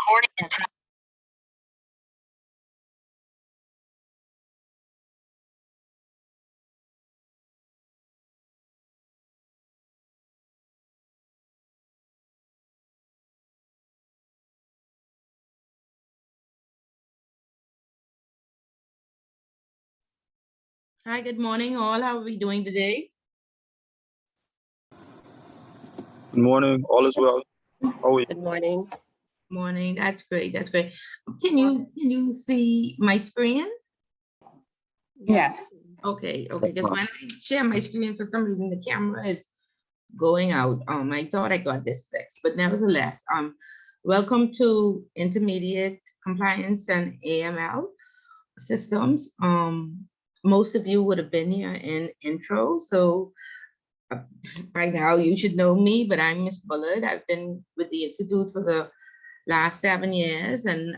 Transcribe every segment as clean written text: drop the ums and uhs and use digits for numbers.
Hi, good morning all. How are we doing today? Good morning. All is well. How are we? Good morning. Morning. That's great. That's great. Can you see my screen? Yes. Okay. Because when I share my screen, for some reason the camera is going out. I thought I got this fixed, but nevertheless, welcome to Intermediate Compliance and AML Systems. Most of you would have been here in intro, so by now you should know me, but I'm Miss Bullard. I've been with the Institute for the last 7 years, and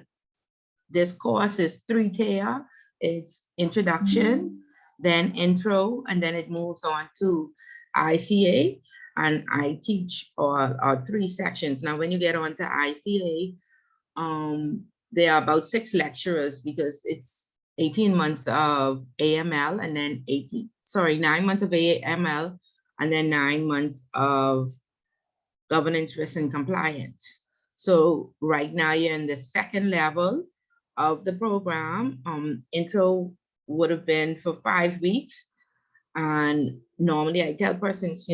this course is 3-tier. It's introduction, then intro, and then it moves on to ICA, and I teach all 3 sections. Now, when you get on to ICA, there are about 6 lecturers because it's 18 months of AML and then 9 months of AML and then 9 months of governance, risk, and compliance. So right now you're in the 2nd level of the program. Intro would have been for 5 weeks. And normally I tell persons,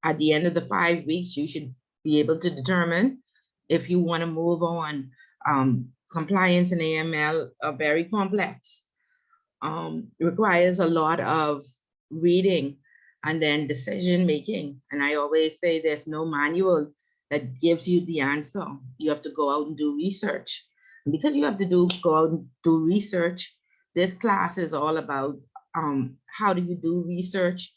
at the end of the 5 weeks, you should be able to determine if you want to move on. Compliance and AML are very complex. Requires a lot of reading and then decision making. And I always say there's no manual that gives you the answer. You have to go out and do research. And because you have to go out and do research, this class is all about how do you do research.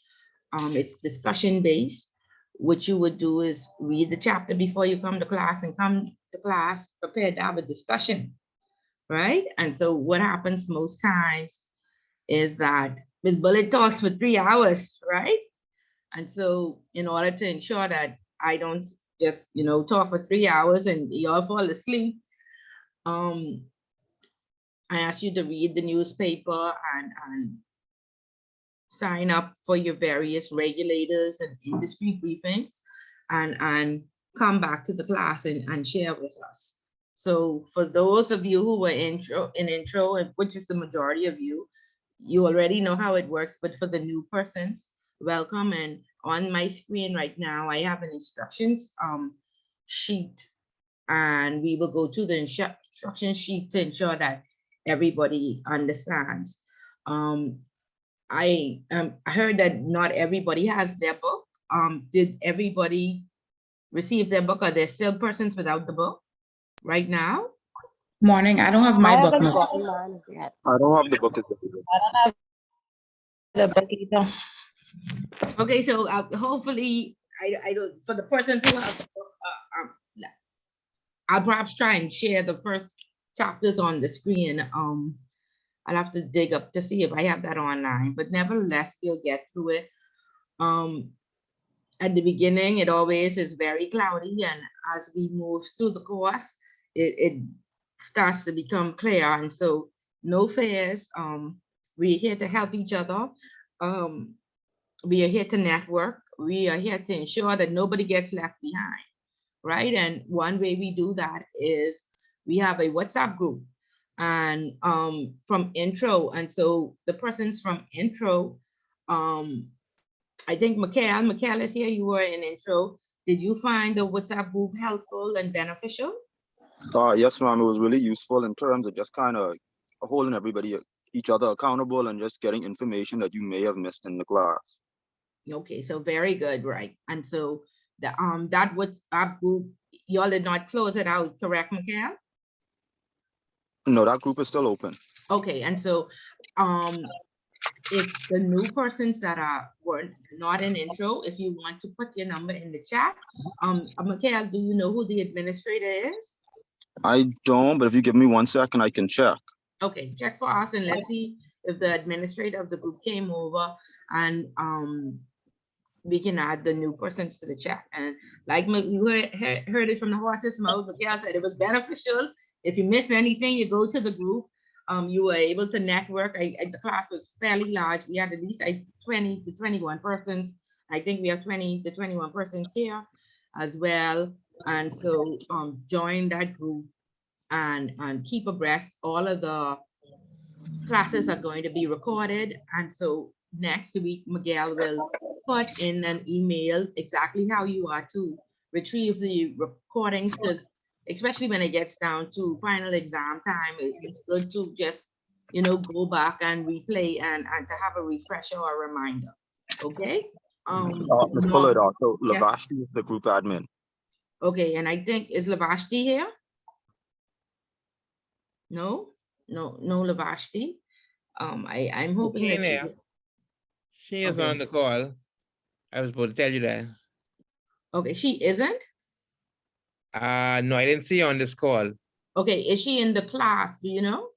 It's discussion based. What you would do is read the chapter before you come to class and come to class prepared to have a discussion, right? And so what happens most times is that Ms. Bullet talks for 3 hours, right? And so in order to ensure that I don't just, talk for 3 hours and y'all fall asleep, I ask you to read the newspaper and sign up for your various regulators and industry briefings and come back to the class and share with us. So for those of you who were in intro, which is the majority of you, you already know how it works, but for the new persons, welcome. And on my screen right now, I have an instructions sheet, and we will go to the instruction sheet to ensure that everybody understands. I heard that not everybody has their book. Did everybody receive their book? Are there still persons without the book right now? Morning. I don't have my book. haven't Miss. gotten mine yet. I don't have the book. I don't have the book either. Okay, so hopefully, I don't, for the persons who have, I'll perhaps try and share the first chapters on the screen. I'll have to dig up to see if I have that online, but nevertheless, we'll get through it. At the beginning, it always is very cloudy, and as we move through the course, it starts to become clear. And so no fears. We're here to help each other. We are here to network. We are here to ensure that nobody gets left behind, right? And one way we do that is we have a WhatsApp group and from intro. And so the persons from intro, I think Mikhail is here. You were in intro. Did you find the WhatsApp group helpful and beneficial? Yes, ma'am. It was really useful in terms of just kind of holding each other accountable and just getting information that you may have missed in the class. Okay, so very good, right? And so the that WhatsApp group, y'all did not close it out, correct, Mikhail? No, that group is still open. Okay, and so if the new persons that were not in intro, if you want to put your number in the chat, Mikhail, do you know who the administrator is? I don't, but if you give me 1 second, I can check. Okay, check for us and let's see if the administrator of the group came over and we can add the new persons to the chat. And like you heard it from the horse's mouth, Miguel said it was beneficial. If you miss anything, you go to the group. You were able to network. The class was fairly large. We had at least 20 to 21 persons. I think we have 20 to 21 persons here as well. And so join that group and keep abreast. All of the classes are going to be recorded. And so next week, Miguel will put in an email exactly how you are to retrieve the recordings, because especially when it gets down to final exam time, it's good to just, you know, go back and replay and to have a refresher or a reminder. Okay. Ms. Bullard, also yes. Lavashti is the group admin. Okay, and I think, is Lavashti here? No, Lavashti. I'm hoping that she is on the call. I was supposed to tell you that. Okay, she isn't? No, I didn't see her on this call. Okay, is she in the class? Do you know?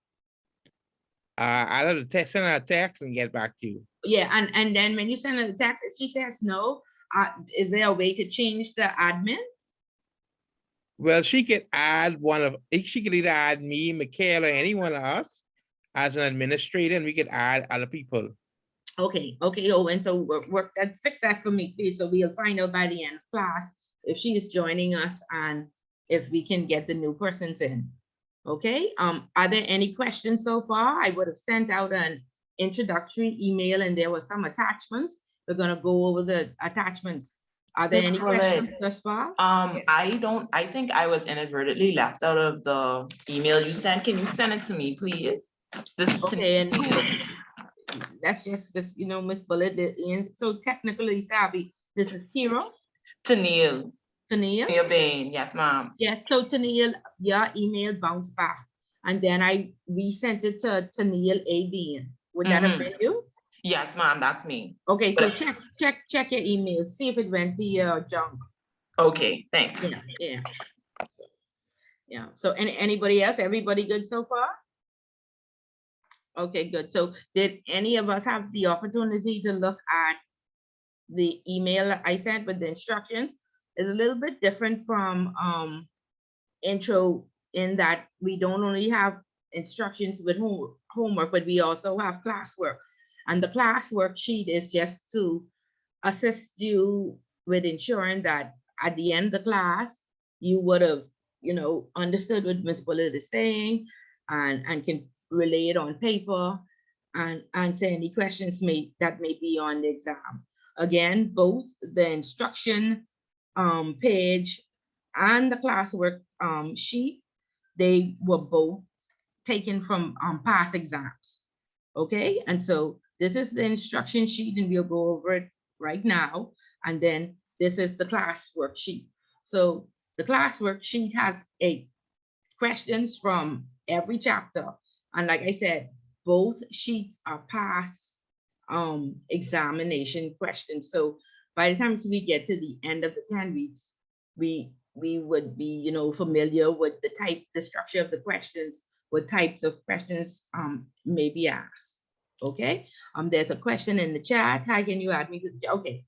I'll have to send her a text and get back to you. Yeah, and then when you send her the text, if she says no, is there a way to change the admin? Well, she could add she could either add me, Michaela, or any one of us as an administrator, and we could add other people. Okay, oh, and so fix that for me, please. So we'll find out by the end of class if she is joining us and if we can get the new persons in. Okay, are there any questions so far? I would have sent out an introductory email and there were some attachments. We're gonna go over the attachments. Are there any questions thus far? I think I was inadvertently left out of the email you sent. Can you send it to me, please? Okay, and that's just, you know, Miss Bullet, and so technically savvy, this is Tira. Tennille. Tennille Bain, yes, ma'am. Yes, so Tennille, your email bounced back. And then I resent it to Tennille A. Bean. Would that have been you? Yes, ma'am, that's me. Okay, so check your email, see if it went to your junk. Okay, thanks. Yeah. So anybody else? Everybody good so far? Okay, good. So did any of us have the opportunity to look at the email that I sent with the instructions? It's a little bit different from intro in that we don't only have instructions with homework, but we also have classwork. And the classwork sheet is just to assist you with ensuring that at the end of the class, you would have, you know, understood what Ms. Bullitt is saying and can relay it on paper and answer any questions that may be on the exam. Again, both the instruction page and the classwork sheet, they were both taken from past exams. Okay, and so this is the instruction sheet and we'll go over it right now. And then this is the classwork sheet. So the classwork sheet has questions from every chapter. And like I said, both sheets are past examination questions. So by the time we get to the end of the 10 weeks, we would be, you know, familiar with the structure of the questions, what types of questions may be asked. Okay, there's a question in the chat. How can you add me to the,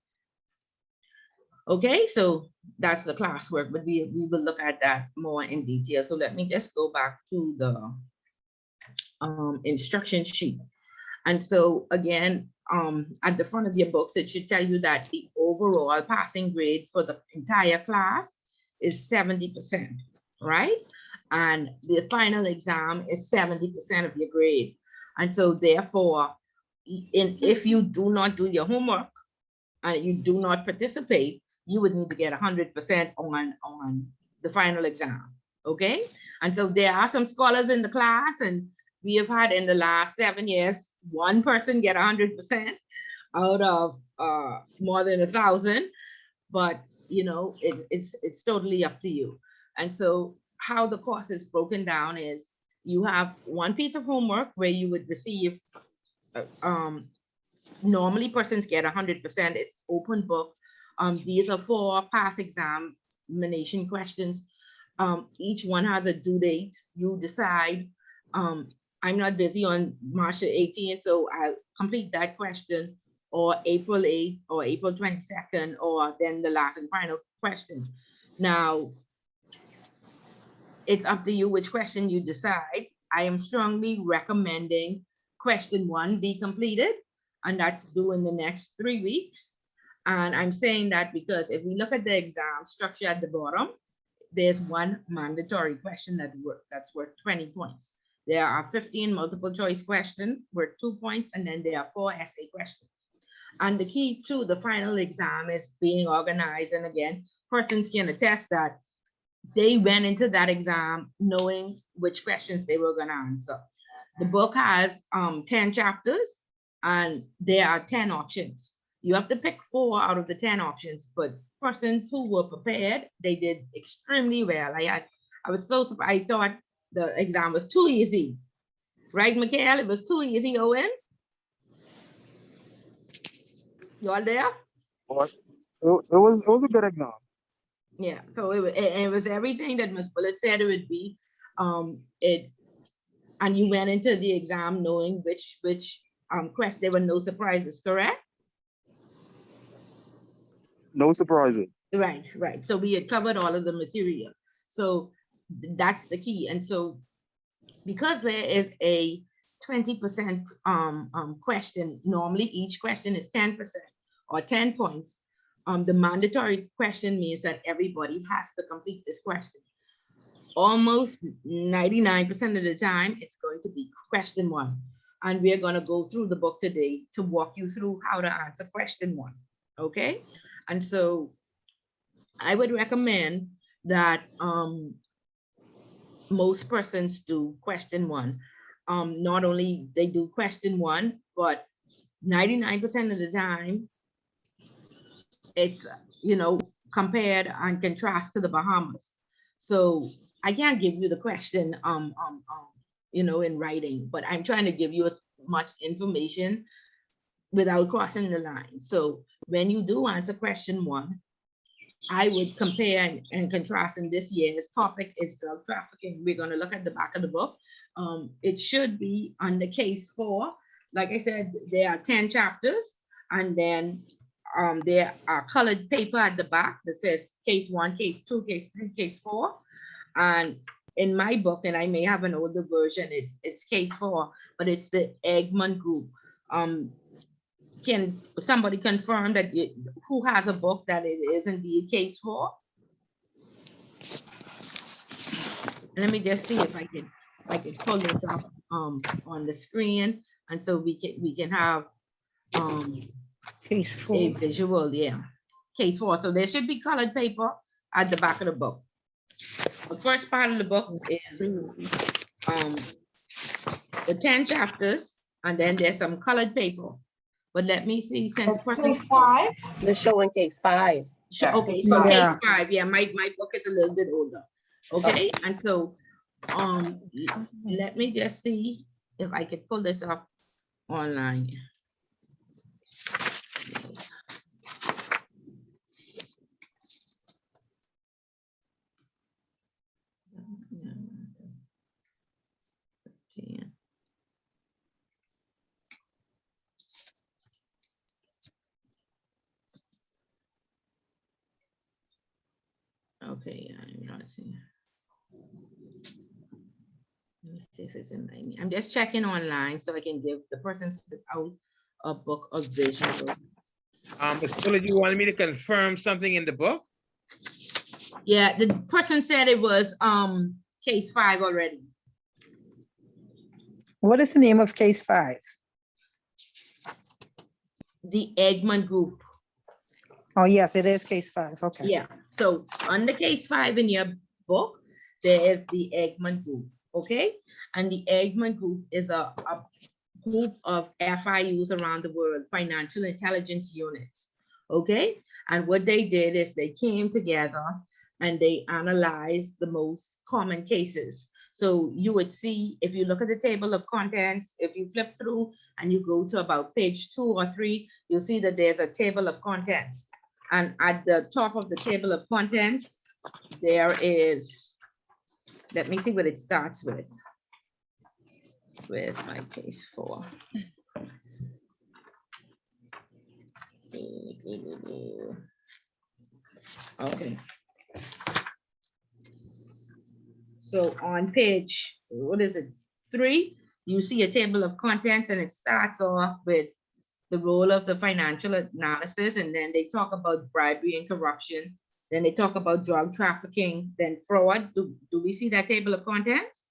okay, so that's the classwork, but we will look at that more in detail. So let me just go back to the instruction sheet. And so again, at the front of your books, it should tell you that the overall passing grade for the entire class is 70%, right? And the final exam is 70% of your grade. And so therefore, if you do not do your homework and you do not participate, you would need to get 100% on the final exam, okay? And so there are some scholars in the class, and we have had in the last 7 years, one person get 100% out of more than 1,000, but you know, it's totally up to you. And so how the course is broken down is you have one piece of homework where you would receive, normally persons get 100%, it's open book. These are 4 past examination questions. Each one has a due date. You decide, I'm not busy on March 18th, so I'll complete that question. or April 8th or April 22nd, or then the last and final question. Now, it's up to you which question you decide. I am strongly recommending question 1 be completed, and that's due in the next 3 weeks. And I'm saying that because if we look at the exam structure at the bottom, there's one mandatory question that's worth 20 points. There are 15 multiple choice questions worth 2 points, and then there are 4 essay questions. And the key to the final exam is being organized. And again, persons can attest that they went into that exam knowing which questions they were going to answer. The book has 10 chapters, and there are 10 options. You have to pick 4 out of the 10 options, but persons who were prepared, they did extremely well. I was so surprised. I thought the exam was too easy. Right, Mikhail? It was too easy, Owen? You all there? But it was a good exam. Yeah, so it was everything that Ms. Bullitt said it would be. And you went into the exam knowing which question, there were no surprises, correct? No surprises. Right. So we had covered all of the material. So that's the key. And so because there is a 20% question, normally each question is 10% or 10 points. The mandatory question means that everybody has to complete this question. Almost 99% of the time, it's going to be question 1. And we're going to go through the book today to walk you through how to answer question 1. Okay? And so I would recommend that most persons do question 1. Not only they do question 1, but 99% of the time, it's, compared and contrast to the Bahamas. So I can't give you the question, in writing, but I'm trying to give you as much information without crossing the line. So when you do answer question 1, I would compare and contrast. In this year's topic is drug trafficking. We're going to look at the back of the book. It should be under case 4. Like I said, there are 10 chapters, and then there are colored paper at the back that says case 1, case 2, case 3, case 4. And in my book, and I may have an older version, it's case 4, but it's the Eggman Group. Can somebody confirm that who has a book that it is indeed case 4? Let me just see if I can pull this up on the screen, and so we can have Case 4. a visual. Yeah, case 4. So there should be colored paper at the back of the book. The first part of the book is the 10 chapters, and then there's some colored paper. But let me see, since Case 5? They're showing case 5. Yeah. okay, so Yeah. case 5, yeah, my book is a little bit older. Okay, and so let me just see if I can pull this up online. Okay, I'm not seeing. Let me see if it's in my. I'm just checking online so I can give the person out a book of visual. So you wanted me to confirm something in the book? Yeah, the person said it was case 5 already. What is the name of case 5? The Eggman Group. Oh, yes, it is case 5. Okay. Yeah, so under case 5 in your book, there is the Eggman Group, okay? And the Eggman Group is a group of FIUs around the world, financial intelligence units, okay? And what they did is they came together and they analyzed the most common cases. So you would see, if you look at the table of contents, if you flip through and you go to about page 2 or 3, you'll see that there's a table of contents. And at the top of the table of contents, there is, let me see what it starts with. Where's my case 4? Okay. So on page, what is it, 3, you see a table of contents and it starts off with the role of the financial analysis, and then they talk about bribery and corruption. Then they talk about drug trafficking, then fraud. Do we see that table of contents?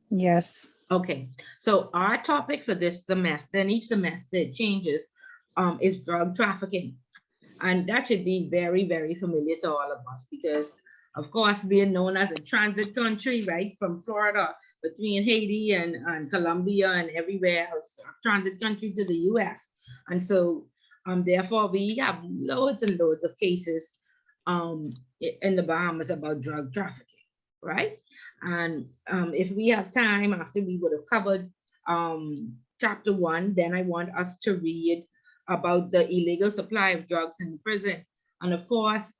Yes. Okay, so our topic for this semester, and each semester it changes, is drug trafficking. And that should be very, very familiar to all of us because, of course, being known as a transit country, right, from Florida, between Haiti and Colombia and everywhere else, a transit country to the US. And so, therefore, we have loads and loads of cases in the Bahamas about drug trafficking, right? And if we have time, after we would have covered chapter 1, then I want us to read about the illegal supply of drugs in prison. And of course,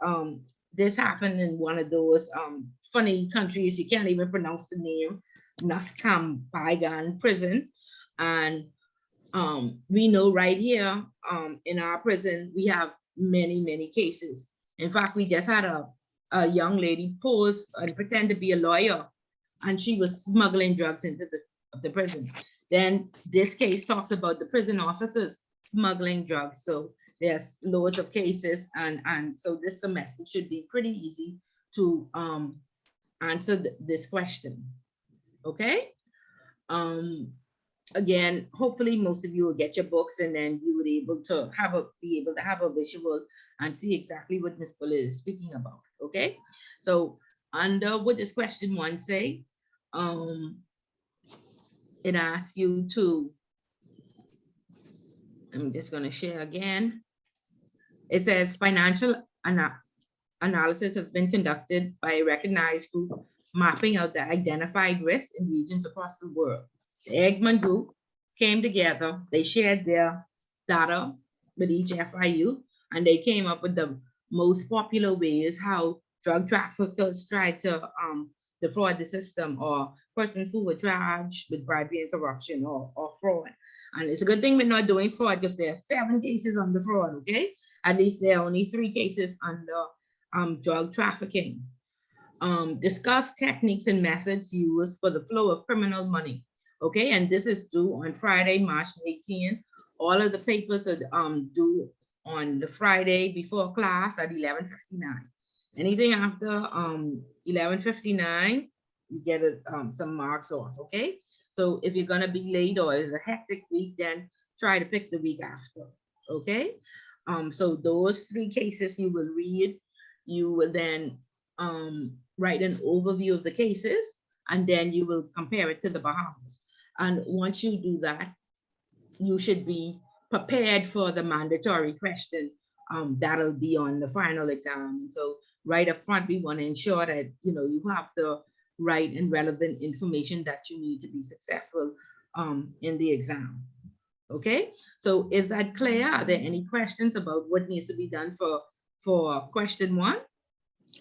this happened in one of those funny countries, you can't even pronounce the name, Pagan prison. And we know right here in our prison, we have many, many cases. In fact, we just had a young lady pose and pretend to be a lawyer, and she was smuggling drugs into the prison. Then this case talks about the prison officers smuggling drugs. So there's loads of cases, and so this semester should be pretty easy to answer this question. Okay. Again, hopefully most of you will get your books, and then you would be able to have a visual and see exactly what Ms. Fuller is speaking about. Okay. So under what does question 1 say? It asks you to, I'm just going to share again. It says financial analysis has been conducted by a recognized group mapping out the identified risks in regions across the world. The Eggman Group came together, they shared their data with each FIU, and they came up with the most popular ways how drug traffickers try to defraud the system, or persons who were charged with bribery and corruption or fraud. And it's a good thing we're not doing fraud because there are 7 cases under fraud, okay? At least there are only 3 cases under drug trafficking. Discuss techniques and methods used for the flow of criminal money, okay? And this is due on Friday, March 18th. All of the papers are due on the Friday before class at 11:59. Anything after 11:59, you get some marks off, okay? So if you're gonna be late or it's a hectic week, then try to pick the week after, okay? So those 3 cases you will read, you will then write an overview of the cases, and then you will compare it to the Bahamas. And once you do that, you should be prepared for the mandatory question that'll be on the final exam. So right up front, we want to ensure that you have the right and relevant information that you need to be successful in the exam. Okay, so is that clear? Are there any questions about what needs to be done for question 1?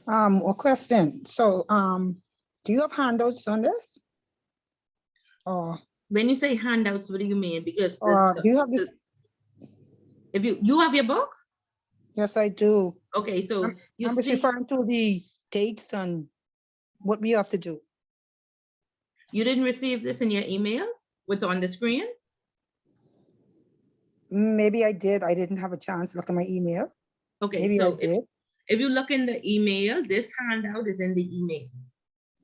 A question. So, do you have handouts on this? Or When you say handouts, what do you mean? Because do you have this? if you have your book? Yes, I do. Okay, so I'm just referring to the dates and what we have to do. You didn't receive this in your email? What's on the screen? Maybe I did. I didn't have a chance to look at my email. Okay, Maybe so I did. if you look in the email, this handout is in the email.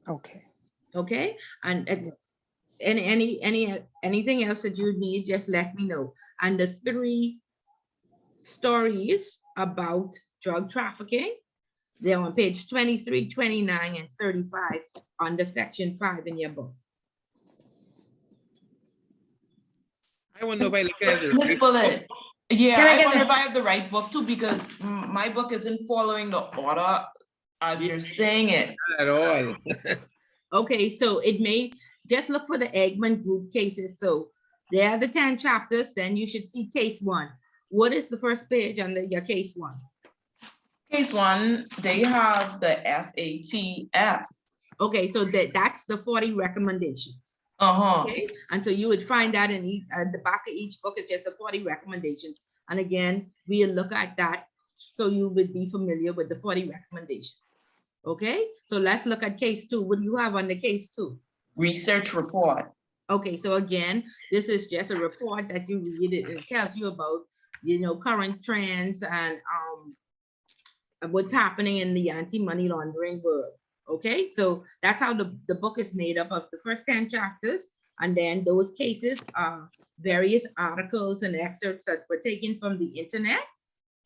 Okay. Okay, and Yes. anything else that you need, just let me know. And the 3 stories about drug trafficking, they're on page 23, 29, and 35 under section 5 in your book. I wonder if I look at Ms. it. Bullet, yeah, Can I I get wonder the- if I have the right book too, because my book isn't following the order as you're saying it. At all. Okay, so it may, just look for the Eggman Group cases. So there are the 10 chapters, then you should see case 1. What is the first page under your case 1? Case 1, they have the FATF. Okay, so that's the 40 recommendations. Uh-huh. Okay, and so you would find that at the back of each book is just the 40 recommendations And again, we'll look at that so you would be familiar with the 40 recommendations. Okay, so let's look at case 2. What do you have on the case 2? Research report. Okay, so again, this is just a report that you read it. It tells you about, you know, current trends and what's happening in the anti-money laundering world. Okay, so that's how the book is made up of the first 10 chapters. And then those cases are various articles and excerpts that were taken from the internet,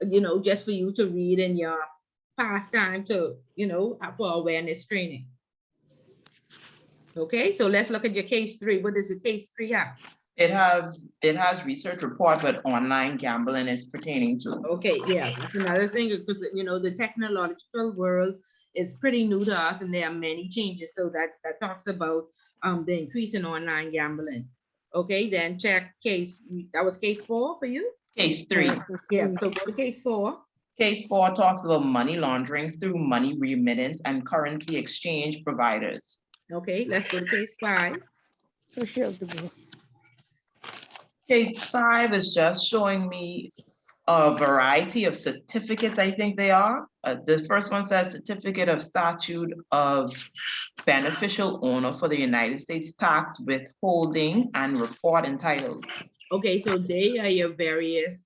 you know, just for you to read in your pastime to, you know, for awareness training. Okay, so let's look at your case 3. What does the case 3 have? It has research report, but online gambling is pertaining to. Okay, yeah, that's another thing, because, you know, the technological world is pretty new to us and there are many changes. So that talks about the increase in online gambling. Okay, then check case, that was case 4 for you? Case 3. Yeah, so go to case 4. Case 4 talks about money laundering through money remittance and currency exchange providers. Okay, let's go to case 5. So she'll do it. Case 5 is just showing me a variety of certificates, I think they are. This first one says certificate of statute of beneficial owner for the United States tax withholding and report entitled. Okay, so they are your various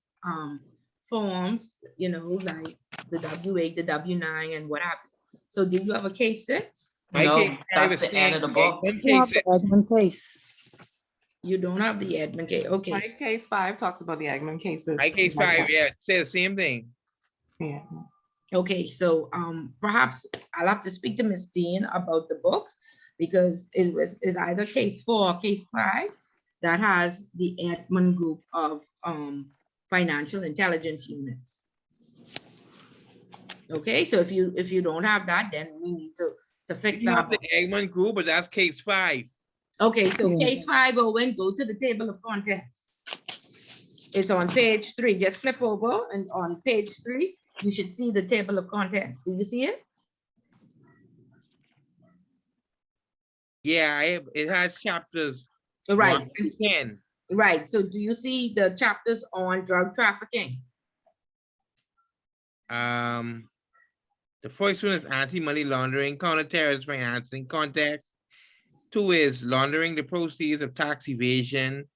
forms, you know, like the W8, the W9 and what have you. So do you have a case 6? My No, case 5 that's is the end of the book. Eggman You have case the admin case. You don't have the admin case, okay. My case 5 talks about the Eggman cases. My case 5, yeah, it says the same thing. Yeah. Okay, so perhaps I'll have to speak to Ms. Dean about the books, because it's either case 4 or case 5 that has the Eggman Group of financial intelligence units. Okay, so if you don't have that, then we need to fix You our have the book. Eggman Group, but that's case 5. Okay, so Yeah. case 5, Owen, go to the table of contents. It's on page 3. Just flip over, and on page 3, you should see the table of contents. Do you see it? Yeah, it has chapters Right, 1 to 10. right. So do you see the chapters on drug trafficking? The first one is anti-money laundering, counter-terrorist financing context. 2 is laundering the proceeds of tax evasion.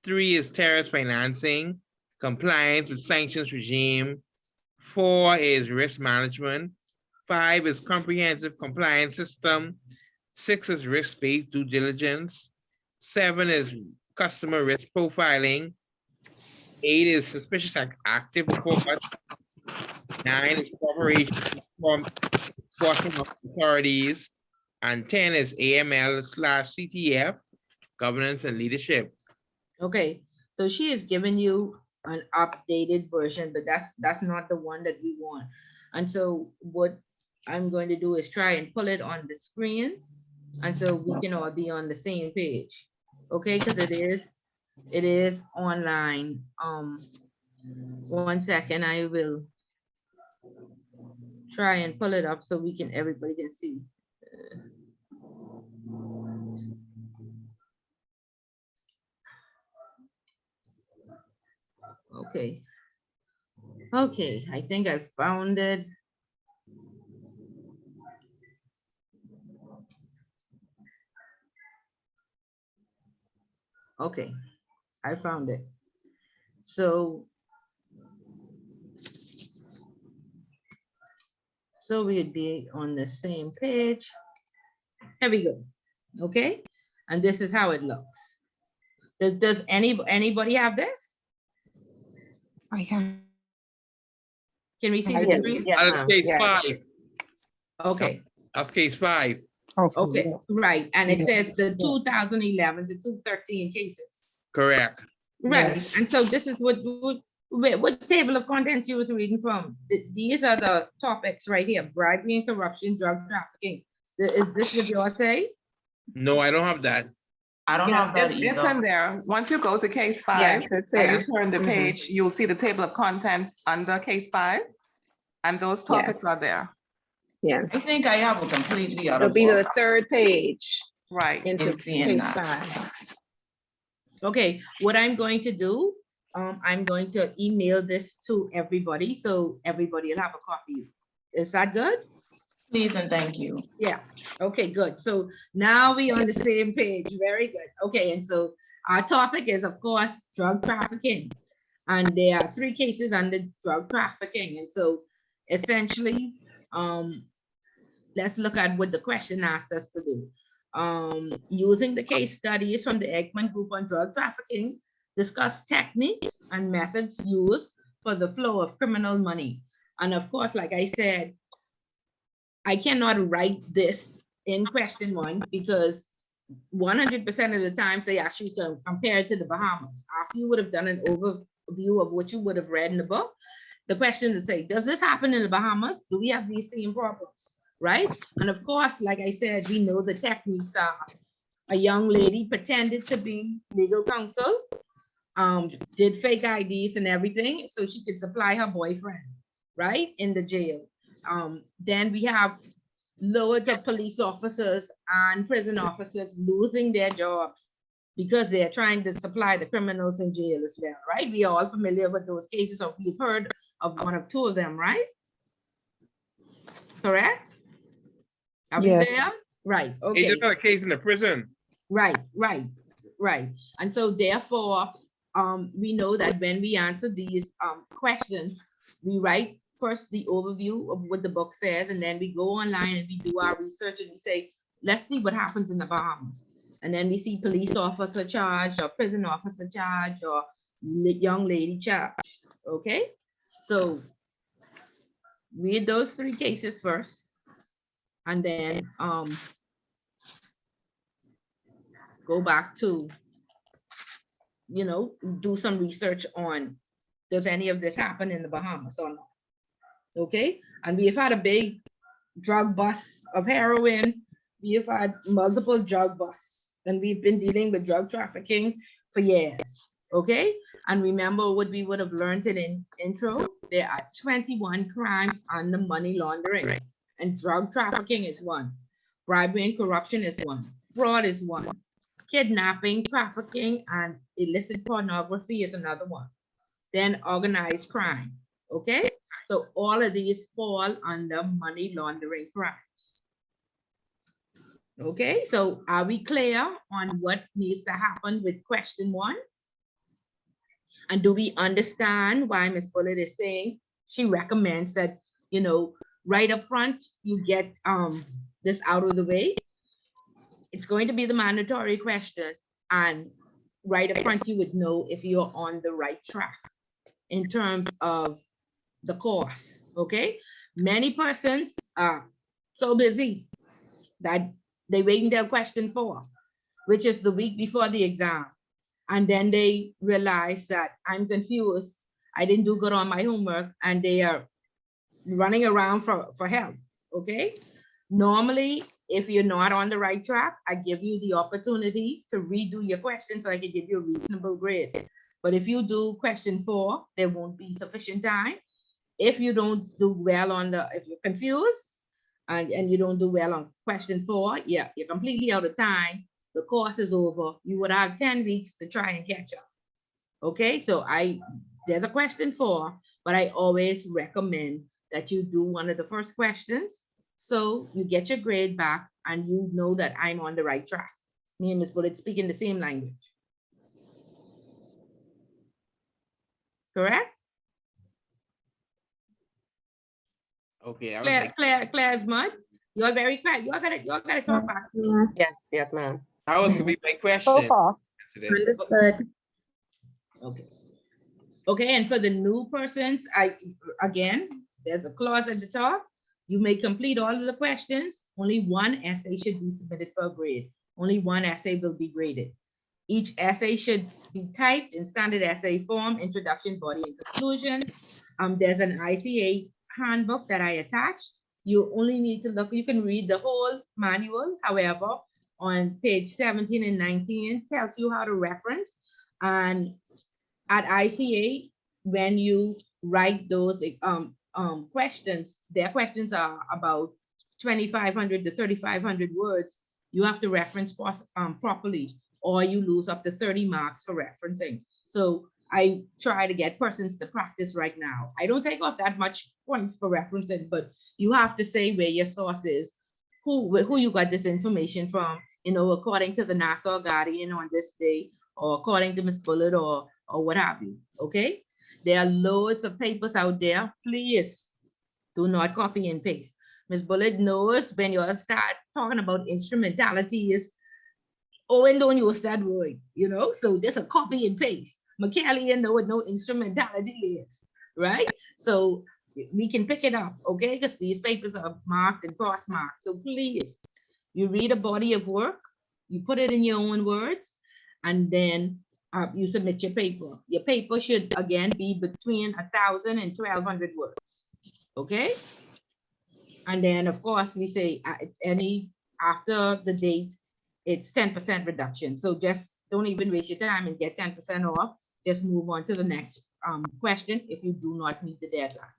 3 is terrorist financing, compliance with sanctions regime. 4 is risk management. 5 is comprehensive compliance system. 6 is risk-based due diligence. 7 is customer risk profiling. 8 is suspicious active report. 9 is cooperation from enforcement authorities. And 10 is AML/CTF, governance and leadership. Okay, so she has given you an updated version, but that's not the one that we want. And so what I'm going to do is try and pull it on the screen, and so we can all be on the same page. Okay, because it is online. 1 second, I will try and pull it up so everybody can see. Okay. Okay, I think I found it. Okay, I found it. So we'd be on the same page. Here we go. Okay, and this is how it looks. Does anybody have this? I have. Can we see the Yes, screen? That's case yes. 5. Okay, That's case 5. okay, right. And it says the Yes. 2011 to 2013 cases. Correct. Right, Yes. and so this is what table of contents you was reading from? These are the topics right here: bribery and corruption, drug trafficking. Is this what you all say? No, I don't have that. I don't Yeah, have that it's in either. there. Once you go to case 5, Yes, it's and there. you turn the Mhm. page, you'll see the table of contents under case 5. And those topics Yes. are there. Yes. I think I have a completely other It'll be the book. 3rd page Right. into In seeing case that. 5. Okay, what I'm going to do I'm going to email this to everybody, so everybody will have a copy. Is that good? Please and thank you. Yeah, okay, good. So now we on the same page. Very good. Okay, and so our topic is, of course, drug trafficking. And there are 3 cases under drug trafficking. And so essentially, let's look at what the question asked us to do. Using the case studies from the Eggman Group on drug trafficking, discuss techniques and methods used for the flow of criminal money. And of course, like I said, I cannot write this in question 1 because 100% of the times they actually can compare it to the Bahamas. After you would have done an overview of what you would have read in the book, the question would say, does this happen in the Bahamas? Do we have these same problems, right? And of course, like I said, we know the techniques are a young lady pretended to be legal counsel, did fake IDs and everything so she could supply her boyfriend, right, in the jail. Then we have loads of police officers and prison officers losing their jobs because they're trying to supply the criminals in jail as well, right? We are all familiar with those cases, or we've heard of 1 or 2 of them, right? Correct? Are we Yes. there? Right, They okay. just got a case in the prison. Right. And so therefore, we know that when we answer these questions, we write first the overview of what the book says, and then we go online and we do our research and we say, let's see what happens in the Bahamas. And then we see police officer charged or prison officer charged or young lady charged, okay? So read those 3 cases first, and then go back to, you know, do some research on, does any of this happen in the Bahamas or not? Okay, and we have had a big drug bust of heroin. We have had multiple drug busts, and we've been dealing with drug trafficking for years. Okay, and remember what we would have learned in intro, there are 21 crimes under money laundering, and drug trafficking is 1. Bribery and corruption is 1. Fraud is 1. Kidnapping, trafficking, and illicit pornography is another 1. Then organized crime, okay? So all of these fall under money laundering crimes. Okay, so are we clear on what needs to happen with question 1? And do we understand why Ms. Bullitt is saying she recommends that, you know, right up front, you get this out of the way? It's going to be the mandatory question, and right up front, you would know if you're on the right track in terms of the course, okay? Many persons are so busy that they wait until question 4, which is the week before the exam. And then they realize that I'm confused, I didn't do good on my homework, and they are running around for help, okay? Normally, if you're not on the right track, I give you the opportunity to redo your questions so I can give you a reasonable grade. But if you do question 4, there won't be sufficient time. If you don't do well on if you're confused and you don't do well on question 4, yeah, you're completely out of time. The course is over. You would have 10 weeks to try and catch up. Okay, so there's a question 4, but I always recommend that you do one of the first questions so you get your grade back and you know that I'm on the right track. Me and Ms. Bullitt speaking the same language. Correct? Okay, I was Claire, like, Claire as mud. You're very quiet. Y'all gotta talk back. Yes, ma'am. that was gonna be my question. So far. today. Understood. Okay. Okay, and for the new persons, again, there's a clause at the top. You may complete all of the questions. Only 1 essay should be submitted for a grade. Only 1 essay will be graded. Each essay should be typed in standard essay form, introduction, body, and conclusion. There's an ICA handbook that I attached. You only need to look, you can read the whole manual. However, on page 17 and 19 tells you how to reference. And at ICA, when you write those questions, their questions are about 2,500 to 3,500 words. You have to reference properly, or you lose up to 30 marks for referencing. So I try to get persons to practice right now. I don't take off that much points for referencing, but you have to say where your source is, who you got this information from, you know, according to the Nassau Guardian on this day, or according to Ms. Bullitt, or what have you, okay? There are loads of papers out there. Please do not copy and paste. Ms. Bullitt knows when you start talking about instrumentalities, Owen don't use that word, you know? So there's a copy and paste. McKellian know what no instrumentality is, right? So we can pick it up, okay? Because these papers are marked and cross-marked. So please, you read a body of work, you put it in your own words, and then you submit your paper. Your paper should, again, be between 1,000 and 1,200 words, okay? And then, of course, we say after the date, it's 10% reduction. So just don't even waste your time and get 10% off. Just move on to the next question if you do not meet the deadline,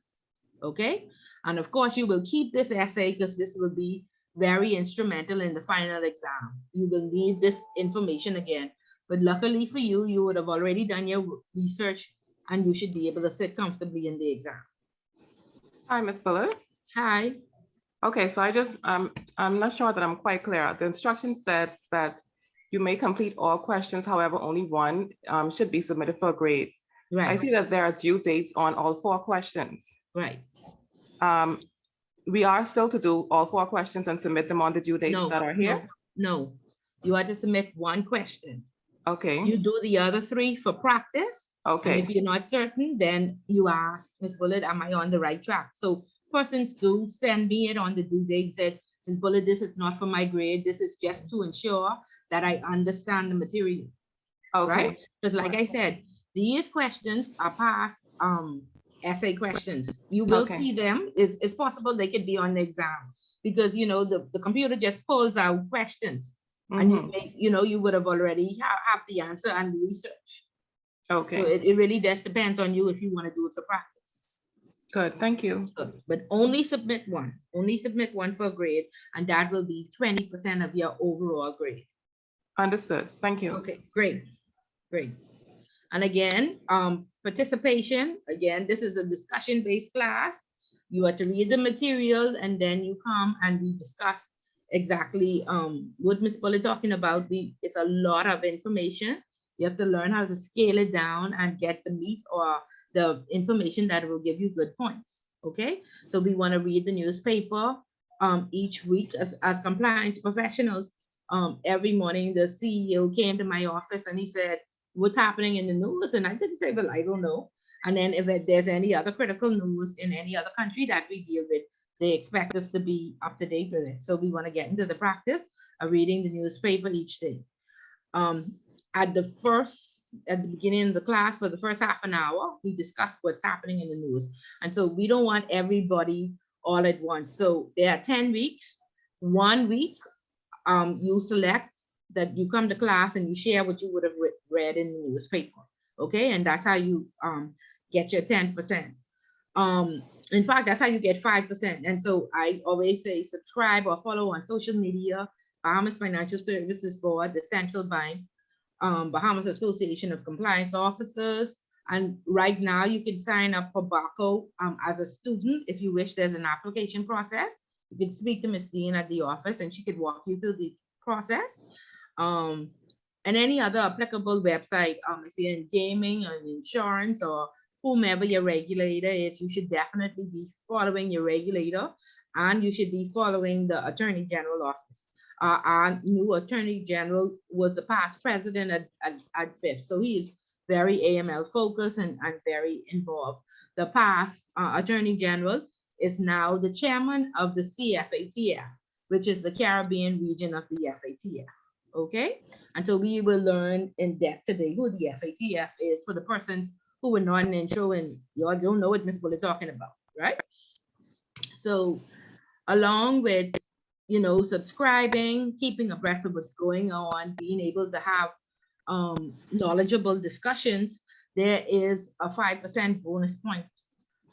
okay? And of course, you will keep this essay because this will be very instrumental in the final exam. You will need this information again. But luckily for you, you would have already done your research and you should be able to sit comfortably in the exam. Hi, Ms. Bullitt. Hi. Okay, so I'm not sure that I'm quite clear. The instruction says that you may complete all questions, however, only one should be submitted for a grade. Right. I see that there are due dates on all 4 questions. Right. We are still to do all 4 questions and submit them on the due dates that are here? No, you have to submit one question. Okay. You do the other 3 for practice. Okay. And if you're not certain, then you ask, Ms. Bullitt, am I on the right track? So persons do send me it on the due date, said, Ms. Bullitt, this is not for my grade. This is just to ensure that I understand the material. Okay. Right? Because like I said, these questions are past essay questions. You will Okay. see them. It's possible they could be on the exam because, you know, the computer just pulls out questions. And you would have already have the answer and research. Okay. So it really just depends on you if you want to do it for practice. Good, thank you. But only submit one. Only submit one for a grade, and that will be 20% of your overall grade. Understood. Thank you. Okay, great, great. And again, participation. Again, this is a discussion-based class. You are to read the material, and then you come and we discuss exactly what Ms. Bullitt talking about. It's a lot of information. You have to learn how to scale it down and get the meat or the information that will give you good points. Okay, so we want to read the newspaper each week as compliance professionals. Every morning, the CEO came to my office and he said, "What's happening in the news?" And I didn't say, "Well, I don't know." And then if there's any other critical news in any other country that we deal with, they expect us to be up to date with it. So we want to get into the practice of reading the newspaper each day. At the beginning of the class, for the first half an hour, we discuss what's happening in the news. And so we don't want everybody all at once. So there are 10 weeks. 1 week, you select that you come to class and you share what you would have read in the newspaper. Okay, and that's how you get your 10%. In fact, that's how you get 5%. And so I always say subscribe or follow on social media, Bahamas Financial Services Board, the Central Bank, Bahamas Association of Compliance Officers. And right now you can sign up for BACO as a student. If you wish, there's an application process. You can speak to Ms. Dean at the office and she could walk you through the process. And any other applicable website, if you're in gaming or insurance or whomever your regulator is, you should definitely be following your regulator and you should be following the Attorney General office. Our new Attorney General was the past president at BIF, so he is very AML focused and very involved. The past Attorney General is now the chairman of the CFATF, which is the Caribbean region of the FATF. Okay, and so we will learn in depth today who the FATF is for the persons who were not in intro and you all don't know what Ms. Bullitt talking about, right? So along with, you know, subscribing, keeping abreast of what's going on, being able to have knowledgeable discussions, there is a 5% bonus point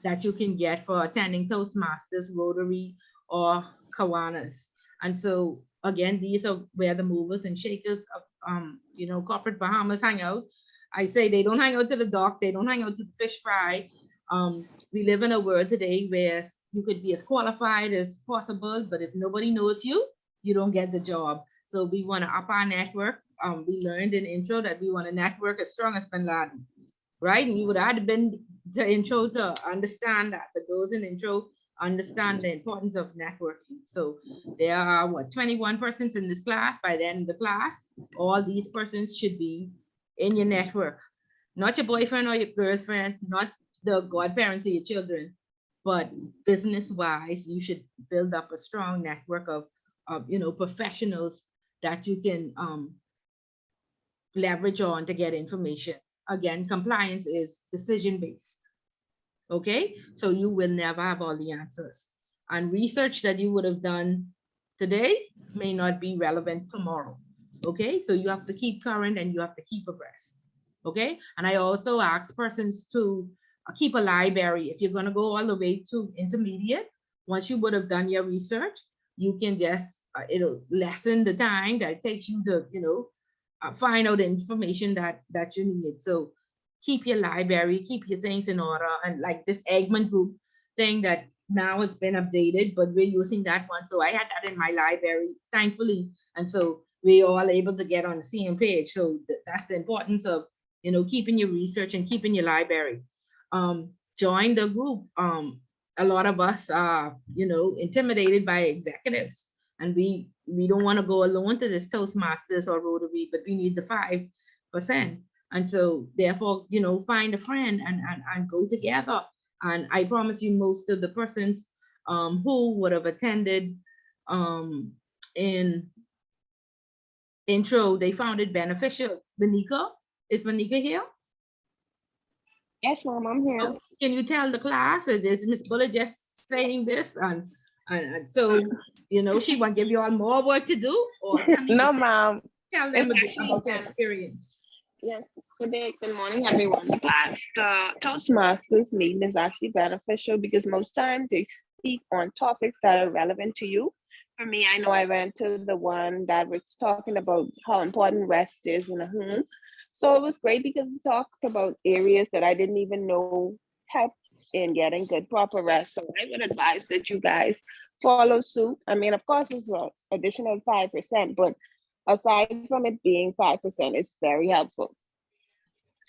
that you can get for attending Toastmasters, Rotary, or Kiwanis. And so again, these are where the movers and shakers of, you know, corporate Bahamas hang out. I say they don't hang out to the dock, they don't hang out to the fish fry. We live in a world today where you could be as qualified as possible, but if nobody knows you, you don't get the job. So we want to up our network. We learned in intro that we want to network as strong as Bin Laden, right? And you would have been the intro to understand that, but those in intro understand the importance of networking. So there are what, 21 persons in this class. By the end of the class, all these persons should be in your network, not your boyfriend or your girlfriend, not the godparents of your children, but business wise, you should build up a strong network of professionals that you can leverage on to get information. Again, compliance is decision-based. Okay, so you will never have all the answers. And research that you would have done today may not be relevant tomorrow. Okay, so you have to keep current and you have to keep abreast. Okay, and I also ask persons to keep a library. If you're going to go all the way to intermediate, once you would have done your research, you can just, it'll lessen the time that it takes you to, find out the information that you need. So keep your library, keep your things in order. And like this Eggman Group thing that now has been updated, but we're using that one. So I had that in my library, thankfully. And so we're all able to get on the same page. So that's the importance of, keeping your research and keeping your library. Join the group. A lot of us are, intimidated by executives, and we don't want to go alone to this Toastmasters or Rotary, but we need the 5%. And so therefore, find a friend and go together. And I promise you, most of the persons who would have attended in intro, they found it beneficial. Vanika, is Vanika here? Yes, Mom, I'm here. Oh, can you tell the class, is Miss Bullet just saying this? And so, she want to give you all more work to do? Or No, Mom. tell them It's actually about your experience. Yes. Good morning, everyone. Class, the Toastmasters meeting is actually beneficial because most times they speak on topics that are relevant to you. For me, I know I went to the one that was talking about how important rest is in a home. So it was great because it talked about areas that I didn't even know help in getting good, proper rest. So I would advise that you guys follow suit. I mean, of course, it's an additional 5%, but aside from it being 5%, it's very helpful.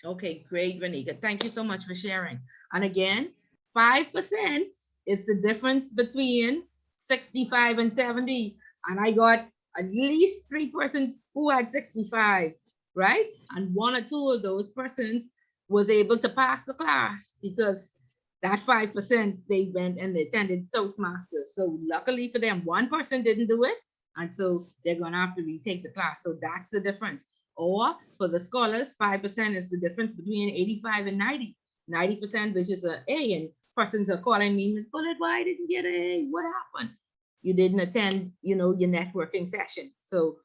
Okay, great, Vanika. Thank you so much for sharing. And again, 5% is the difference between 65 and 70. And I got at least 3 persons who had 65, right? And 1 or 2 of those persons was able to pass the class because that 5%, they went and they attended Toastmasters. So luckily for them, 1 person didn't do it. And so they're going to have to retake the class. So that's the difference. Or for the scholars, 5% is the difference between 85 and 90. 90%, which is an A, and persons are calling me, Ms. Bullet, why I didn't get an A? What happened? You didn't attend, your networking session. So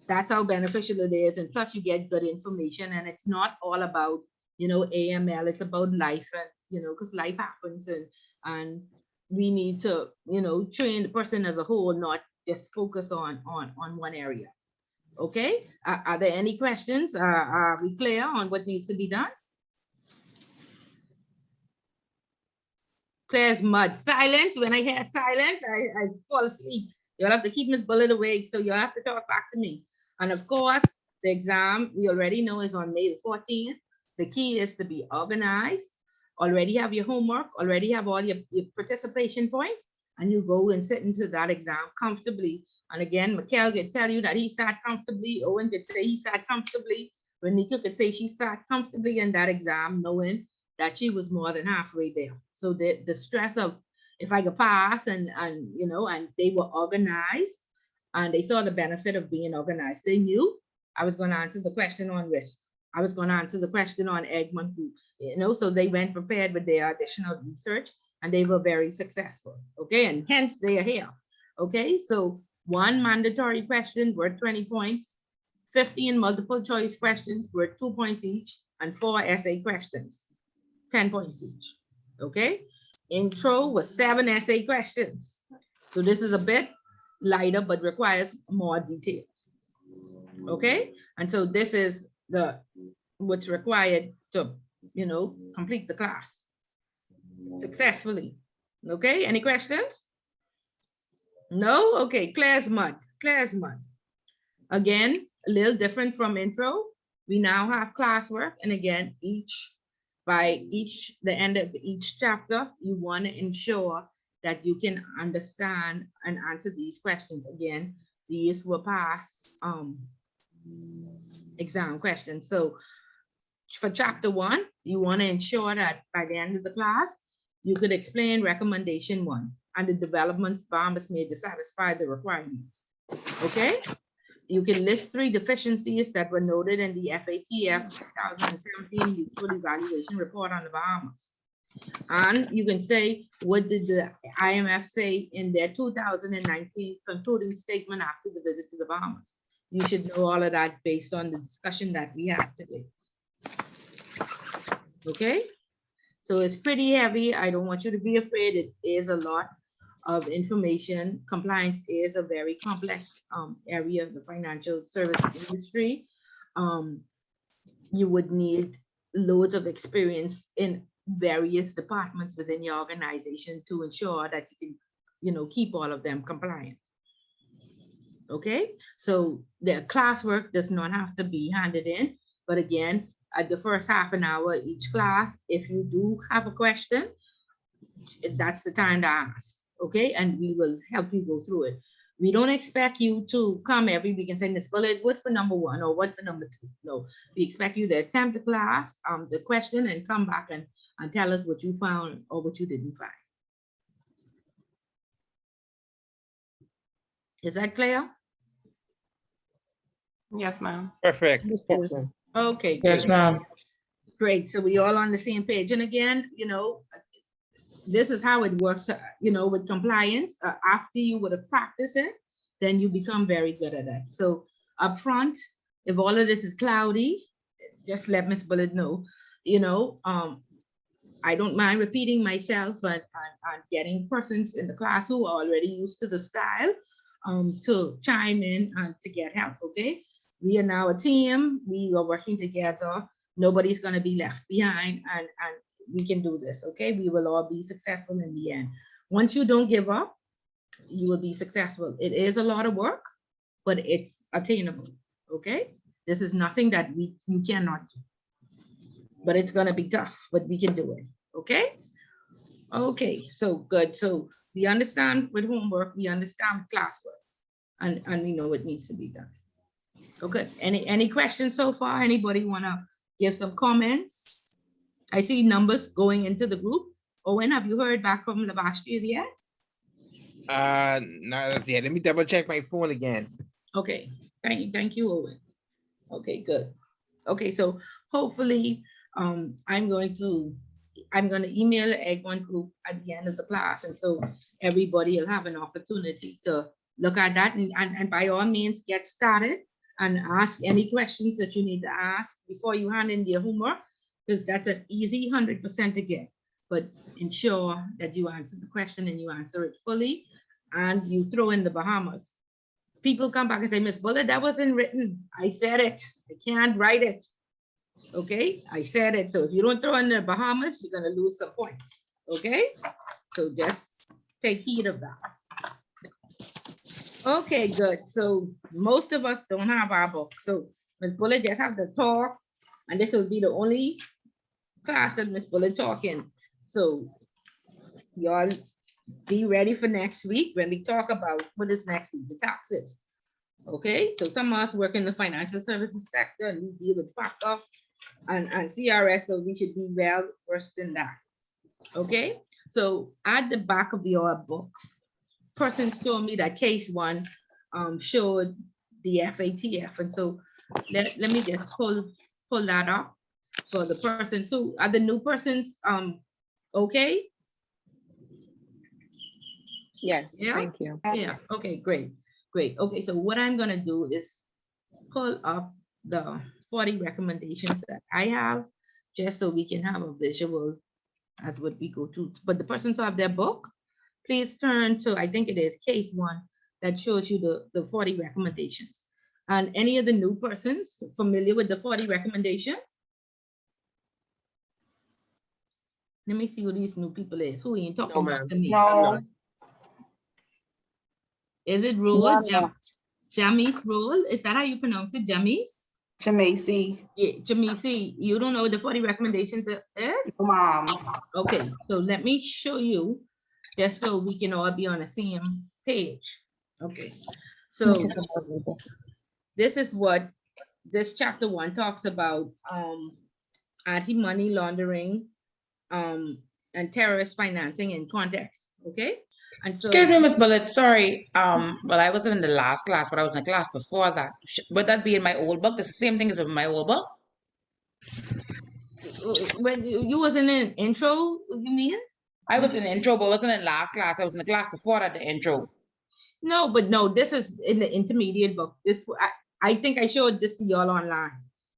that's how beneficial it is. And plus you get good information, and it's not all about, AML, it's about life, and, because life happens, and we need to, train the person as a whole, not just focus on one area. Okay, are there any questions? Are we clear on what needs to be done? Clear as mud. Silence. When I hear silence, I fall asleep. You'll have to keep Ms. Bullet awake, so you'll have to talk back to me. And of course, the exam, we already know, is on May the 14th. The key is to be organized, already have your homework, already have all your participation points, and you go and sit into that exam comfortably. And again, Mikhail could tell you that he sat comfortably. Owen could say he sat comfortably. Renika could say she sat comfortably in that exam, knowing that she was more than halfway there. So the stress of if I could pass and they were organized and they saw the benefit of being organized. They knew I was going to answer the question on risk. I was going to answer the question on Eggman Group, so they went prepared with their additional research and they were very successful. Okay, and hence they are here. Okay, so 1 mandatory question worth 20 points, 15 multiple choice questions worth 2 points each, and 4 essay questions, 10 points each. Okay, intro was 7 essay questions. So this is a bit lighter, but requires more details. Okay, and so this is the what's required to, complete the class successfully. Okay, any questions? No? Okay, clear as mud, clear as mud. Again, a little different from intro. We now have classwork, and again, by the end of each chapter, you want to ensure that you can understand and answer these questions. Again, these were past exam questions. So for chapter 1, you want to ensure that by the end of the class, you could explain recommendation 1 and the developments Bahamas made to satisfy the requirements. Okay? You can list 3 deficiencies that were noted in the FATF 2017 Mutual Evaluation Report on the Bahamas. And you can say, what did the IMF say in their 2019 concluding statement after the visit to the Bahamas? You should know all of that based on the discussion that we had today. Okay, so it's pretty heavy. I don't want you to be afraid. It is a lot of information. Compliance is a very complex area of the financial service industry. You would need loads of experience in various departments within your organization to ensure that you can, keep all of them compliant. Okay, so the classwork does not have to be handed in, but again, at the first half an hour each class, if you do have a question, that's the time to ask. Okay, and we will help you go through it. We don't expect you to come every week and say, Ms. Bullet, what for number 1 or what for number 2? No, we expect you to attempt the class, the question, and come back and tell us what you found or what you didn't find. Is that clear? Yes, ma'am. Perfect. Okay. Yes, great. ma'am. Great. So we all on the same page. And again, this is how it works, with compliance. After you would have practiced it, then you become very good at it. So up front, if all of this is cloudy, just let Ms. Bullet know, I don't mind repeating myself and getting persons in the class who are already used to the style to chime in and to get help, okay? We are now a team. We are working together. Nobody's going to be left behind, and we can do this, okay? We will all be successful in the end. Once you don't give up, you will be successful. It is a lot of work, but it's attainable, okay? This is nothing that you cannot do, but it's going to be tough, but we can do it, okay? Okay, so good. So we understand with homework, we understand classwork, and we know it needs to be done. Okay, any questions so far? Anybody want to give some comments? I see numbers going into the group. Owen, have you heard back from Lavashti's yet? Not yet. Let me double check my phone again. Okay, thank you, Owen. Okay, good. Okay, so hopefully, I'm going to email the Eggman Group at the end of the class, and so everybody will have an opportunity to look at that, and by all means get started and ask any questions that you need to ask before you hand in your homework, because that's an easy 100% to get. But ensure that you answer the question and you answer it fully, and you throw in the Bahamas. People come back and say, Ms. Bullet, that wasn't written. I said it. I can't write it. Okay, I said it. So if you don't throw in the Bahamas, you're going to lose some points. Okay, so just take heed of that. Okay, good. So most of us don't have our book. So Ms. Bullet just have to talk, and this will be the only class that Ms. Bullet talk in. So y'all be ready for next week when we talk about what is next week, the taxes. Okay, so some of us work in the financial services sector and we deal with FATCA and CRS, so we should be well versed in that. Okay, so at the back of your books, persons told me that case 1 showed the FATF, and so let me just pull that up for the persons who are the new persons. Okay. Yes, Yeah? thank you. Yeah, okay, great. Okay, so what I'm gonna do is pull up the 40 recommendations that I have, just so we can have a visual as what we go through. But the persons who have their book, please turn to, I think it is case 1 that shows you the 40 recommendations. And any of the new persons familiar with the 40 recommendations, Let me see who these new people is. Who ain't talking No, about ma'am. to me? No, Is it Roll? Jama- Jamis Roll? Is that how you pronounce it? Jamis? Jamaicy, Yeah, Jamisi, you don't know what the 40 recommendations is? Mom. Okay, so let me show you, just so we can all be on the same page. Okay, so this is what this chapter 1 talks about, anti-money laundering and terrorist financing in context. Okay, and so Excuse me, Miss Bullet, sorry. Well, I wasn't in the last class, but I was in a class before that. Would that be in my old book? The same thing as in my old book? when you was in an intro, you mean? I was in the intro, but wasn't in last class. I was in the class before that, the intro. No, but no, this is in the intermediate book. This I think I showed this to y'all online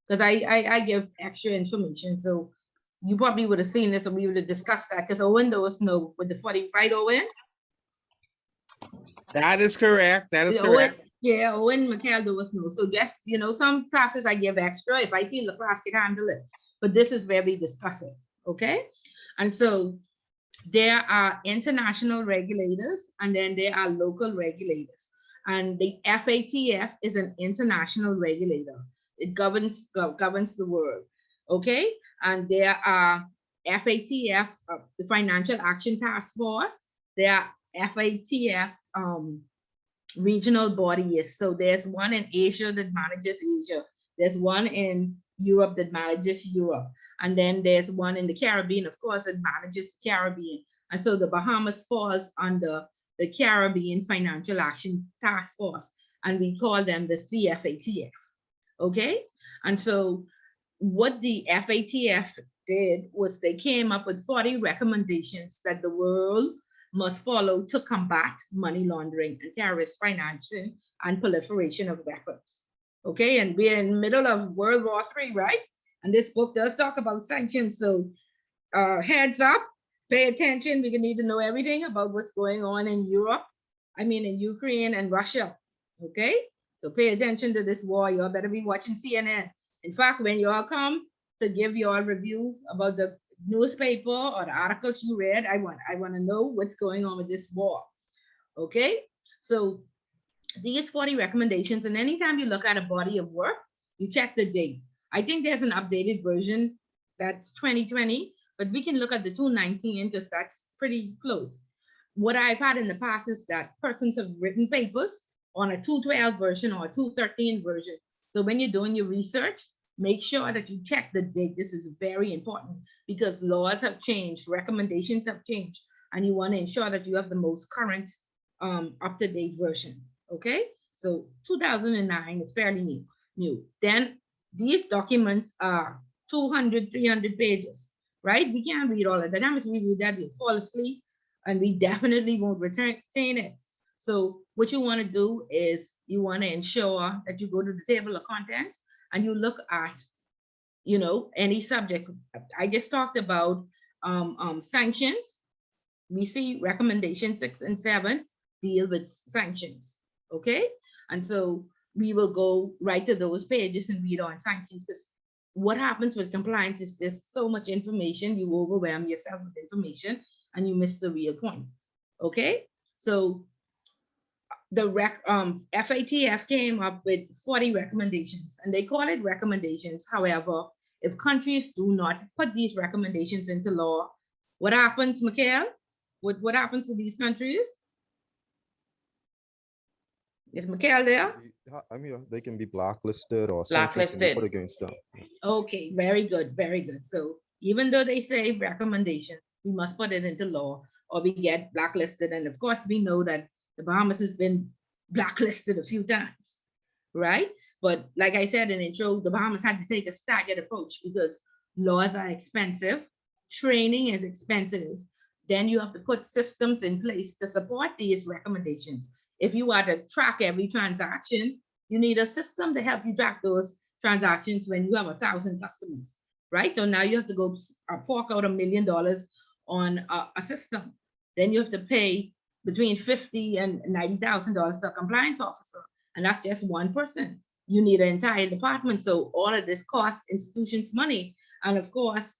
because I give extra information. So you probably would have seen this and we would have discussed that because Owen knows no with the 40, right, Owen? That is correct. That is Owen, correct. yeah, Owen McAldo was no. So just, some classes I give extra if I feel the class can handle it. But this is where we discuss it, okay? And so there are international regulators and then there are local regulators. And the FATF is an international regulator. It governs the world, okay? And there are FATF, the Financial Action Task Force. There are FATF regional bodies. So there's one in Asia that manages Asia. There's one in Europe that manages Europe. And then there's one in the Caribbean, of course, that manages the Caribbean. And so the Bahamas falls under the Caribbean Financial Action Task Force, and we call them the CFATF, okay? And so what the FATF did was they came up with 40 recommendations that the world must follow to combat money laundering and terrorist financing and proliferation of weapons, okay? And we're in the middle of World War III, right? And this book does talk about sanctions, so heads up, pay attention. We're gonna need to know everything about what's going on in Europe, in Ukraine and Russia, okay? So pay attention to this war. Y'all better be watching CNN. In fact, when y'all come to give your review about the newspaper or the articles you read, I want to know what's going on with this war, okay? So these 40 recommendations, and anytime you look at a body of work, you check the date. I think there's an updated version that's 2020, but we can look at the 219 because that's pretty close. What I've had in the past is that persons have written papers on a 212 version or a 213 version. So when you're doing your research, make sure that you check the date. This is very important because laws have changed, recommendations have changed, and you want to ensure that you have the most current up-to-date version, okay? So 2009 is fairly new. Then these documents are 200, 300 pages, right? We can't read all of that. If we read that, we'll fall asleep and we definitely won't retain it. So what you want to do is you want to ensure that you go to the table of contents and you look at, any subject. I just talked about sanctions. We see recommendation 6 and 7 deal with sanctions, okay? And so we will go right to those pages and read on sanctions because what happens with compliance is there's so much information, you overwhelm yourself with information and you miss the real point, okay? So the FATF came up with 40 recommendations and they call it recommendations. However, if countries do not put these recommendations into law, what happens, Mikhail? What happens to these countries? Is Mikhail there? I'm here. They can be blacklisted or Blacklisted. sanctions can be put against them. Okay, very good, very good. So even though they say recommendation, we must put it into law or we get blacklisted. And of course, we know that the Bahamas has been blacklisted a few times, right? But like I said in the intro, the Bahamas had to take a staggered approach because laws are expensive, training is expensive. Then you have to put systems in place to support these recommendations. If you are to track every transaction, you need a system to help you track those transactions when you have 1,000 customers, right? So now you have to go fork out $1 million on a system. Then you have to pay between $50,000 and $90,000 to a compliance officer, and that's just one person. You need an entire department. So all of this costs institutions money. And of course,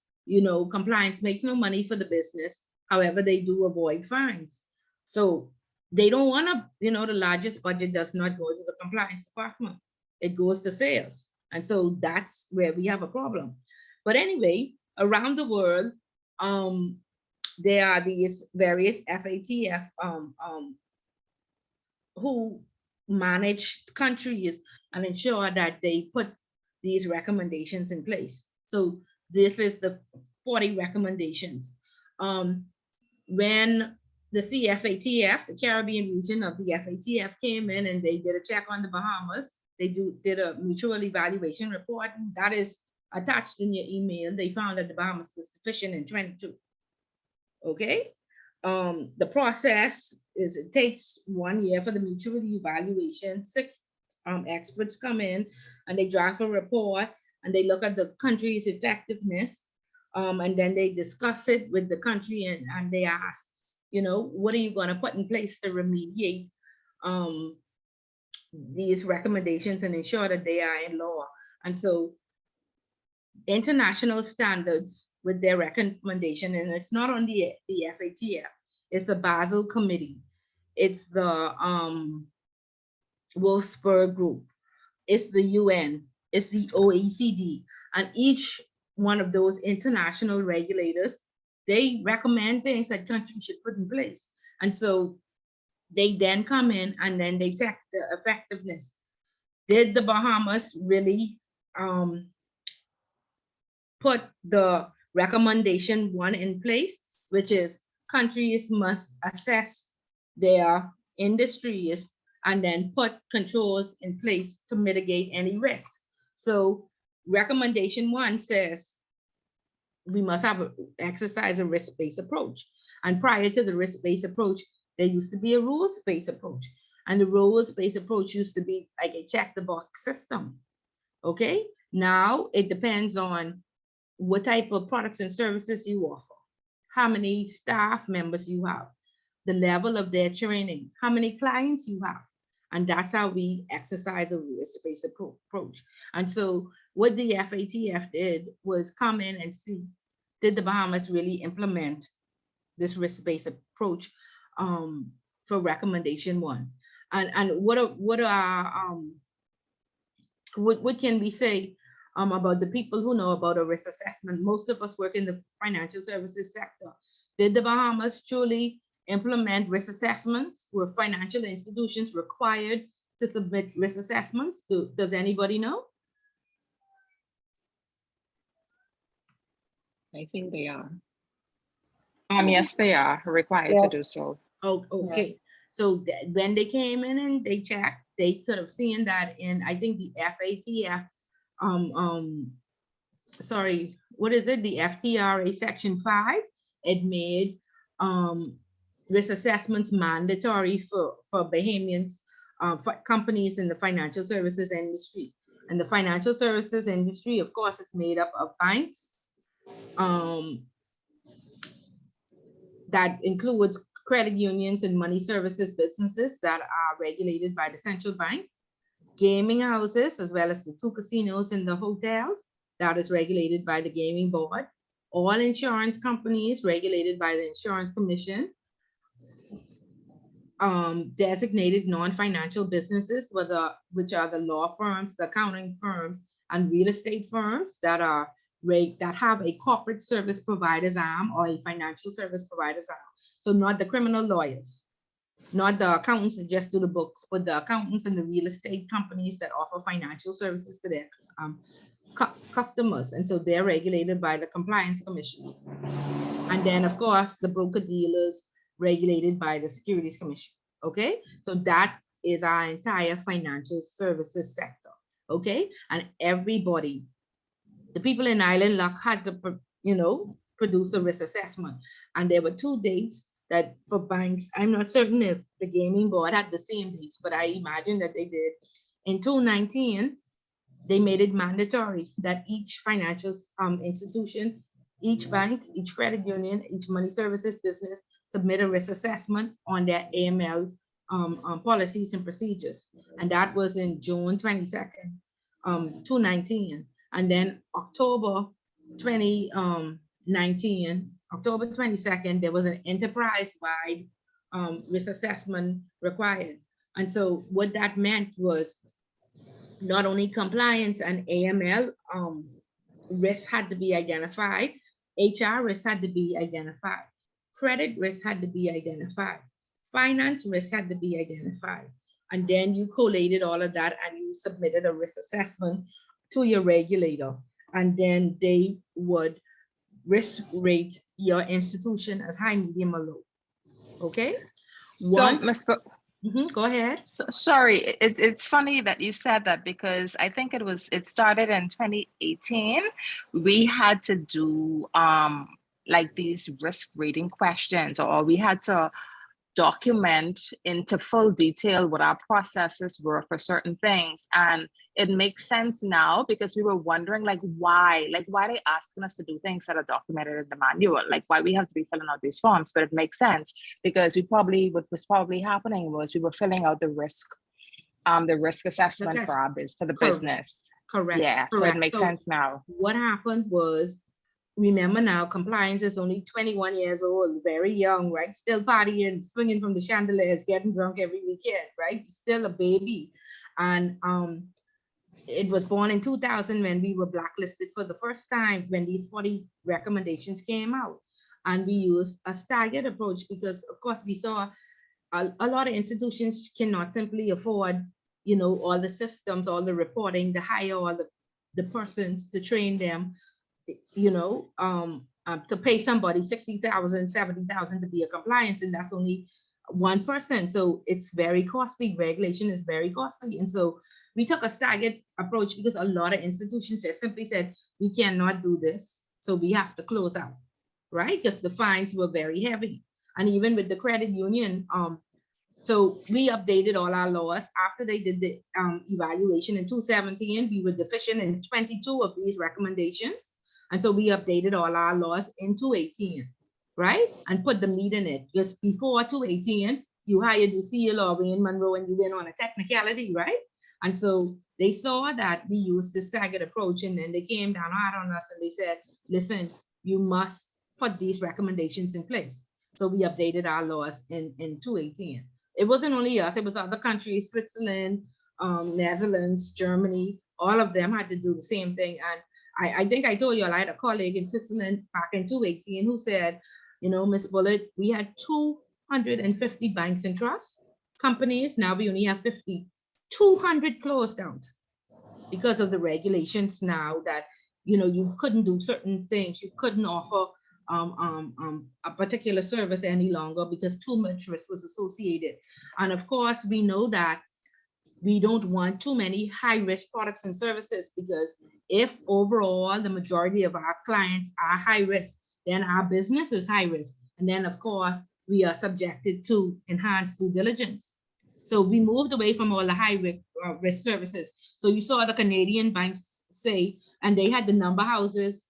compliance makes no money for the business. However, they do avoid fines. So they don't want to, the largest budget does not go to the compliance department. It goes to sales. And so that's where we have a problem. But anyway, around the world, there are these various FATF who manage countries and ensure that they put these recommendations in place. So this is the 40 recommendations. When the CFATF, the Caribbean region of the FATF, came in and they did a check on the Bahamas, they did a mutual evaluation report, and that is attached in your email. They found that the Bahamas was deficient in 22. Okay. The process is it takes 1 year for the mutual evaluation. 6 experts come in and they draft a report and they look at the country's effectiveness, and then they discuss it with the country and they ask, what are you going to put in place to remediate these recommendations and ensure that they are in law. And so international standards with their recommendation, and it's not on the FATF, it's the Basel Committee, it's the Wolfsburg Group, it's the UN, it's the OECD, and each one of those international regulators, they recommend things that countries should put in place. And so they then come in and then they check the effectiveness. Did the Bahamas really put the recommendation 1 in place, which is countries must assess their industries and then put controls in place to mitigate any risk. So recommendation 1 says we must exercise a risk-based approach. And prior to the risk-based approach, there used to be a rules-based approach. And the rules-based approach used to be like a check-the-box system. Okay, now it depends on what type of products and services you offer, how many staff members you have, the level of their training, how many clients you have. And that's how we exercise a risk-based approach. And so what the FATF did was come in and see, did the Bahamas really implement this risk-based approach for recommendation 1? And what can we say about the people who know about a risk assessment? Most of us work in the financial services sector. Did the Bahamas truly implement risk assessments? Were financial institutions required to submit risk assessments? Does anybody know? I think they are. Yes, they are required to do so. Oh, okay. So when they came in and they checked, they could have seen that in, I think the FATF, sorry, what is it? The FTRA section 5, it made risk assessments mandatory for Bahamians, for companies in the financial services industry. And the financial services industry, of course, is made up of banks. That includes credit unions and money services businesses that are regulated by the central bank, gaming houses, as well as the 2 casinos and the hotels that is regulated by the gaming board, all insurance companies regulated by the insurance commission, designated non-financial businesses, which are the law firms, the accounting firms, and real estate firms that have a corporate service provider's arm or a financial service provider's arm. So not the criminal lawyers, not the accountants that just do the books, but the accountants and the real estate companies that offer financial services to their customers. And so they're regulated by the Compliance Commission. And then, of course, the broker dealers regulated by the Securities Commission. Okay, so that is our entire financial services sector. Okay, and everybody, the people in Island Lock had to, produce a risk assessment. And there were 2 dates that for banks, I'm not certain if the gaming board had the same dates, but I imagine that they did. In 2019, they made it mandatory that each financial institution, each bank, each credit union, each money services business submit a risk assessment on their AML policies and procedures. And that was in June 22nd, 2019. And then October 20, 2019, October 22nd, there was an enterprise-wide risk assessment required. And so what that meant was not only compliance and AML risks had to be identified, HR risks had to be identified, credit risks had to be identified, finance risks had to be identified. And then you collated all of that and you submitted a risk assessment to your regulator. And then they would risk rate your institution as high, medium, or low. Okay? Go ahead. So, sorry, it's funny that you said that, because I think it started in 2018. We had to do like these risk rating questions, or we had to document into full detail what our processes were for certain things. And it makes sense now, because we were wondering why they asking us to do things that are documented in the manual, like why we have to be filling out these forms. But it makes sense, because what was probably happening was we were filling out the risk assessment for the business. Correct. Yeah. Correct. So it makes sense now. What happened was, remember now, compliance is only 21 years old, very young, right? Still partying, swinging from the chandeliers, getting drunk every weekend, right? Still a baby. And it was born in 2000 when we were blacklisted for the first time, when these 40 recommendations came out. And we used a staggered approach because, of course, we saw a lot of institutions cannot simply afford, all the systems, all the reporting, to hire all the persons to train them, to pay somebody 60,000, 70,000 to be a compliance, and that's only one person. So it's very costly. Regulation is very costly. And so we took a staggered approach because a lot of institutions just simply said, we cannot do this, so we have to close out, right? Because the fines were very heavy. And even with the credit union, so we updated all our laws after they did the evaluation in 2017. We were deficient in 22 of these recommendations. And so we updated all our laws in 2018, right? And put the meat in it. Just before 2018, you hired Lucille or Wayne Monroe and you went on a technicality, right? And so they saw that we used the staggered approach, and then they came down hard on us and they said, listen, you must put these recommendations in place. So we updated our laws in 2018. It wasn't only us, it was other countries, Switzerland, Netherlands, Germany, all of them had to do the same thing. And I think I told you, I had a colleague in Switzerland back in 2018 who said, Ms. Bullitt, we had 250 banks and trust companies. Now we only have 50. 200 closed down because of the regulations now that, you couldn't do certain things. You couldn't offer a particular service any longer because too much risk was associated. And of course, we know that we don't want too many high-risk products and services, because if overall the majority of our clients are high risk, then our business is high risk. And then of course, we are subjected to enhanced due diligence. So we moved away from all the high risk services. So you saw the Canadian banks say, and they had the number houses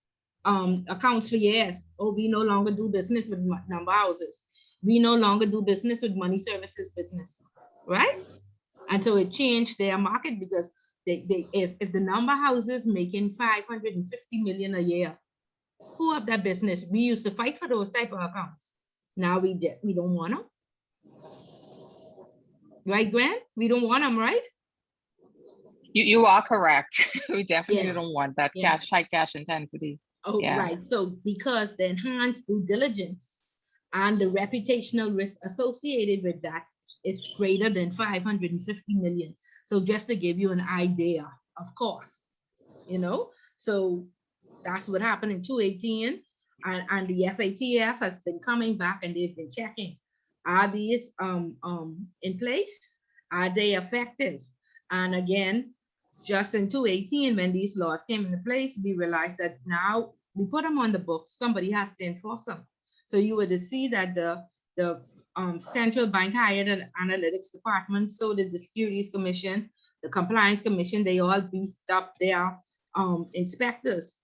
accounts for years. Oh, we no longer do business with number houses. We no longer do business with money services business, right? And so it changed their market, because if the number houses making 550 million a year, who have that business? We used to fight for those type of accounts. Now we don't want them. Right, Gwen? We don't want them, right? You are correct. We definitely don't want that high cash intensity. Oh, right. So because the enhanced due diligence and the reputational risk associated with that is greater than 550 million. So just to give you an idea, of course, so that's what happened in 2018. And the FATF has been coming back and they've been checking. Are these in place? Are they effective? And again, just in 2018, when these laws came into place, we realized that now we put them on the books, somebody has to enforce them. So you would see that the central bank hired an analytics department, so did the Securities Commission, the Compliance Commission, they all beefed up their inspectors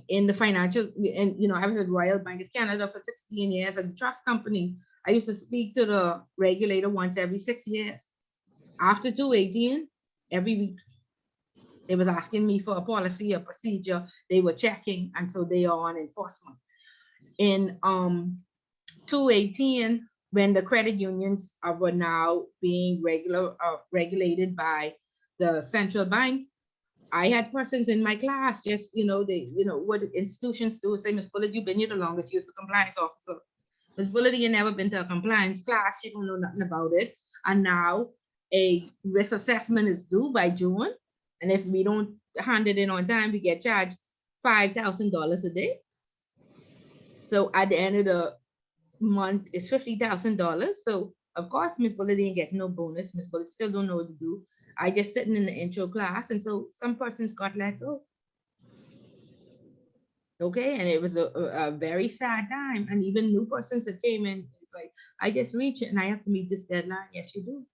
in the financial, and I was at Royal Bank of Canada for 16 years as a trust company. I used to speak to the regulator once every 6 years. After 2018, every week. They was asking me for a policy, a procedure, they were checking, and so they are on enforcement. In 2018, when the credit unions were now being regulated by the central bank, I had persons in my class just, what institutions do, say, Ms. Bullitt, you've been here the longest, you're the compliance officer. Ms. Bullitt, you never been to a compliance class, you don't know nothing about it. And now a risk assessment is due by June. And if we don't hand it in on time, we get charged $5,000 a day. So at the end of the month is $50,000. So of course, Ms. Bullitt didn't get no bonus. Ms. Bullitt still don't know what to do. I just sitting in the intro class, and so some persons got let go. Okay, and it was a very sad time. And even new persons that came in, it's like, I just reach it and I have to meet this deadline. Yes, you do.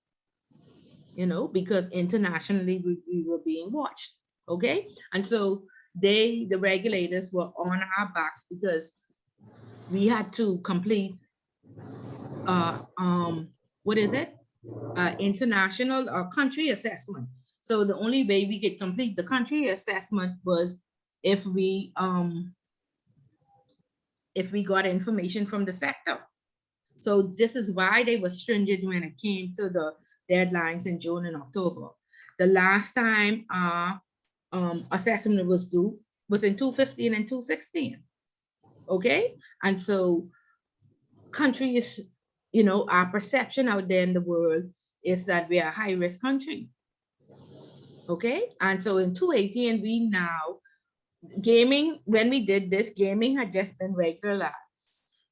Because internationally we were being watched. Okay, and so the regulators were on our backs because we had to complete international country assessment. So the only way we could complete the country assessment was if we got information from the sector. So this is why they were stringent when it came to the deadlines in June and October. The last time assessment was due was in 2015 and 2016. Okay, and so countries, our perception out there in the world is that we are a high-risk country. Okay, and so in 2018, we now, gaming, when we did this, gaming had just been regularized.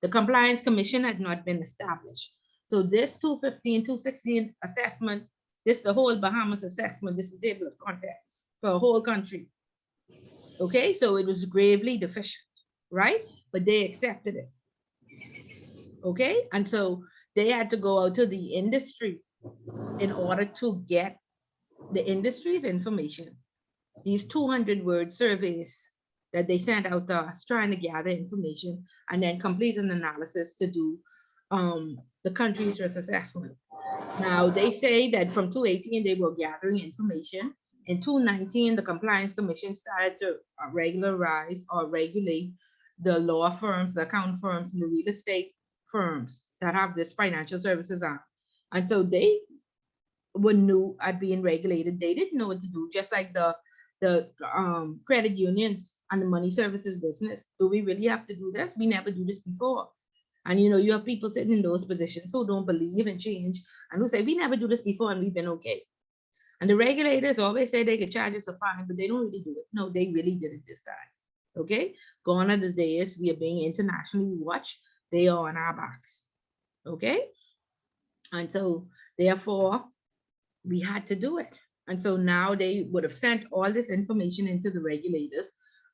The Compliance Commission had not been established. So this 2015, 2016 assessment, this the whole Bahamas assessment, this is the table of contents for a whole country. Okay, so it was gravely deficient, right? But they accepted it. Okay, and so they had to go out to the industry in order to get the industry's information. These 200-word surveys that they sent out to us trying to gather information and then complete an analysis to do the country's risk assessment. Now, they say that from 2018, they were gathering information. In 2019, the Compliance Commission started to regularize or regulate the law firms, the account firms, and the real estate firms that have this financial services act. And so they were new at being regulated. They didn't know what to do, just like the credit unions and the money services business. Do we really have to do this? We never do this before. And you have people sitting in those positions who don't believe in change and who say, we never do this before and we've been okay. And the regulators always say they could charge us a fine, but they don't really do it. No, they really did it this time. Okay, gone are the days we are being internationally watched. They are on our backs. Okay, and so therefore we had to do it. And so now they would have sent all this information into the regulators,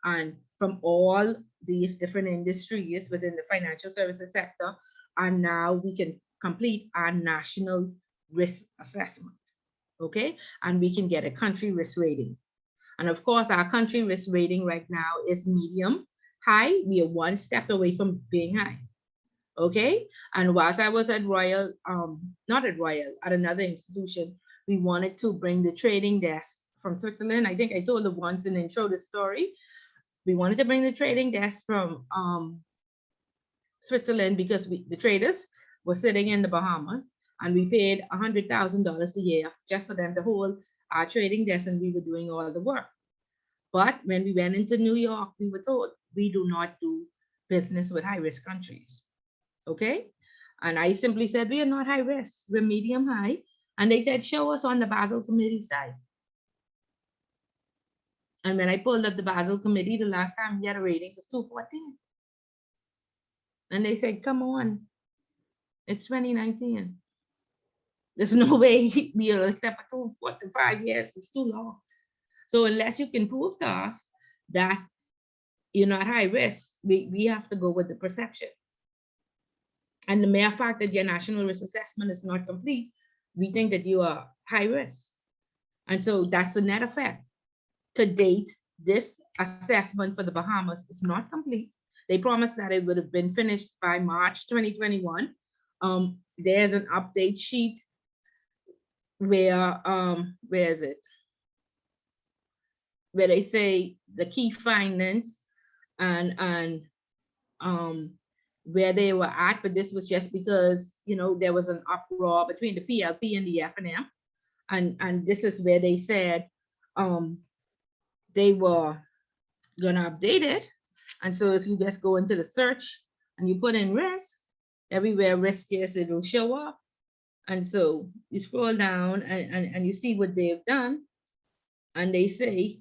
and from all these different industries within the financial services sector, and now we can complete our national risk assessment. Okay, and we can get a country risk rating. And of course, our country risk rating right now is medium high. We are one step away from being high. Okay, and whilst I was at Royal, not at Royal, at another institution, we wanted to bring the trading desk from Switzerland. I think I told the once in the intro the story. We wanted to bring the trading desk from Switzerland because the traders were sitting in the Bahamas, and we paid $100,000 a year just for them to hold our trading desk, and we were doing all the work. But when we went into New York, we were told we do not do business with high-risk countries. Okay, and I simply said, we are not high risk, we're medium high. And they said, show us on the Basel Committee side. And when I pulled up the Basel Committee, the last time we had a rating was 214. And they said, come on, it's 2019. There's no way we'll accept a 2 to 5 years, it's too long. So unless you can prove to us that you're not high risk, we have to go with the perception. And the mere fact that your national risk assessment is not complete, we think that you are high risk. And so that's the net effect. To date, this assessment for the Bahamas is not complete. They promised that it would have been finished by March 2021. There's an update sheet where is it? where they say the key findings and where they were at, but this was just because, you know, there was an uproar between the PLP and the FNM. And this is where they said they were gonna update it. And so if you just go into the search and you put in risk, everywhere risk is, it'll show up. And so you scroll down and you see what they've done. And they say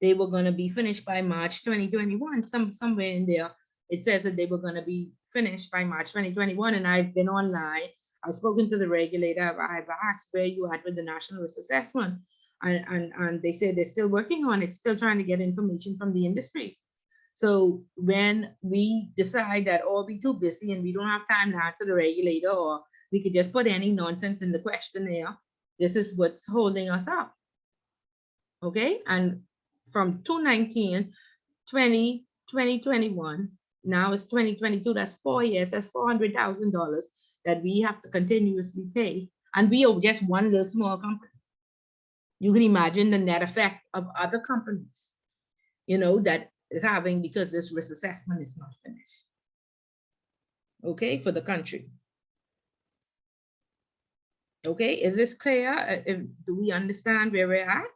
they were going to be finished by March 2021. Somewhere in there, it says that they were going to be finished by March 2021. And I've been online. I've spoken to the regulator. I've asked where you at with the National Risk Assessment. And they say they're still working on it, still trying to get information from the industry. So when we decide that, oh, we're too busy and we don't have time to answer the regulator, or we could just put any nonsense in the questionnaire, this is what's holding us up. Okay, and from 2019, 20, 2021, now it's 2022, that's 4 years, that's $400,000 that we have to continuously pay. And we are just one little small company. You can imagine the net effect of other companies, you know, that is having because this risk assessment is not finished. Okay, for the country. Okay, is this clear? Do we understand where we're at?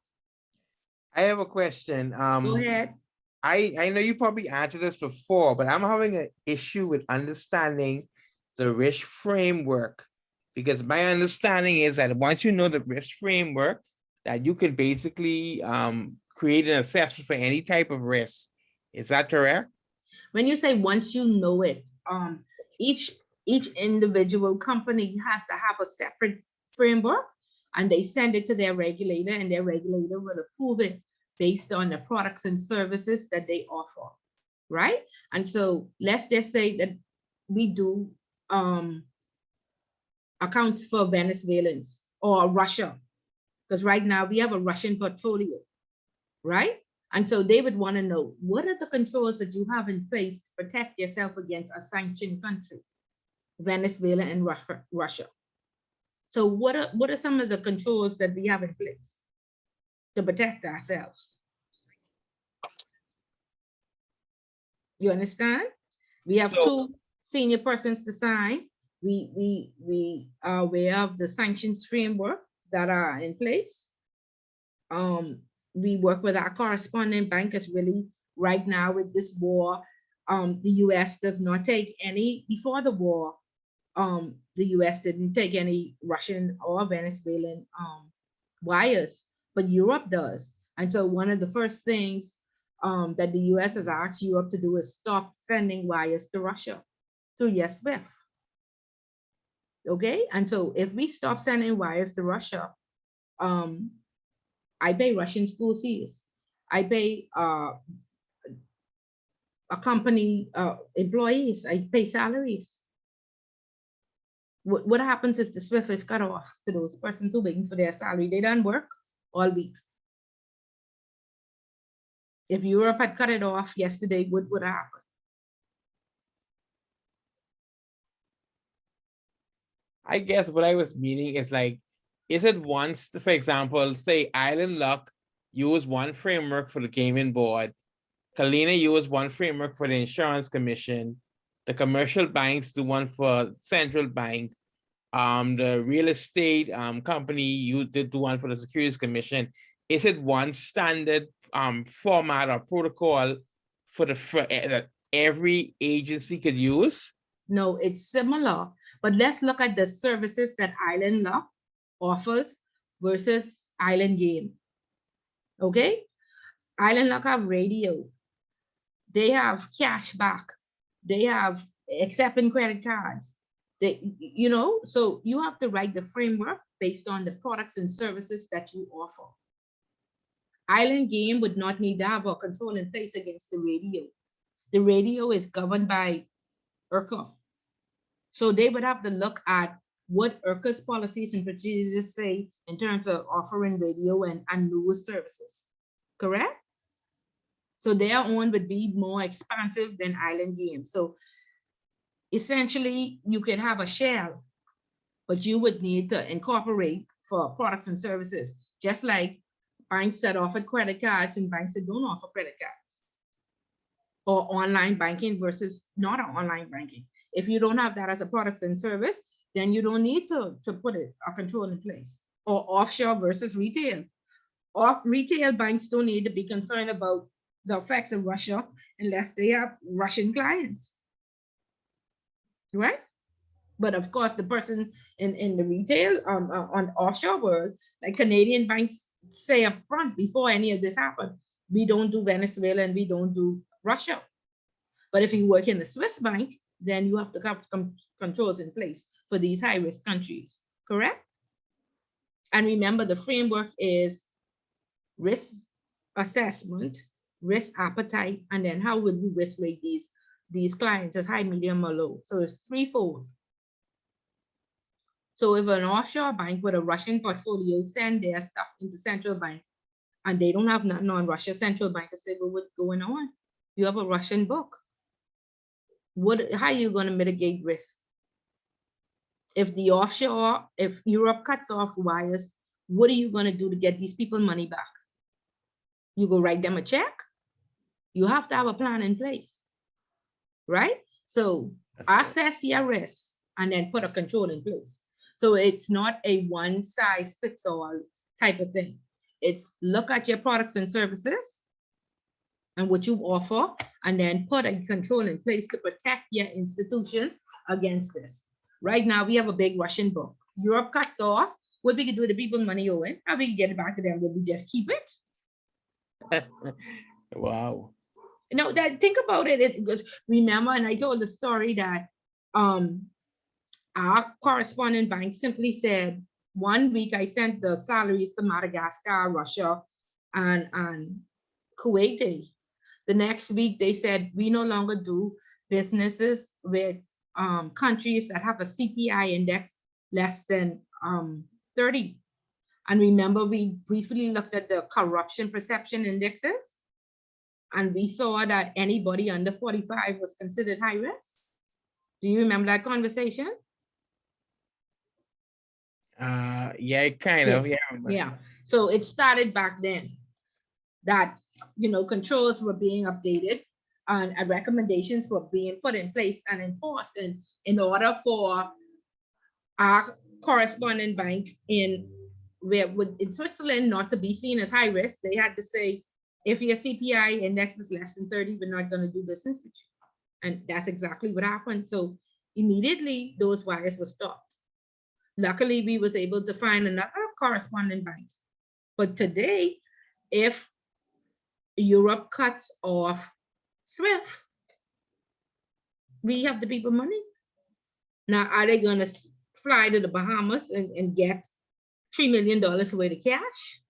I have a question. Go ahead. I know you probably answered this before, but I'm having an issue with understanding the risk framework, because my understanding is that once you know the risk framework, that you could basically create an assessment for any type of risk. Is that correct? When you say once you know it, each individual company has to have a separate framework, and they send it to their regulator, and their regulator will approve it based on the products and services that they offer, right? And so let's just say that we do accounts for Venezuelans or Russia, because right now we have a Russian portfolio, right? And so they would want to know, what are the controls that you have in place to protect yourself against a sanctioned country, Venezuela and Russia? So what are some of the controls that we have in place to protect ourselves? You understand? We have two senior persons to sign. We are aware of the sanctions framework that are in place. We work with our correspondent bankers really right now with this war. The US does not take any, before the war, the US didn't take any Russian or Venezuelan wires, but Europe does. And so one of the first things that the US has asked Europe to do is stop sending wires to Russia through yes SWIFT. Okay, and so if we stop sending wires to Russia, I pay Russian school fees. I pay a company employees. I pay salaries. What happens if the SWIFT is cut off to those persons who are waiting for their salary? They don't work all week. If Europe had cut it off yesterday, what would happen? I guess what I was meaning is like, is it once, for example, say Island Luck use one framework for the gaming board, Kalina use one framework for the insurance commission, the commercial banks do one for central bank, the real estate company you did do one for the Securities Commission. Is it one standard format or protocol for that every agency could use? No, it's similar, but let's look at the services that Island Luck offers versus Island Game. Okay, Island Luck have radio, they have cash back, they have accepting credit cards. They, you know, so you have to write the framework based on the products and services that you offer. Island Game would not need to have a control in place against the radio. The radio is governed by IRCA. So they would have to look at what IRCA's policies and procedures say in terms of offering radio and news services, correct? So their own would be more expansive than Island Game. So essentially you could have a shell, but you would need to incorporate for products and services, just like banks that offer credit cards and banks that don't offer credit cards, or online banking versus not online banking. If you don't have that as a product and service, then you don't need to put a control in place. Or offshore versus retail. Or retail banks don't need to be concerned about the effects of Russia unless they have Russian clients, right? But of course, the person in the retail on offshore world, like Canadian banks say up front before any of this happened, we don't do Venezuela and we don't do Russia. But if you work in the Swiss bank, then you have to have controls in place for these high-risk countries, correct? And remember, the framework is risk assessment, risk appetite, and then how would we risk rate these clients as high, medium, or low? So it's threefold. So if an offshore bank with a Russian portfolio send their stuff into central bank and they don't have nothing on Russia, central bank will say, well, what's going on? You have a Russian book. How are you going to mitigate risk? If the offshore, if Europe cuts off wires, what are you going to do to get these people money back? You go write them a check? You have to have a plan in place, right? So assess your risk and then put a control in place. So it's not a one size fits all type of thing. It's look at your products and services and what you offer, and then put a control in place to protect your institution against this. Right now, we have a big Russian book. Europe cuts off. What we can do to people money owing, how we can get it back to them? Will we just keep it? Wow. No, think about it. It was, remember, and I told the story that our correspondent bank simply said, 1 week I sent the salaries to Madagascar, Russia, and Kuwait. The next week they said, we no longer do businesses with countries that have a CPI index less than 30. And remember, we briefly looked at the corruption perception indexes, and we saw that anybody under 45 was considered high risk. Do you remember that conversation? Yeah, kind of, yeah. Yeah, so it started back then that, you know, controls were being updated and recommendations were being put in place and enforced. And in order for our correspondent bank in Switzerland not to be seen as high risk, they had to say, if your CPI index is less than 30, we're not going to do business with you. And that's exactly what happened. So immediately those wires were stopped. Luckily, we was able to find another correspondent bank. But today, if Europe cuts off SWIFT, we have the people money. Now, are they going to fly to the Bahamas and get $3 million worth of cash?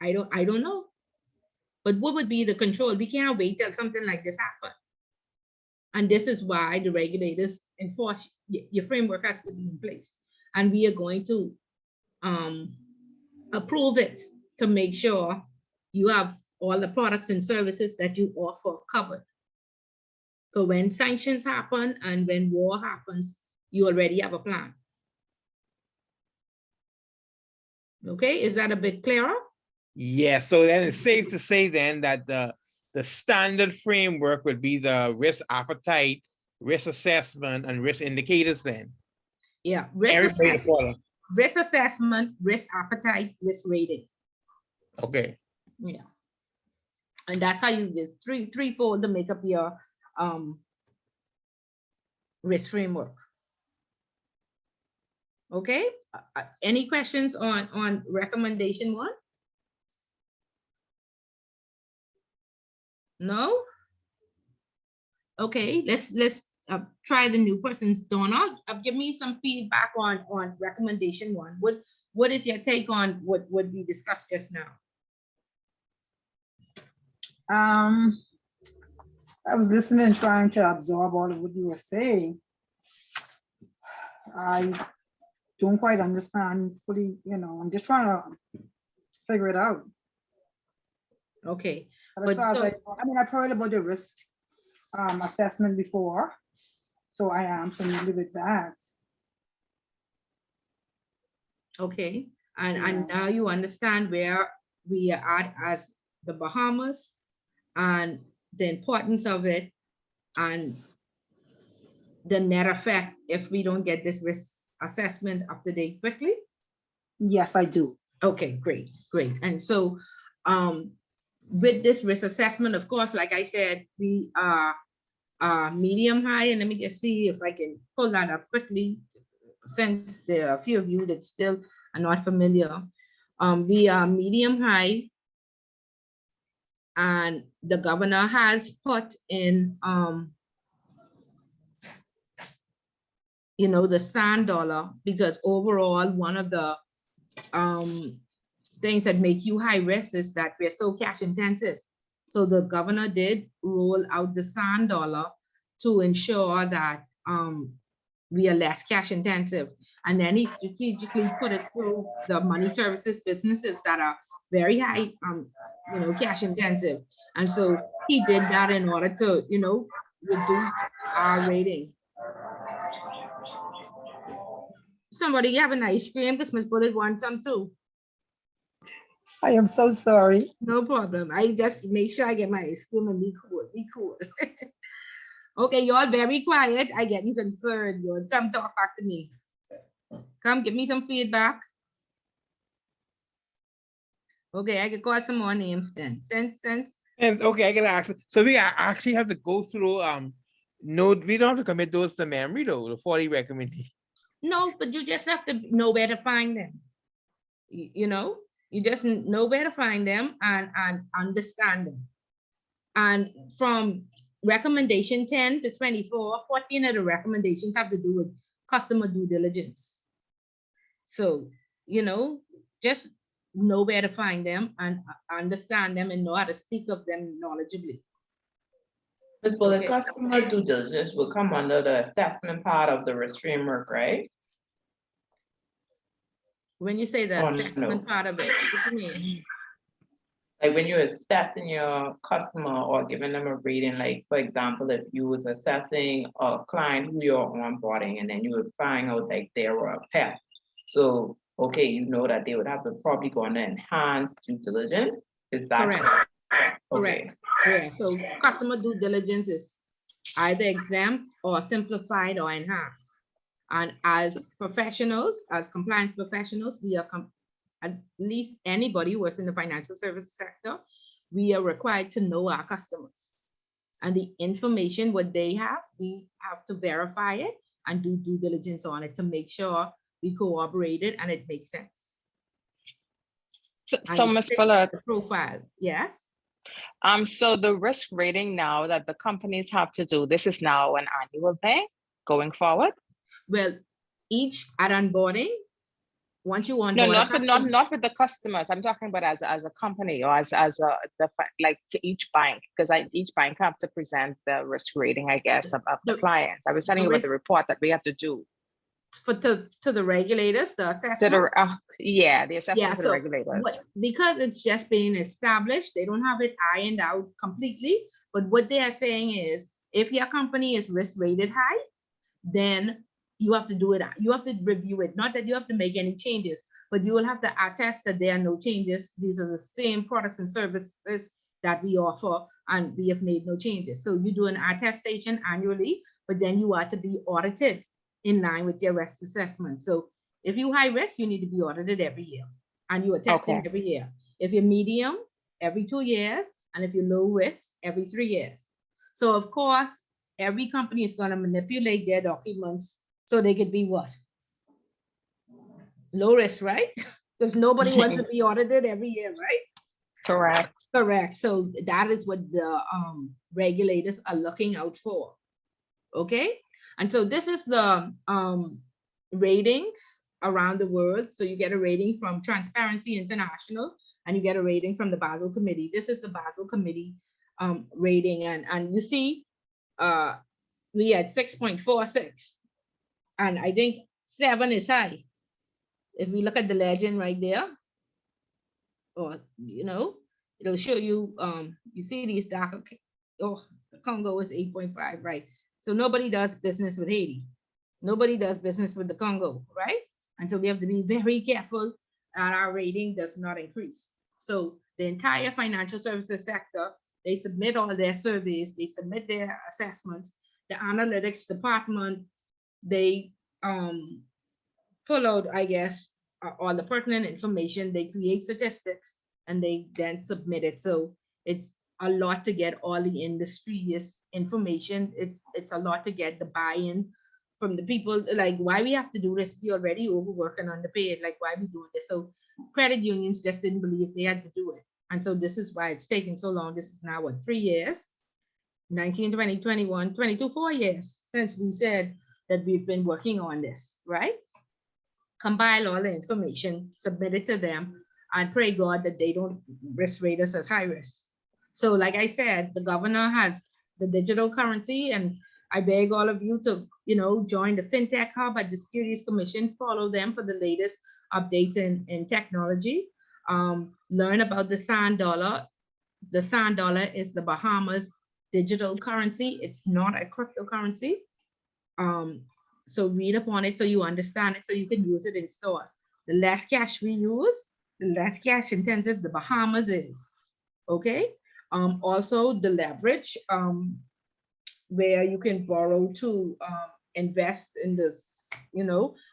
I don't know. But what would be the control? We can't wait till something like this happens. And this is why the regulators enforce your framework has to be in place. And we are going to approve it to make sure you have all the products and services that you offer covered. So when sanctions happen and when war happens, you already have a plan. Okay, is that a bit clearer? Yeah, so then it's safe to say then that the standard framework would be the risk appetite, risk assessment, and risk indicators then. Yeah, risk assessment, risk appetite, risk rating. Okay. Yeah. And that's how you get threefold to make up your risk framework. Okay. Any questions on recommendation 1? No? Okay, let's try the new person's Donna. Give me some feedback on recommendation 1. What is your take on what we discussed just now? I was listening, trying to absorb all of what you were saying. I don't quite understand fully, you know, I'm just trying to figure it out. Okay. But as far as I mean, I've heard about the risk assessment before, so I am familiar with that. Okay, and Yeah. now you understand where we are at as the Bahamas and the importance of it and the net effect if we don't get this risk assessment up to date quickly. Yes, I do. Okay, great, great. And so with this risk assessment, of course, like I said, we are medium high, and let me just see if I can pull that up quickly, since there are a few of you that still are not familiar. We are medium high, and the governor has put in, you know, the sand dollar, because overall, one of the things that make you high risk is that we're so cash intensive. So the governor did roll out the sand dollar to ensure that we are less cash intensive. And then he strategically put it through the money services businesses that are very high, you know, cash intensive. And so he did that in order to, you know, reduce our rating. Somebody have an ice cream, this Miss Bullet wants some too. I am so sorry. No problem. I just make sure I get my ice cream and be cool, be cool. Okay, y'all very quiet. I get you concerned. You come talk back to me. Come give me some feedback. Okay, I can call some more names then. Sense. And okay, I can ask. So we actually have to go through. No, we don't have to commit those to memory though. The 40 recommendations. No, but you just have to know where to find them. You know, you just know where to find them and understand them. And from recommendation 10 to 24, 14 of the recommendations have to do with customer due diligence. So, you know, just know where to find them and understand them and know how to speak of them knowledgeably. Ms. Bullet, Okay. customer due diligence will come under the assessment part of the risk framework, right? When you say the Oh, assessment no. part of it, what do you mean? Like when you're assessing your customer or giving them a rating, like for example, if you was assessing a client who you're onboarding and then you would find out like they were a pet. So, okay, you know that they would have to probably go on enhanced due diligence. Is that Correct. Okay. Yeah, so customer due diligence is either exempt or simplified or enhanced. And as professionals, as compliance professionals, we are at least anybody who is in the financial services sector, we are required to know our customers. And the information what they have, we have to verify it and do due diligence on it to make sure we corroborate it and it makes sense. So Ms. Bullock, Profile, yes. So the risk rating now that the companies have to do, this is now an annual thing going forward? Well, each at onboarding, once you onboard. No, not with the customers. I'm talking about as a company or as like to each bank, because each bank have to present the risk rating, I guess, of the clients. I was telling you about the report that we have to do. To the regulators, the assessment. Yeah, the assessment to the so regulators. Because it's just being established, they don't have it ironed out completely. But what they are saying is, if your company is risk rated high, then you have to do it. You have to review it. Not that you have to make any changes, but you will have to attest that there are no changes. These are the same products and services that we offer, and we have made no changes. So you do an attestation annually, but then you are to be audited in line with your risk assessment. So if you high risk, you need to be audited every year, and you are testing every year. If you're medium, every 2 years, and if you're low risk, every 3 years. So of course, every company is going to manipulate their documents so they could be what? Low risk, right? Because nobody wants to be audited every year, right? Correct. Correct. So that is what the regulators are looking out for. Okay. And so this is the ratings around the world. So you get a rating from Transparency International and you get a rating from the Basel Committee. This is the Basel Committee rating. And you see, we had 6.46. And I think 7 is high. If we look at the legend right there, or, you know, it'll show you, you see these dark, okay. Oh, the Congo is 8.5, right? So nobody does business with Haiti. Nobody does business with the Congo, right? And so we have to be very careful that our rating does not increase. So the entire financial services sector, they submit all their surveys, they submit their assessments. The analytics department, they pull out, I guess, all the pertinent information, they create statistics, and they then submit it. So it's a lot to get all the industry's information. It's a lot to get the buy-in from the people, like why we have to do this, we already overwork and underpaid, like why we doing this? So credit unions just didn't believe they had to do it. And so this is why it's taking so long. This is now what, 3 years, 19, 20, 21, 22, 4 years since we said that we've been working on this, right? Compile all the information, submit it to them, and pray God that they don't risk rate us as high risk. So like I said, the governor has the digital currency, and I beg all of you to, join the Fintech Hub at the Securities Commission, follow them for the latest updates in technology. Learn about the sand dollar. The sand dollar is the Bahamas digital currency. It's not a cryptocurrency. So read upon it so you understand it, so you can use it in stores. The less cash we use, the less cash intensive the Bahamas is. Okay. Also the leverage, where you can borrow to invest in this,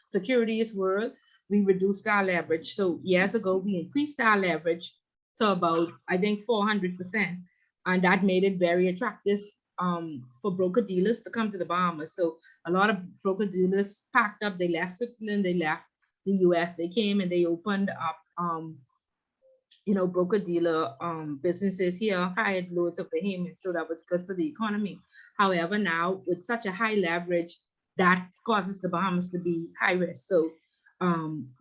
securities world. We reduced our leverage. So years ago, we increased our leverage to about, I think, 400%. And that made it very attractive for broker dealers to come to the Bahamas. So a lot of broker dealers packed up, they left Switzerland, they left the US, they came and they opened up, broker dealer businesses here, hired loads of Bahamians. So that was good for the economy. However, now with such a high leverage, that causes the Bahamas to be high risk. So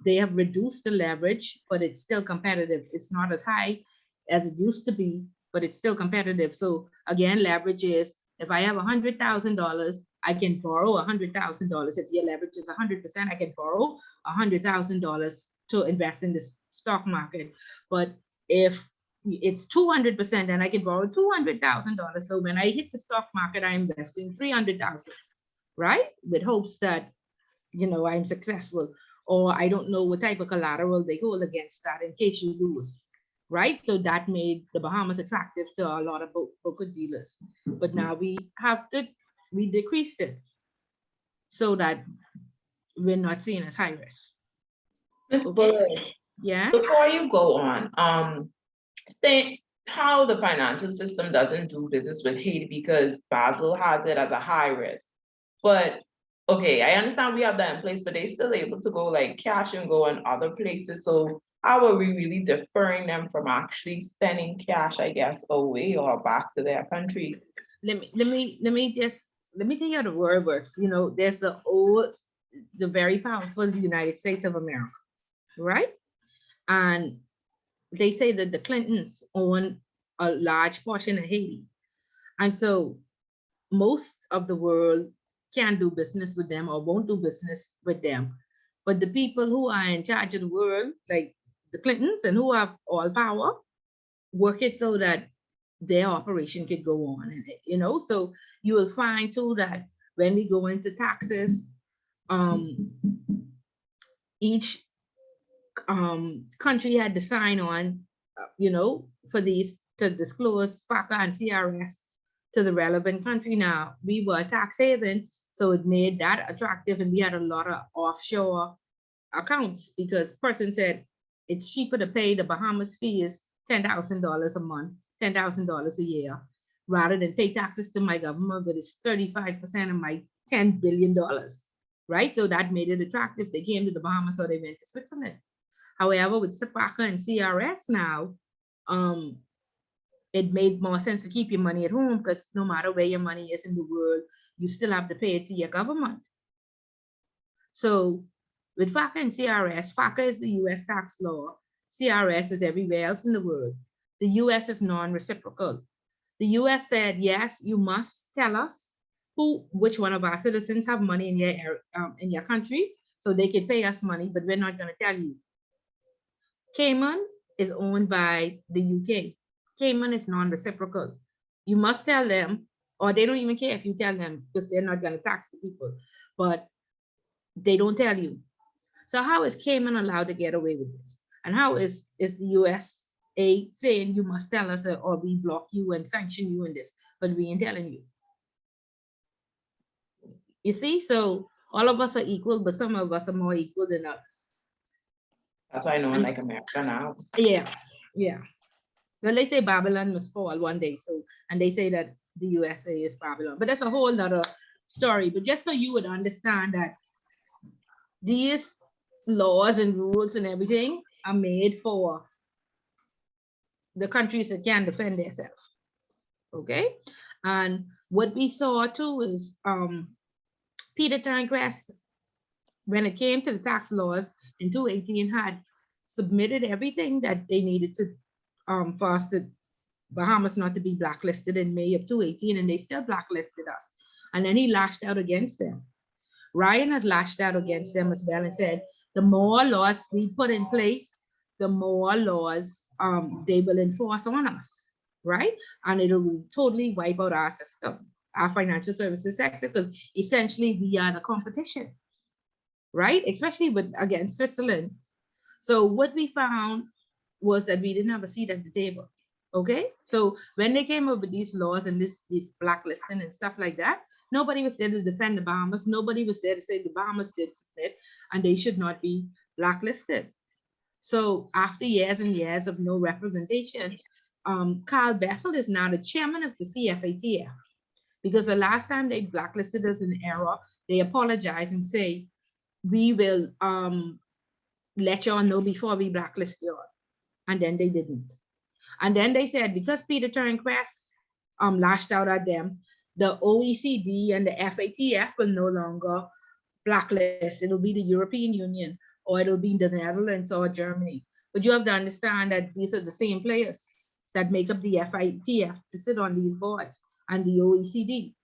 they have reduced the leverage, but it's still competitive. It's not as high as it used to be, but it's still competitive. So again, leverage is, if I have $100,000, I can borrow $100,000. If your leverage is 100%, I can borrow $100,000 to invest in this stock market. But if it's 200%, then I can borrow $200,000. So when I hit the stock market, I invest in $300,000, right? With hopes that, I'm successful, or I don't know what type of collateral they hold against that in case you lose, right? So that made the Bahamas attractive to a lot of broker dealers. But now we decreased it so that we're not seen as high risk. Ms. Okay. Bullard, Yeah. before you go on, say how the financial system doesn't do business with Haiti because Basel has it as a high risk. But okay, I understand we have that in place, but they still able to go like cash and go in other places. So how are we really deferring them from actually sending cash, I guess, away or back to their country? Let me tell you how the word works. There's the very powerful United States of America, right? And they say that the Clintons own a large portion of Haiti. And so most of the world can't do business with them or won't do business with them. But the people who are in charge of the world, like the Clintons and who have all power, work it so that their operation could go on. And, so you will find too that when we go into taxes, each country had to sign on, for these to disclose FACA and CRS to the relevant country. Now, we were a tax haven, so it made that attractive, and we had a lot of offshore accounts because person said it's cheaper to pay the Bahamas fee is $10,000 a month, $10,000 a year, rather than pay taxes to my government, but it's 35% of my $10 billion, right? So that made it attractive. They came to the Bahamas or they went to Switzerland. However, with FACA and CRS now, it made more sense to keep your money at home because no matter where your money is in the world, you still have to pay it to your government. So with FACA and CRS, FACA is the US tax law, CRS is everywhere else in the world. The US is non-reciprocal. The US said, yes, you must tell us which one of our citizens have money in your country so they can pay us money, but we're not going to tell you. Cayman is owned by the UK. Cayman is non-reciprocal. You must tell them, or they don't even care if you tell them because they're not going to tax the people, but they don't tell you. So how is Cayman allowed to get away with this? And how is the USA saying you must tell us or we block you and sanction you in this, but we ain't telling you? You see, so all of us are equal, but some of us are more equal than others. That's why no one like America now. Yeah, yeah. Well, they say Babylon must fall one day. So, and they say that the USA is Babylon, but that's a whole nother story. But just so you would understand that these laws and rules and everything are made for the countries that can defend themselves. Okay. And what we saw too is Peter Turnquest, when it came to the tax laws in 2018, had submitted everything that they needed to for us to Bahamas not to be blacklisted in May of 2018, and they still blacklisted us. And then he lashed out against them. Ryan has lashed out against them as well and said, the more laws we put in place, the more laws they will enforce on us, right? And it'll totally wipe out our system, our financial services sector, because essentially we are the competition, right? Especially against Switzerland. So what we found was that we didn't have a seat at the table. Okay, so when they came up with these laws and this blacklisting and stuff like that, nobody was there to defend the Bahamas. Nobody was there to say the Bahamas did submit and they should not be blacklisted. So after years and years of no representation, Carl Bethel is now the chairman of the CFATF, because the last time they blacklisted us in error, they apologize and say, we will let y'all know before we blacklist y'all. And then they didn't. And then they said, because Peter Turnquest lashed out at them, the OECD and the FATF will no longer blacklist. It'll be the European Union, or it'll be the Netherlands or Germany. But you have to understand that these are the same players that make up the FATF to sit on these boards and the OECD.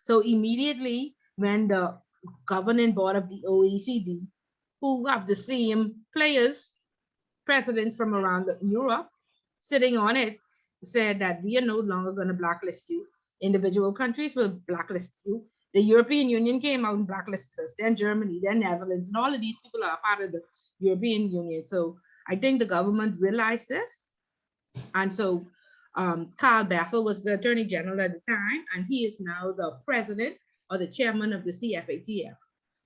So immediately when the governing board of the OECD, who have the same players, presidents from around Europe, sitting on it, said that we are no longer going to blacklist you. Individual countries will blacklist you. The European Union came out and blacklisted us, then Germany, then Netherlands, and all of these people are part of the European Union. So I think the government realized this. And so Carl Bethel was the Attorney General at the time, and he is now the president or the chairman of the CFATF.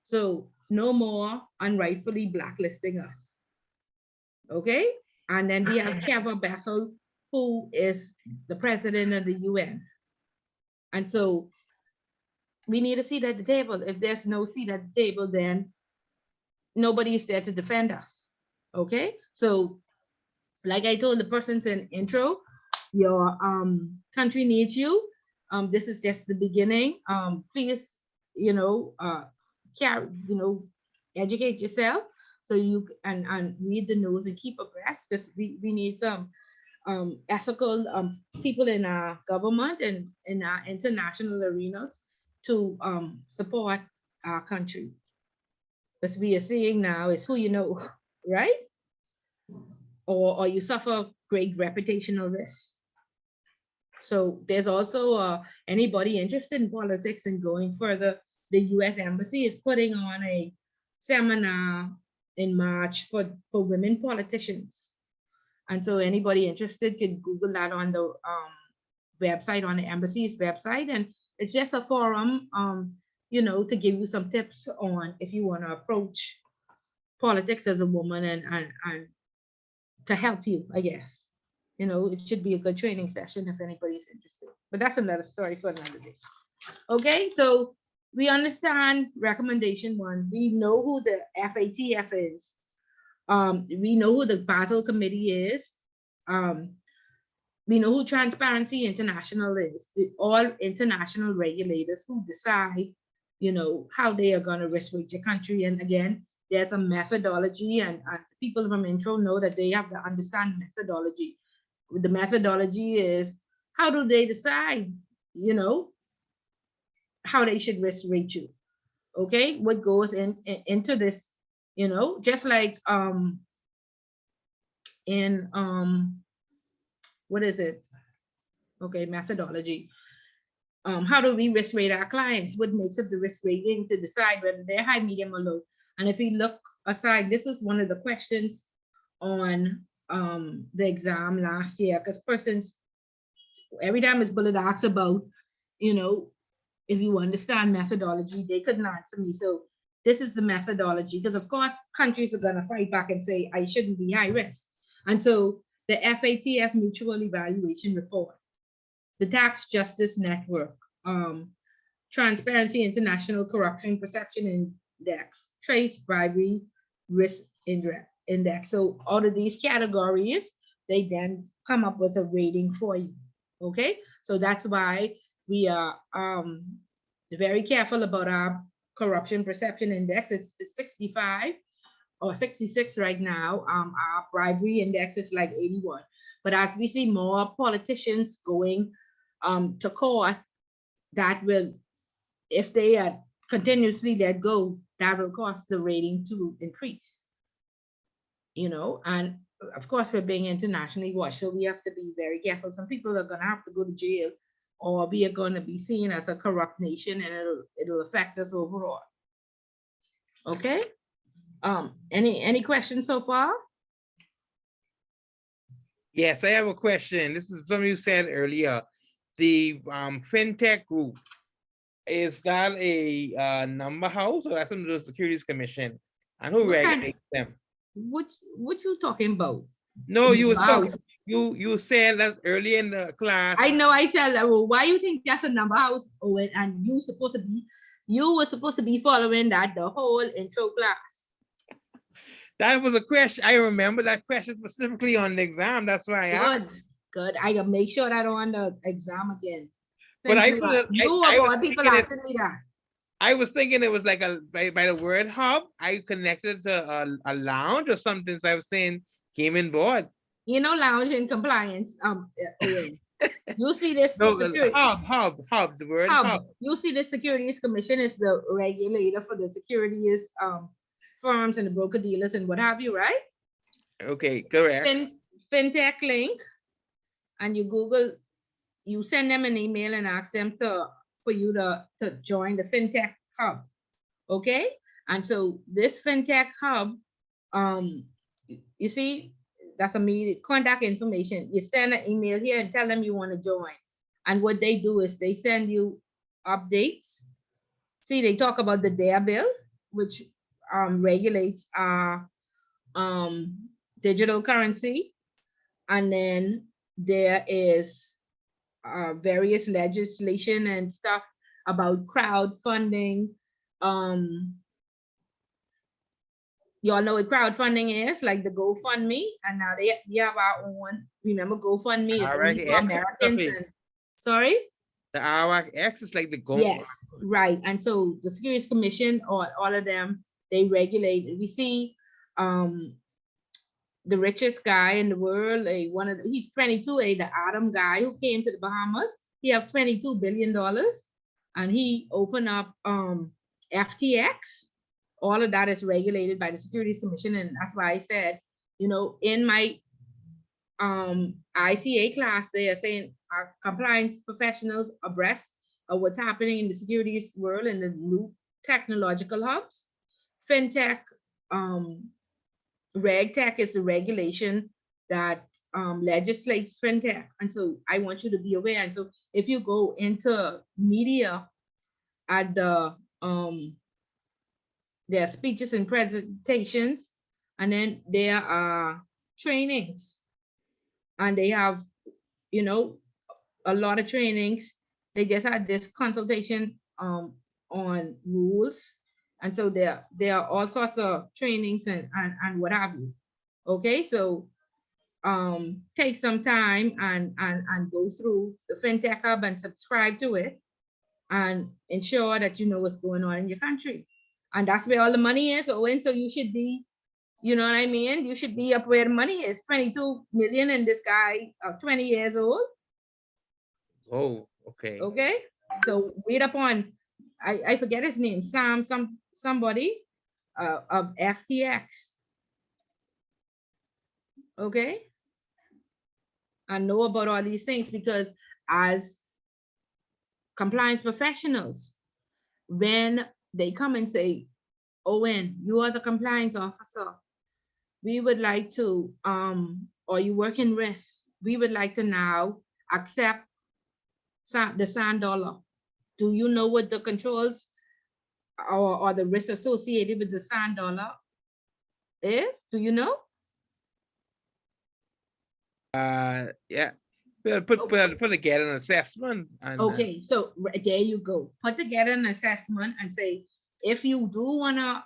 So no more unrightfully blacklisting us. Okay? And then we have Kevin Bethel, who is the president of the UN. And so we need a seat at the table. If there's no seat at the table, then nobody is there to defend us. Okay? So like I told the persons in intro, your country needs you. This is just the beginning. Please, educate yourself. So you and read the news and keep abreast, because we need some ethical people in our government and in our international arenas to support our country. As we are seeing now is who you know, right? Or you suffer great reputational risks. So there's also anybody interested in politics and going further, the US Embassy is putting on a seminar in March for women politicians. And so anybody interested could Google that on the website, on the embassy's website. And it's just a forum, to give you some tips on if you want to approach politics as a woman and to help you, I guess. It should be a good training session if anybody's interested. But that's another story for another day. Okay, so we understand recommendation 1. We know who the FATF is. We know who the Basel Committee is. We know who Transparency International is. All international regulators who decide, how they are going to risk weight your country. And again, there's a methodology, and people from intro know that they have to understand methodology. The methodology is, how do they decide, how they should risk rate you? Okay, what goes into this, just like what is it? Okay, methodology. How do we risk rate our clients? What makes up the risk rating to decide whether they're high, medium, or low? And if we look aside, this was one of the questions on the exam last year, because persons, every time Ms. Bullet asks about, you know, if you understand methodology, they couldn't answer me. So this is the methodology, because of course, countries are gonna fight back and say, I shouldn't be high risk. And so the FATF Mutual Evaluation Report, the Tax Justice Network, Transparency International Corruption Perception Index, Trace Bribery Risk Index. So out of these categories, they then come up with a rating for you. Okay, so that's why we are very careful about our corruption perception index. It's 65 or 66 right now. Our bribery index is like 81. But as we see more politicians going to court, that will, if they are continuously let go, that will cause the rating to increase. You know, and of course we're being internationally watched, so we have to be very careful. Some people are going to have to go to jail, or we are going to be seen as a corrupt nation, and it'll affect us overall. Okay. Any questions so far? Yes, I have a question. This is something you said earlier. The Fintech Group, is that a number house, or that's under the Securities Commission? And who regulates them? What you talking about? No, you was talking, you said that earlier in the class. I know, I said that. Well, why you think that's a number house, Owen? And you were supposed to be following that the whole intro class. That was a question. I remember that question specifically on the exam. That's why I asked. Good. I gotta make sure that on the exam again. But I people asking me that. I was thinking it was like by the word hub, I connected to a lounge or something. So I was saying Cayman board. You know, lounge and compliance. You see this no, hub, the word hub. You see the Securities Commission is the regulator for the securities firms and the broker dealers and what have you, right? Okay, correct. Fintech link, and you Google, you send them an email and ask them for you to join the Fintech Hub. Okay, and so this Fintech Hub, you see, that's immediate contact information. You send an email here and tell them you want to join, and what they do is they send you updates. See, they talk about the DARE bill, which regulates our digital currency, and then there is various legislation and stuff about crowdfunding. Y'all know what crowdfunding is, like the GoFundMe, and now we have our own. Remember, GoFundMe is only for Americans. And, sorry? The RX is like the Go. Yes, right. And so the Securities Commission, or all of them, they regulate. We see the richest guy in the world, he's 22, the Adam guy who came to the Bahamas. He have $22 billion, and he opened up FTX. All of that is regulated by the Securities Commission, and that's why I said, you know, in my ICA class, they are saying our compliance professionals abreast of what's happening in the securities world and the new technological hubs. Fintech, RegTech is the regulation that legislates fintech, and so I want you to be aware. And so if you go into media at the there are speeches and presentations, and then there are trainings, and they have, you know, a lot of trainings. They just had this consultation on rules, and so there are all sorts of trainings and what have you. Okay, so take some time and go through the Fintech Hub and subscribe to it, and ensure that you know what's going on in your country. And that's where all the money is, Owen. So you should be, you know what I mean? You should be up where the money is. 22 million, and this guy 20 years old. Oh, okay. Okay. So read up on, I forget his name, somebody of FTX. Okay. And know about all these things, because as compliance professionals, when they come and say, Owen, you are the compliance officer. We would like to, or you work in risk, we would like to now accept the sand dollar. Do you know what the controls or the risk associated with the sand dollar is? Do you know? Yeah. Put together an assessment. And, Okay, so there you go. Put together an assessment and say, if you do wanna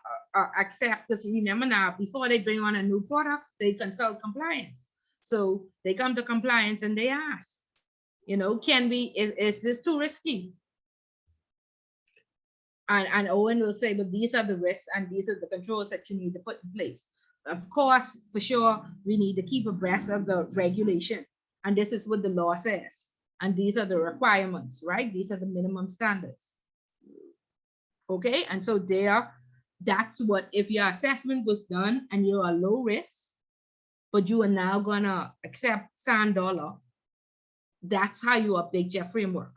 accept, because remember now, before they bring on a new product, they consult compliance. So they come to compliance and they ask, you know, can we, is this too risky? And Owen will say, but these are the risks and these are the controls that you need to put in place. Of course, for sure, we need to keep abreast of the regulation. And this is what the law says. And these are the requirements, right? These are the minimum standards. Okay, and so that's what, if your assessment was done and you are low risk, but you are now gonna accept sand dollar, that's how you update your framework.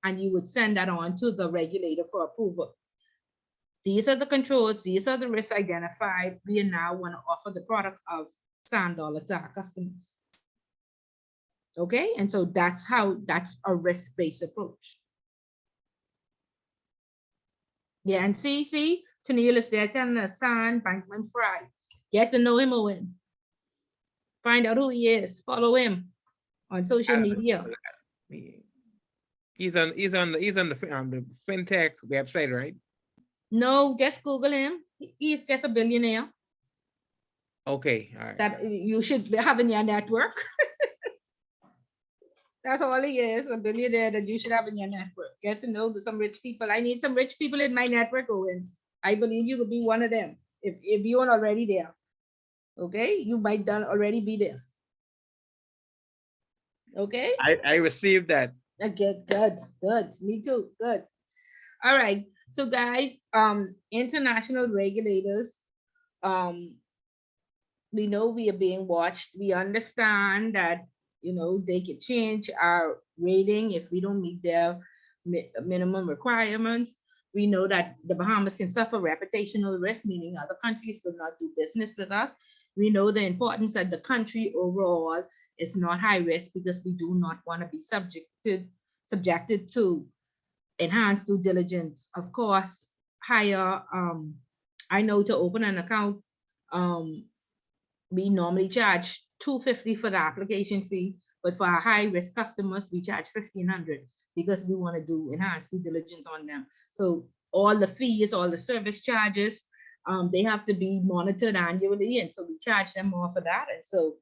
And you would send that on to the regulator for approval. These are the controls, these are the risks identified. We now want to offer the product of sand dollar to our customers. Okay, and so that's a risk-based approach. Yeah, and see, Tennille is there telling us Sand Bankman Fry. Get to know him, Owen. Find out who he is, follow him on social media. He's on the Fintech website, right? No, just Google him. He's just a billionaire. Okay, all right. That you should have in your network. That's all he is, a billionaire that you should have in your network. Get to know some rich people. I need some rich people in my network, Owen. I believe you could be one of them if you aren't already there. Okay, you might already be there. Okay. I received that. Okay, good. Me too. Good. All right. So guys, international regulators, we know we are being watched. We understand that, you know, they could change our rating if we don't meet their minimum requirements. We know that the Bahamas can suffer reputational risk, meaning other countries will not do business with us. We know the importance that the country overall is not high risk because we do not want to be subjected to enhanced due diligence. Of course, higher, I know to open an account, we normally charge $250 for the application fee, but for our high risk customers, we charge $1,500 because we want to do enhanced due diligence on them. So all the fees, all the service charges, they have to be monitored annually. And so we charge them more for that. And so,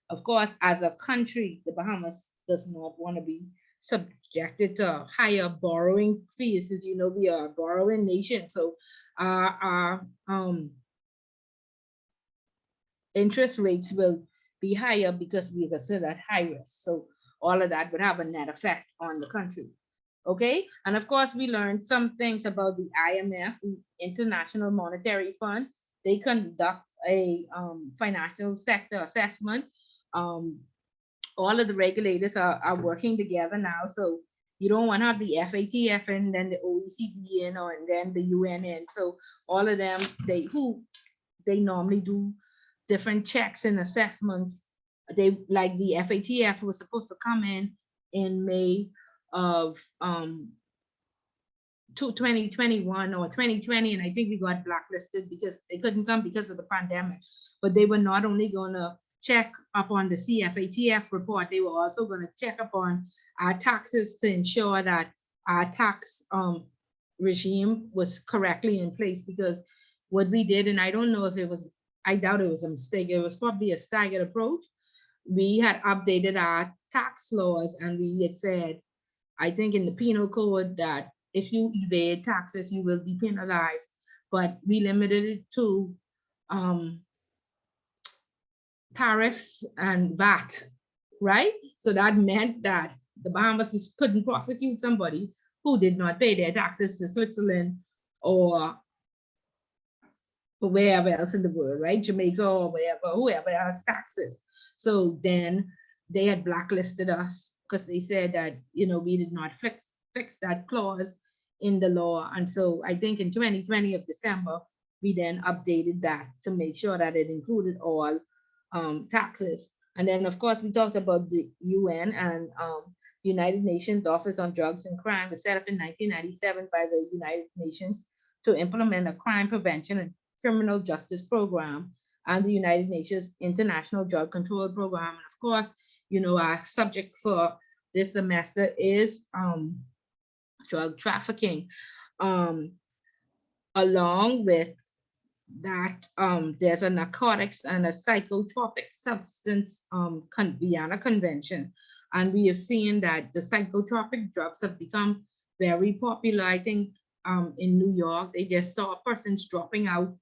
of course, as a country, the Bahamas does not want to be subjected to higher borrowing fees. As you know, we are a borrowing nation. So our interest rates will be higher because we consider high risk. So all of that would have a net effect on the country. Okay, and of course we learned some things about the IMF, the International Monetary Fund. They conduct a financial sector assessment. All of the regulators are working together now. So you don't want to have the FATF and then the OECD in, or and then the UN in. So all of them, they normally do different checks and assessments. They, like the FATF was supposed to come in May of 2021 or 2020, and I think we got blacklisted because they couldn't come because of the pandemic. But they were not only going to check up on the CFATF report, they were also going to check up on our taxes to ensure that our tax regime was correctly in place. Because what we did, and I don't know if it was, I doubt it was a mistake, it was probably a staggered approach. We had updated our tax laws, and we had said, I think in the penal code, that if you evade taxes, you will be penalized, but we limited it to tariffs and VAT, right? So that meant that the Bahamas couldn't prosecute somebody who did not pay their taxes to Switzerland or wherever else in the world, right? Jamaica or wherever, whoever has taxes. So then they had blacklisted us because they said that, you know, we did not fix that clause in the law. And so I think in 2020 of December, we then updated that to make sure that it included all taxes. And then, of course, we talked about the UN and United Nations Office on Drugs and Crime was set up in 1997 by the United Nations to implement a crime prevention and criminal justice program and the United Nations International Drug Control Program. And of course, our subject for this semester is drug trafficking. Along with that, there's a narcotics and a psychotropic substance Vienna Convention. And we have seen that the psychotropic drugs have become very popular. I think in New York, they just saw persons dropping out,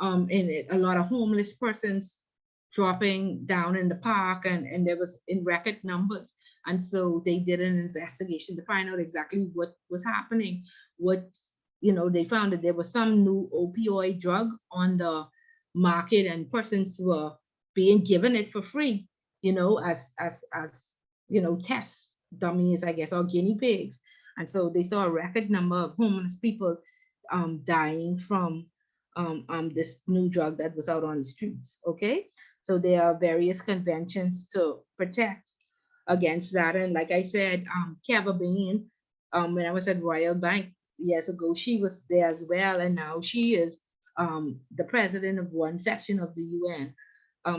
and a lot of homeless persons dropping down in the park, and there was in record numbers. And so they did an investigation to find out exactly what was happening. They found that there was some new opioid drug on the market, and persons were being given it for free, as test dummies, I guess, or guinea pigs. And so they saw a record number of homeless people dying from this new drug that was out on the streets. Okay, so there are various conventions to protect against that. And like I said, Keva Bain, when I was at Royal Bank years ago, she was there as well, and now she is the president of one section of the UN.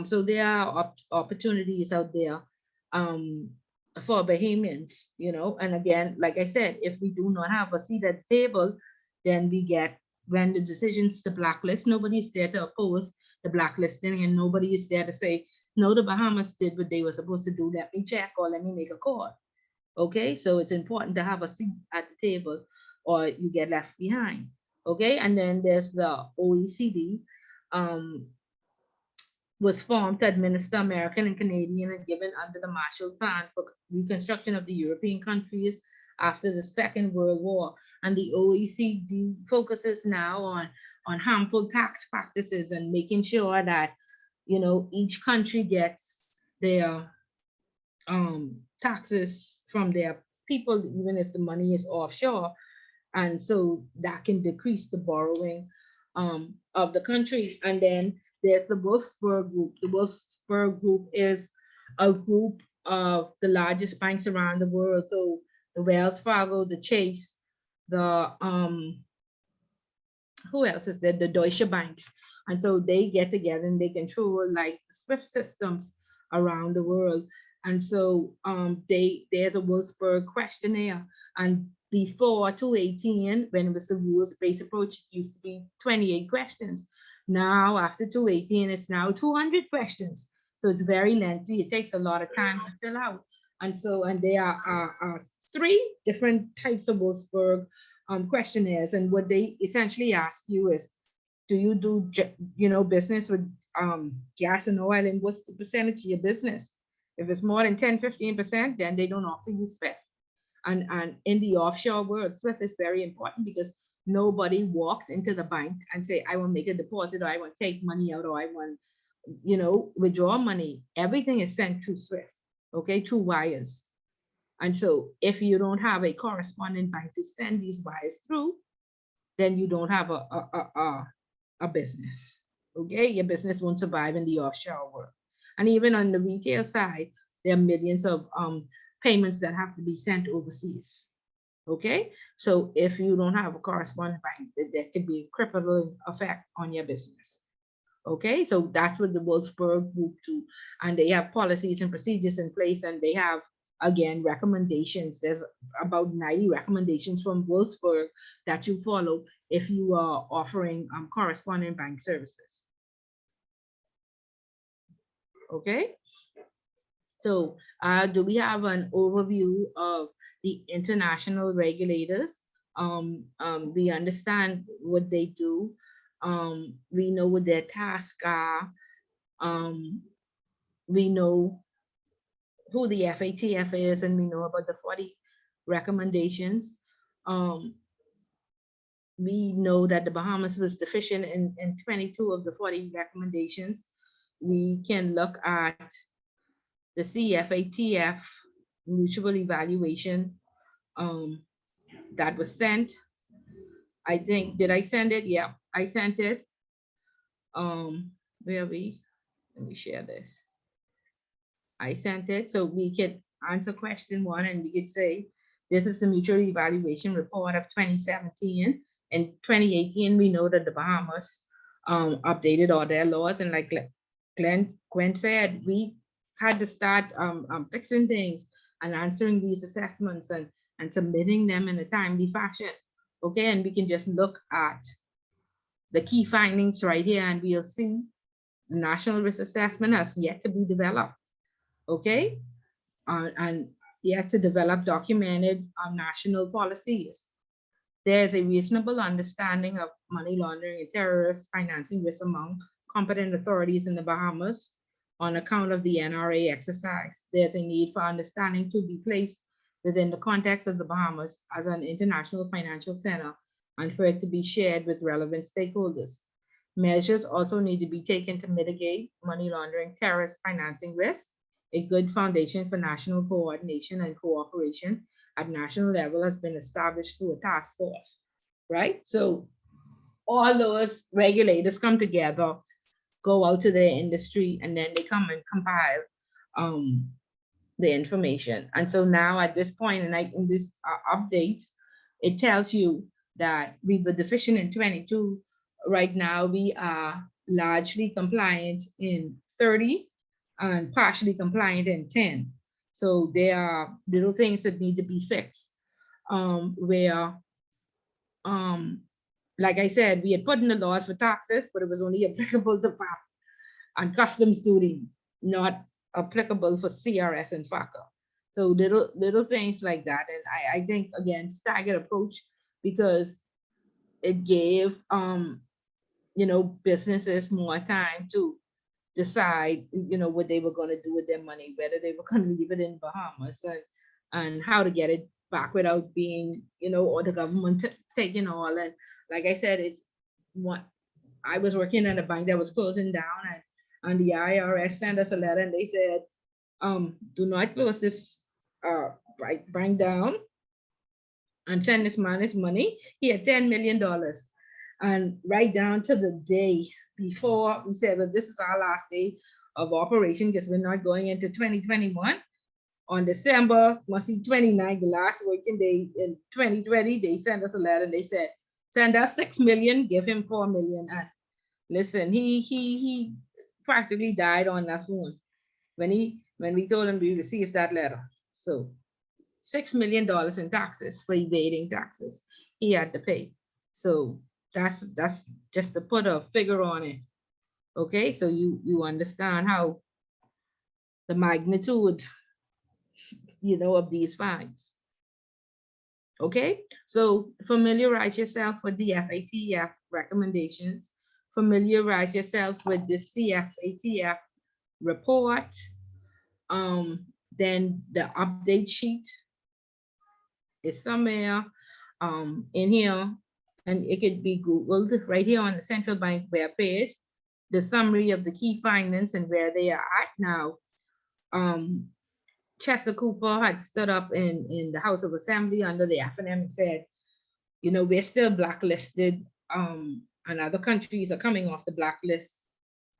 So there are opportunities out there for Bahamians, and again, like I said, if we do not have a seat at the table, then we get, when the decisions to blacklist, nobody's there to oppose the blacklisting, and nobody is there to say, no, the Bahamas did what they were supposed to do, let me check or let me make a call. Okay, so it's important to have a seat at the table or you get left behind. Okay, and then there's the OECD, was formed to administer American and Canadian and given under the Marshall Plan for reconstruction of the European countries after the Second World War. And the OECD focuses now on harmful tax practices and making sure that, each country gets their taxes from their people, even if the money is offshore. And so that can decrease the borrowing of the country. And then there's the Wolfsburg Group. The Wolfsburg Group is a group of the largest banks around the world. So the Wells Fargo, the Chase, the who else is there? The Deutsche Banks. And so they get together and they control like the SWIFT systems around the world. And so there's a Wolfsburg questionnaire. And before 2018, when it was a rules-based approach, it used to be 28 questions. Now, after 2018, it's now 200 questions. So it's very lengthy. It takes a lot of time to fill out. And so, and there are 3 different types of Wolfsburg questionnaires. And what they essentially ask you is, do you do, business with gas and oil, and what's the percentage of your business? If it's more than 10, 15%, then they don't offer you SWIFT. And in the offshore world, SWIFT is very important because nobody walks into the bank and say, I want to make a deposit, or I want to take money out, or I want, withdraw money. Everything is sent through SWIFT, okay, through wires. And so if you don't have a correspondent bank to send these wires through, then you don't have a business, okay? Your business won't survive in the offshore world. And even on the retail side, there are millions of payments that have to be sent overseas. Okay, so if you don't have a correspondent bank, there could be a crippling effect on your business. Okay, so that's what the Wolfsburg Group do, and they have policies and procedures in place, and they have, again, recommendations. There's about 90 recommendations from Wolfsburg that you follow if you are offering correspondent bank services. Okay, so do we have an overview of the international regulators? We understand what they do. We know what their tasks are. We know who the FATF is, and we know about the 40 recommendations. We know that the Bahamas was deficient in 22 of the 40 recommendations. We can look at the CFATF mutual evaluation that was sent. I think, did I send it? Yeah, I sent it. Where we, let me share this. I sent it so we could answer question 1 and we could say, this is a mutual evaluation report of 2017. In 2018, we know that the Bahamas updated all their laws, and like Gwen said, we had to start fixing things and answering these assessments and submitting them in a timely fashion. Okay, and we can just look at the key findings right here and we'll see the national risk assessment has yet to be developed. Okay, and yet to develop documented national policies. There's a reasonable understanding of money laundering and terrorist financing risk among competent authorities in the Bahamas on account of the NRA exercise. There's a need for understanding to be placed within the context of the Bahamas as an international financial center and for it to be shared with relevant stakeholders. Measures also need to be taken to mitigate money laundering, terrorist financing risk. A good foundation for national coordination and cooperation at national level has been established through a task force, right? So all those regulators come together, go out to their industry, and then they come and compile the information. And so now at this point, and in this update, it tells you that we were deficient in 22. Right now, we are largely compliant in 30 and partially compliant in 10. So there are little things that need to be fixed where, like I said, we had put in the laws for taxes, but it was only applicable to VAT and customs duty, not applicable for CRS and FACA. So little things like that. And I think, again, staggered approach, because it gave, businesses more time to decide, what they were going to do with their money, whether they were going to leave it in Bahamas and how to get it back without being, or the government taking all. And like I said, it's what I was working at a bank that was closing down, and the IRS sent us a letter and they said, do not close this bank down and send this man his money. He had $10 million. And right down to the day before, we said, well, this is our last day of operation because we're not going into 2021. On December 29th, the last working day in 2020, they sent us a letter and they said, send us 6 million, give him 4 million. And listen, he practically died on that phone when we told him we received that letter. So $6 million in taxes for evading taxes he had to pay. So that's just to put a figure on it. Okay, so you understand how the magnitude, of these fines. Okay, so familiarize yourself with the FATF recommendations, familiarize yourself with the CFATF report, then the update sheet is somewhere in here, and it could be Googled right here on the central bank webpage, the summary of the key findings and where they are at now. Chester Cooper had stood up in the House of Assembly under the FNM and said, we're still blacklisted, and other countries are coming off the blacklist,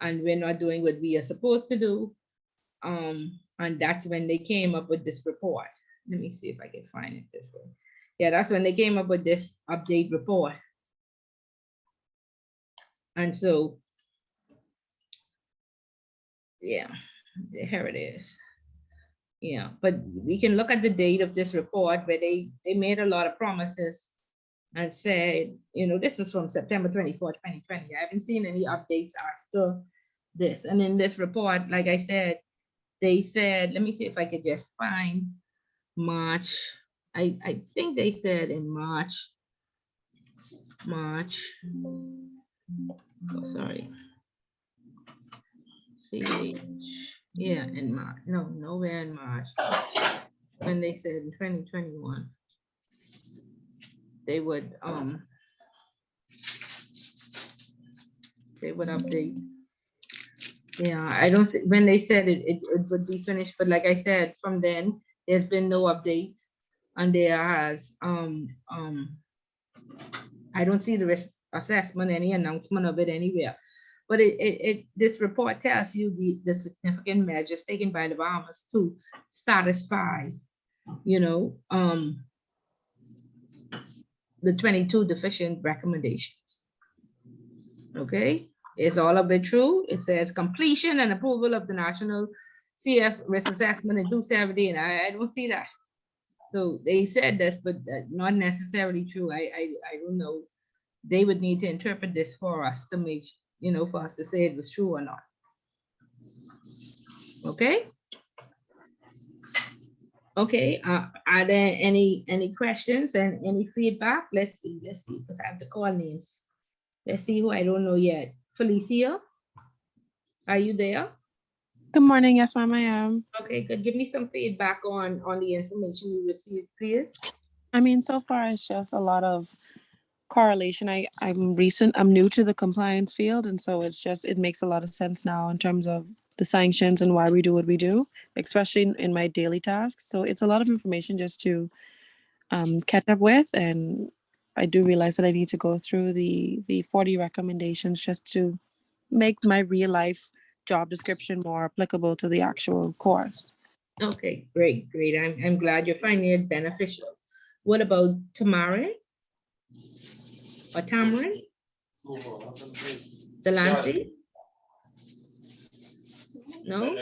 and we're not doing what we are supposed to do. And that's when they came up with this report. Let me see if I can find it this way. Yeah, that's when they came up with this update report. And so, yeah, here it is. Yeah, but we can look at the date of this report where they made a lot of promises and said, this was from September 24, 2020. I haven't seen any updates after this. And in this report, like I said, they said, let me see if I could just find March. I think they said in March. Oh, sorry. Yeah, in March. No, nowhere in March. When they said in 2021, they would update. Yeah, I don't think when they said it would be finished, but like I said, from then there's been no updates, and there has I don't see the risk assessment, any announcement of it anywhere. But this report tells you the significant measures taken by the Bahamas to satisfy, you know, the 22 deficient recommendations. Okay, is all of it true? It says completion and approval of the national CF risk assessment in 270, and I don't see that. So they said this, but not necessarily true. I don't know. They would need to interpret this for us to make, you know, for us to say it was true or not. Okay. Okay, are there any questions and any feedback? Let's see, because I have to call names. Let's see who I don't know yet. Felicia, are you there? Good morning. Yes, ma'am, I am. Okay, good. Give me some feedback on the information you received, please. I mean, so far it's just a lot of correlation. I'm new to the compliance field, and so it makes a lot of sense now in terms of the sanctions and why we do what we do, especially in my daily tasks. So it's a lot of information just to catch up with, and I do realize that I need to go through the 40 recommendations just to make my real life job description more applicable to the actual course. Okay, great. I'm glad you're finding it beneficial. What about Tamara or Tamarin? Delancey? No?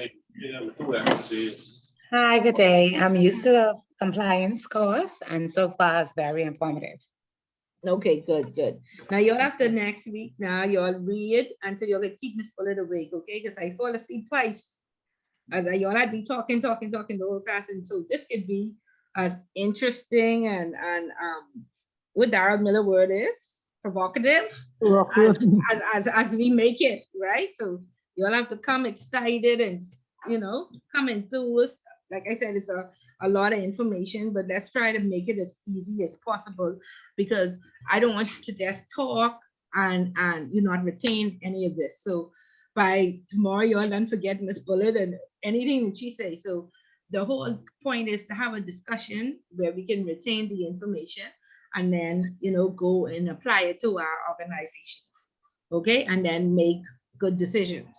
Hi, good day. I'm used to the compliance course, and so far it's very informative. Okay, good. Now you'll have to next week. Now you'll read until you'll keep Miss Bullet awake, okay? Because I fall asleep twice. Y'all had me talking the whole class, and so this could be as interesting and what Darrell Miller word is provocative as we make it, right? So you'll have to come excited and come enthused. Like I said, it's a lot of information, but let's try to make it as easy as possible, because I don't want you to just talk and you not retain any of this. So by tomorrow, you'll don't forget Miss Bullet and anything that she says. So the whole point is to have a discussion where we can retain the information and then, go and apply it to our organizations. Okay. And then make good decisions.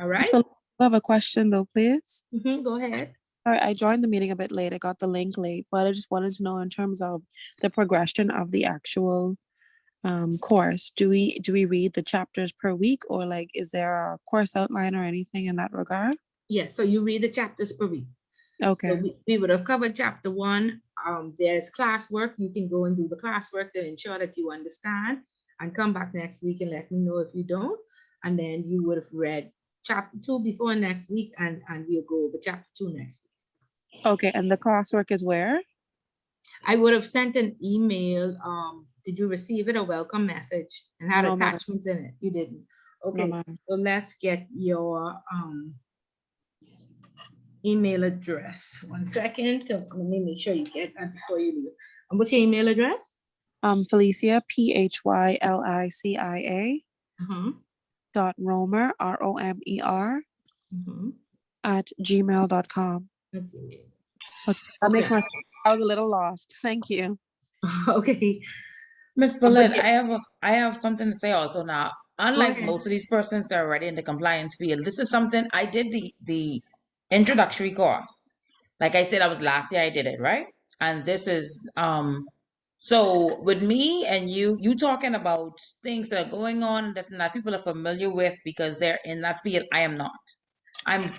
All right. I have a question though, please. Go ahead. Sorry, I joined the meeting a bit late. I got the link late, but I just wanted to know in terms of the progression of the actual course. Do we read the chapters per week, or like, is there a course outline or anything in that regard? Yes, so you read the chapters per week. Okay. So we would have covered chapter 1. There's classwork. You can go and do the classwork to ensure that you understand, and come back next week and let me know if you don't. And then you would have read chapter 2 before next week, and we'll go over chapter 2 next week. Okay, and the classwork is where? I would have sent an email. Did you receive it? A welcome message and had attachments in it? You didn't. Okay, so let's get your email address. 1 second. Let me make sure you get that before you leave. And what's your email address? Felicia, PHYLICIA .Romer, ROMER @gmail.com. Okay. That makes my, I was a little lost. Thank you. Okay. Miss Bullet, I have something to say also now. Unlike most of these persons that are already in the compliance field, this is something I did the introductory course. Like I said, that was last year I did it, right? And this is so with me and you talking about things that are going on that's not people are familiar with because they're in that field. I am not.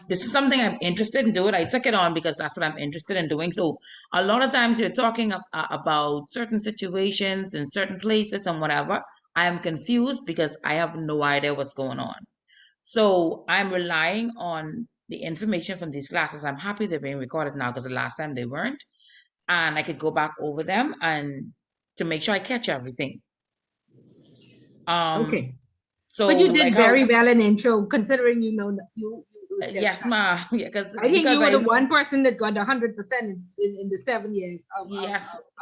This is something I'm interested in doing. I took it on because that's what I'm interested in doing. So a lot of times you're talking about certain situations in certain places and whatever. I am confused because I have no idea what's going on. So I'm relying on the information from these classes. I'm happy they're being recorded now because the last time they weren't. And I could go back over them and to make sure I catch everything. Okay. So, but you did very well in intro, considering you yes, ma'am. Yeah, I think you were the one person that got 100% in the 7 years.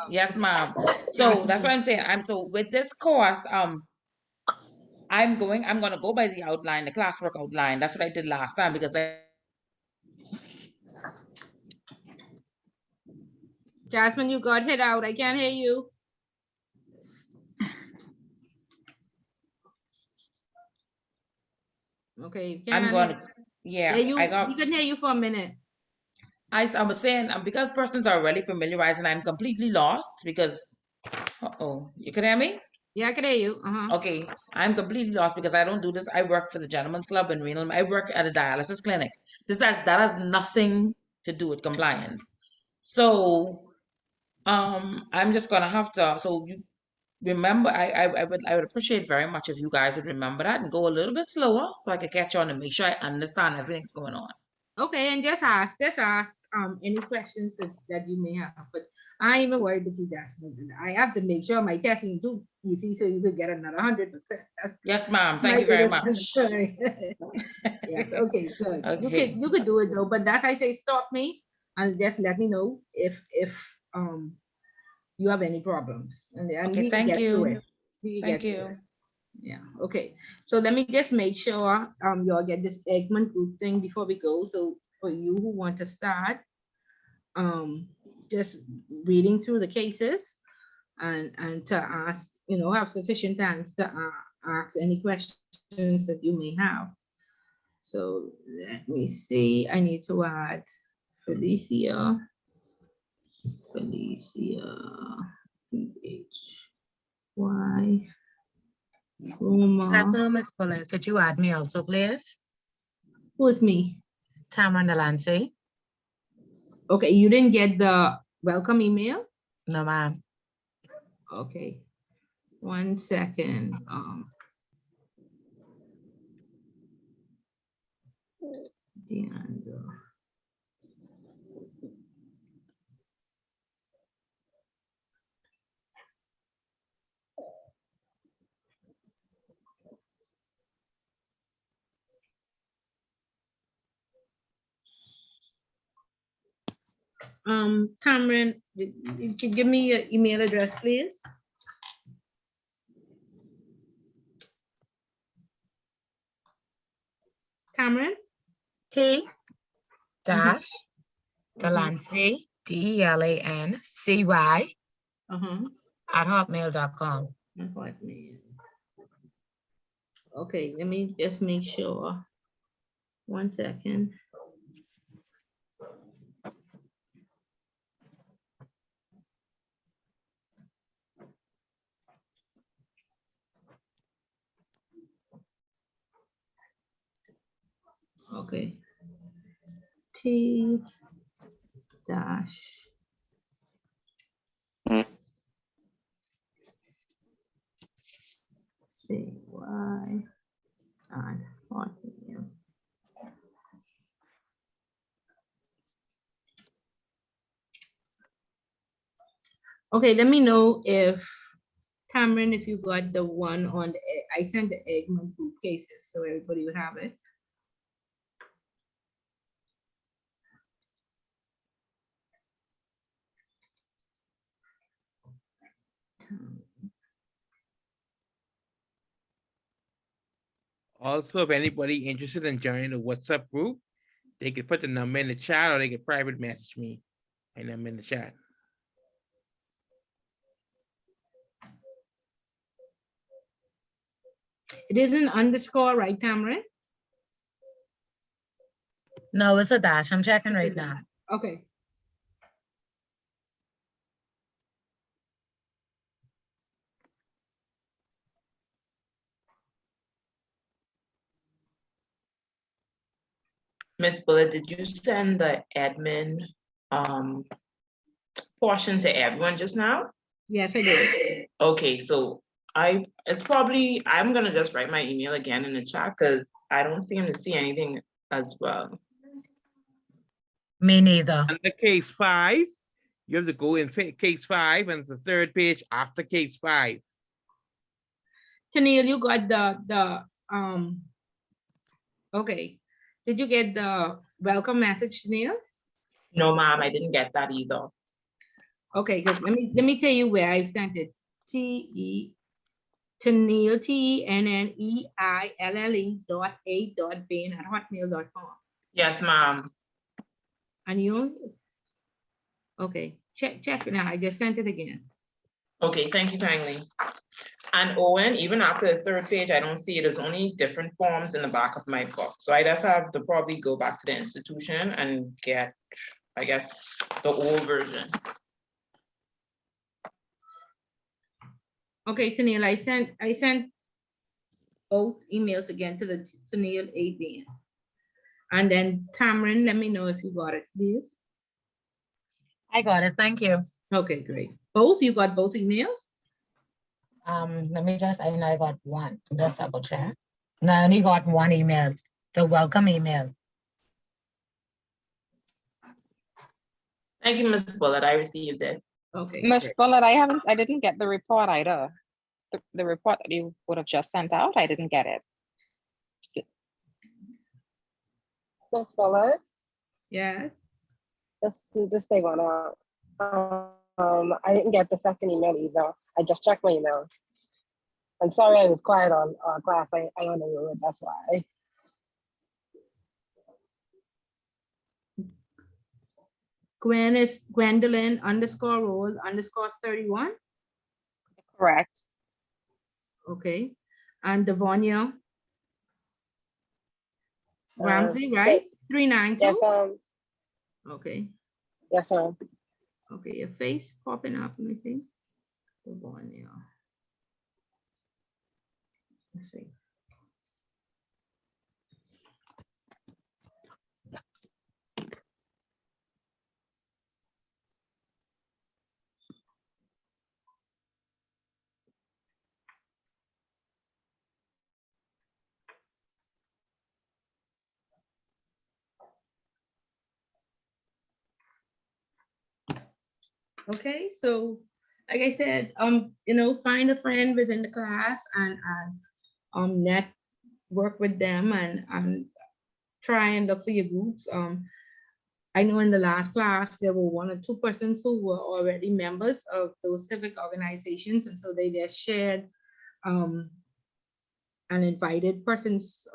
Yes, ma'am. So that's what I'm saying. So with this course, I'm gonna go by the outline, the classwork outline. That's what I did last time because Jasmine, you got hit out. I can't hear you. Okay, I'm going to, yeah, yeah, I we got, can hear you for a minute. I was saying, because persons are already familiarized and I'm completely lost because, uh-oh, you can hear me? Yeah, I can hear you. Okay, I'm completely lost because I don't do this. I work for the Gentlemen's Club in Renal. I work at a dialysis clinic. That has nothing to do with compliance. So, I'm just gonna have to. So you remember, I would appreciate very much if you guys would remember that and go a little bit slower so I can catch on and make sure I understand everything's going on. Okay, and just ask any questions that you may have. But I ain't even worried that you just I have to make sure my testing too easy so you could get another 100%. Yes, ma'am. Thank you very much. Yes, okay, good. Okay. You could do it though, but that's I say stop me and just let me know if you have any problems. And Okay, we can thank get through you. it. We can Thank get through you. it. Yeah, okay. So let me just make sure y'all get this Eggman Group thing before we go. So for you who want to start, just reading through the cases and to ask, have sufficient time to ask any questions that you may have. So let me see. I need to add Felicia, PHY. Hello, Ms. Fuller. Could you add me also, please? Who is me? Tamara Delancey. Okay, you didn't get the welcome email? No, ma'am. Okay, 1 second. Deandra. Cameron, you can give me your email address, please? Cameron? T dash Delancey, DELANCY at hotmail.com. Okay, let me just make sure. 1 second. Okay. T dash CY at Hotmail. Okay, let me know if Cameron, if you got the one on the, I sent the Eggman Group cases, so everybody would have it. Also, if anybody interested in joining the WhatsApp group, they could put the number in the chat or they could private message me and I'm in the chat. It is an underscore, right, Cameron? No, it's a dash. I'm checking right now. Okay. Ms. Bullet, did you send the admin portion to everyone just now? Yes, I did. Okay, so I'm gonna just write my email again in the chat because I don't seem to see anything as well. Me neither. Under case 5, you have to go in case 5 and it's the third page after case 5. Tennille, you got okay. Did you get the welcome message, Tennille? No, ma'am, I didn't get that either. Okay, because let me tell you where I sent it. Tennille, TNNEILLE.A.Bain@hotmail.com. Yes, ma'am. And you, okay, check it out. I just sent it again. Okay, thank you kindly. And Owen, even after the third page, I don't see it. There's only different forms in the back of my book. So I just have to probably go back to the institution and get, I guess, the old version. Okay, Tennille, I sent both emails again to the Tennille AVN. And then Tamron, let me know if you got it, please. I got it. Thank you. Okay, great. Both, you got both emails? Let me just, I know I got one. Just double check. No, I only got one email, the welcome email. Thank you, Ms. Bullitt. I received it. Okay. Ms. Bullitt, I didn't get the report either. The report that you would have just sent out, I didn't get it. Ms. Fuller, Yes. this thing on out. I didn't get the second email either. I just checked my email. I'm sorry I was quiet on class. I don't know it, that's why. Gwen is Gwendolyn _role_31. Correct. Okay. And Devonia Ramsey, right? 392. Yes, Okay. yes, ma'am. Okay, your face popping up. Let me see. Devonia. Let's see. Okay, so like I said, find a friend within the class and network with them and try and look for your groups. I know in the last class there were 1 or 2 persons who were already members of those civic organizations, and so they just shared and invited persons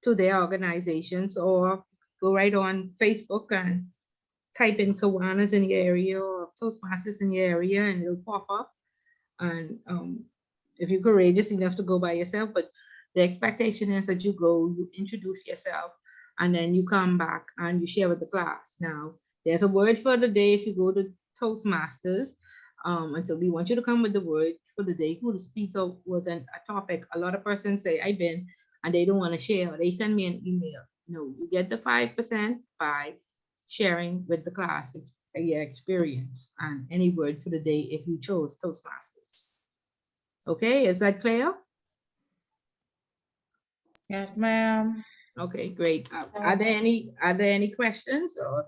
to their organizations, or go right on Facebook and type in Kiwanis in your area or Toastmasters in your area and it'll pop up. And if you're courageous enough to go by yourself, but the expectation is that you go, you introduce yourself, and then you come back and you share with the class. Now, there's a word for the day if you go to Toastmasters. And so we want you to come with the word for the day. Who the speaker wasn't a topic. A lot of persons say, I've been, and they don't want to share, or they send me an email. No, you get the 5% by sharing with the class your experience and any word for the day if you chose Toastmasters. Okay, is that clear? Yes, ma'am. Okay, great. Are there any questions or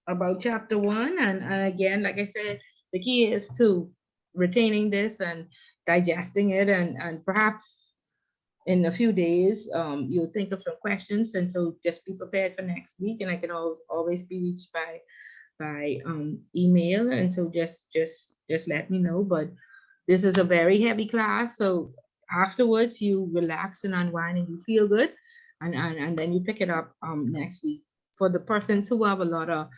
about chapter 1? And again, like I said, the key is to retaining this and digesting it, and perhaps in a few days, you'll think of some questions, and so just be prepared for next week. And I can always be reached by email, and so just let me know. But this is a very heavy class, so afterwards you relax and unwind and you feel good, and then you pick it up next week. For the persons who have a lot of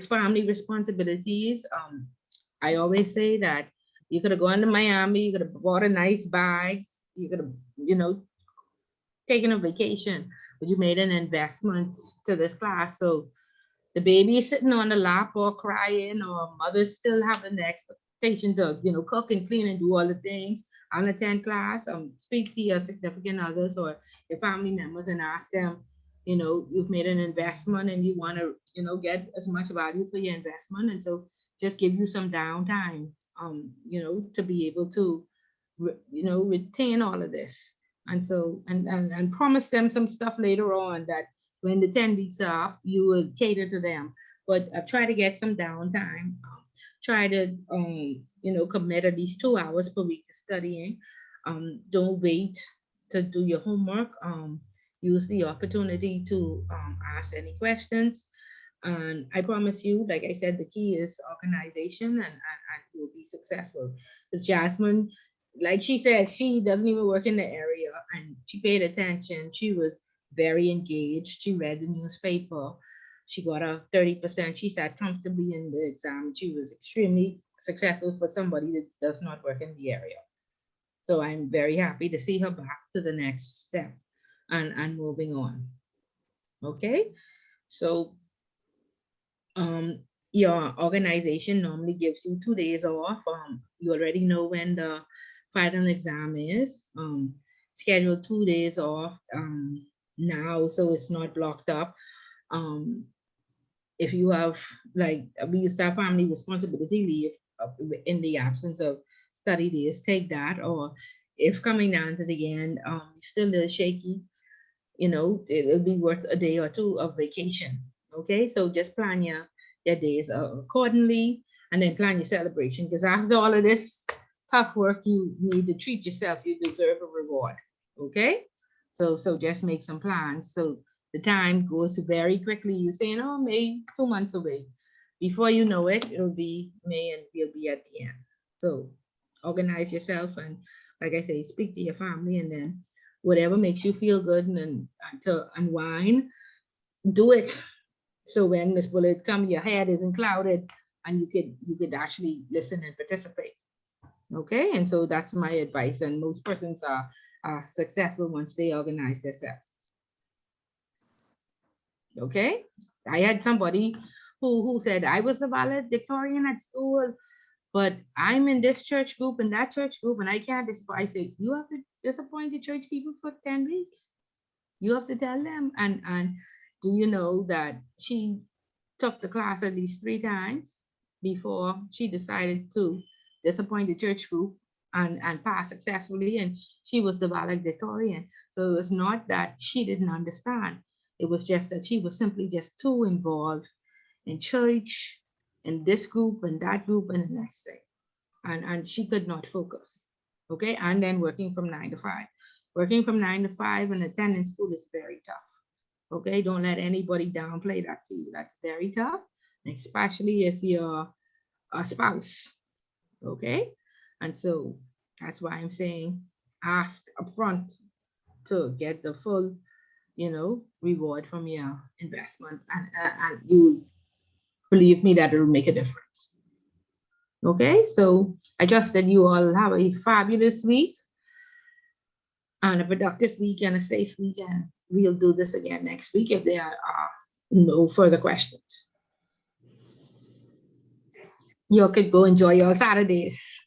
family responsibilities, I always say that you could have gone to Miami, you could have bought a nice bag, you could have, taken a vacation, but you made an investment to this class. So the baby is sitting on the lap or crying, or mother's still having the expectation to, cook and clean and do all the things and attend class. Speak to your significant others or your family members and ask them, you've made an investment and you want to, get as much value for your investment. And so just give you some downtime, to be able to, retain all of this. And so, and promise them some stuff later on that when the 10 weeks are up, you will cater to them. But try to get some downtime. Try to, commit at least 2 hours per week to studying. Don't wait to do your homework. Use the opportunity to ask any questions. And I promise you, like I said, the key is organization, and you'll be successful. Because Jasmine, like she said, she doesn't even work in the area, and she paid attention. She was very engaged. She read the newspaper. She got a 30%. She sat comfortably in the exam. She was extremely successful for somebody that does not work in the area. So I'm very happy to see her back to the next step and moving on. Okay, so your organization normally gives you 2 days off. You already know when the final exam is. Schedule 2 days off now, so it's not blocked up. If you have, like, we used to have family responsibility leave in the absence of study days, take that. Or if coming down to the end, still a little shaky, you know, it'll be worth a day or two of vacation. Okay, so just plan your days accordingly, and then plan your celebration, because after all of this tough work, you need to treat yourself. You deserve a reward. Okay, so just make some plans. So the time goes very quickly. You're saying, oh, May, 2 months away. Before you know it, it'll be May and we'll be at the end. So organize yourself, and like I say, speak to your family, and then whatever makes you feel good and to unwind, do it. So when Miss Bullet come, your head isn't clouded, and you could actually listen and participate. Okay, and so that's my advice. And most persons are successful once they organize themselves. Okay, I had somebody who said, I was a valedictorian at school, but I'm in this church group and that church group, and I can't. I say, you have to disappoint the church people for 10 weeks. You have to tell them. And do you know that she took the class at least 3 times before she decided to disappoint the church group and pass successfully, and she was the valedictorian. So it was not that she didn't understand. It was just that she was simply just too involved in church, in this group and that group and the next thing. And she could not focus. Okay, and then working from 9 to 5. Working from 9 to 5 and attending school is very tough. Okay, don't let anybody downplay that to you. That's very tough, especially if you're a spouse. Okay, and so that's why I'm saying ask upfront to get the full, you know, reward from your investment, and you believe me that it will make a difference. Okay, so I trust that you all have a fabulous week and a productive week and a safe weekend. We'll do this again next week if there are no further questions. You could go enjoy your Saturdays.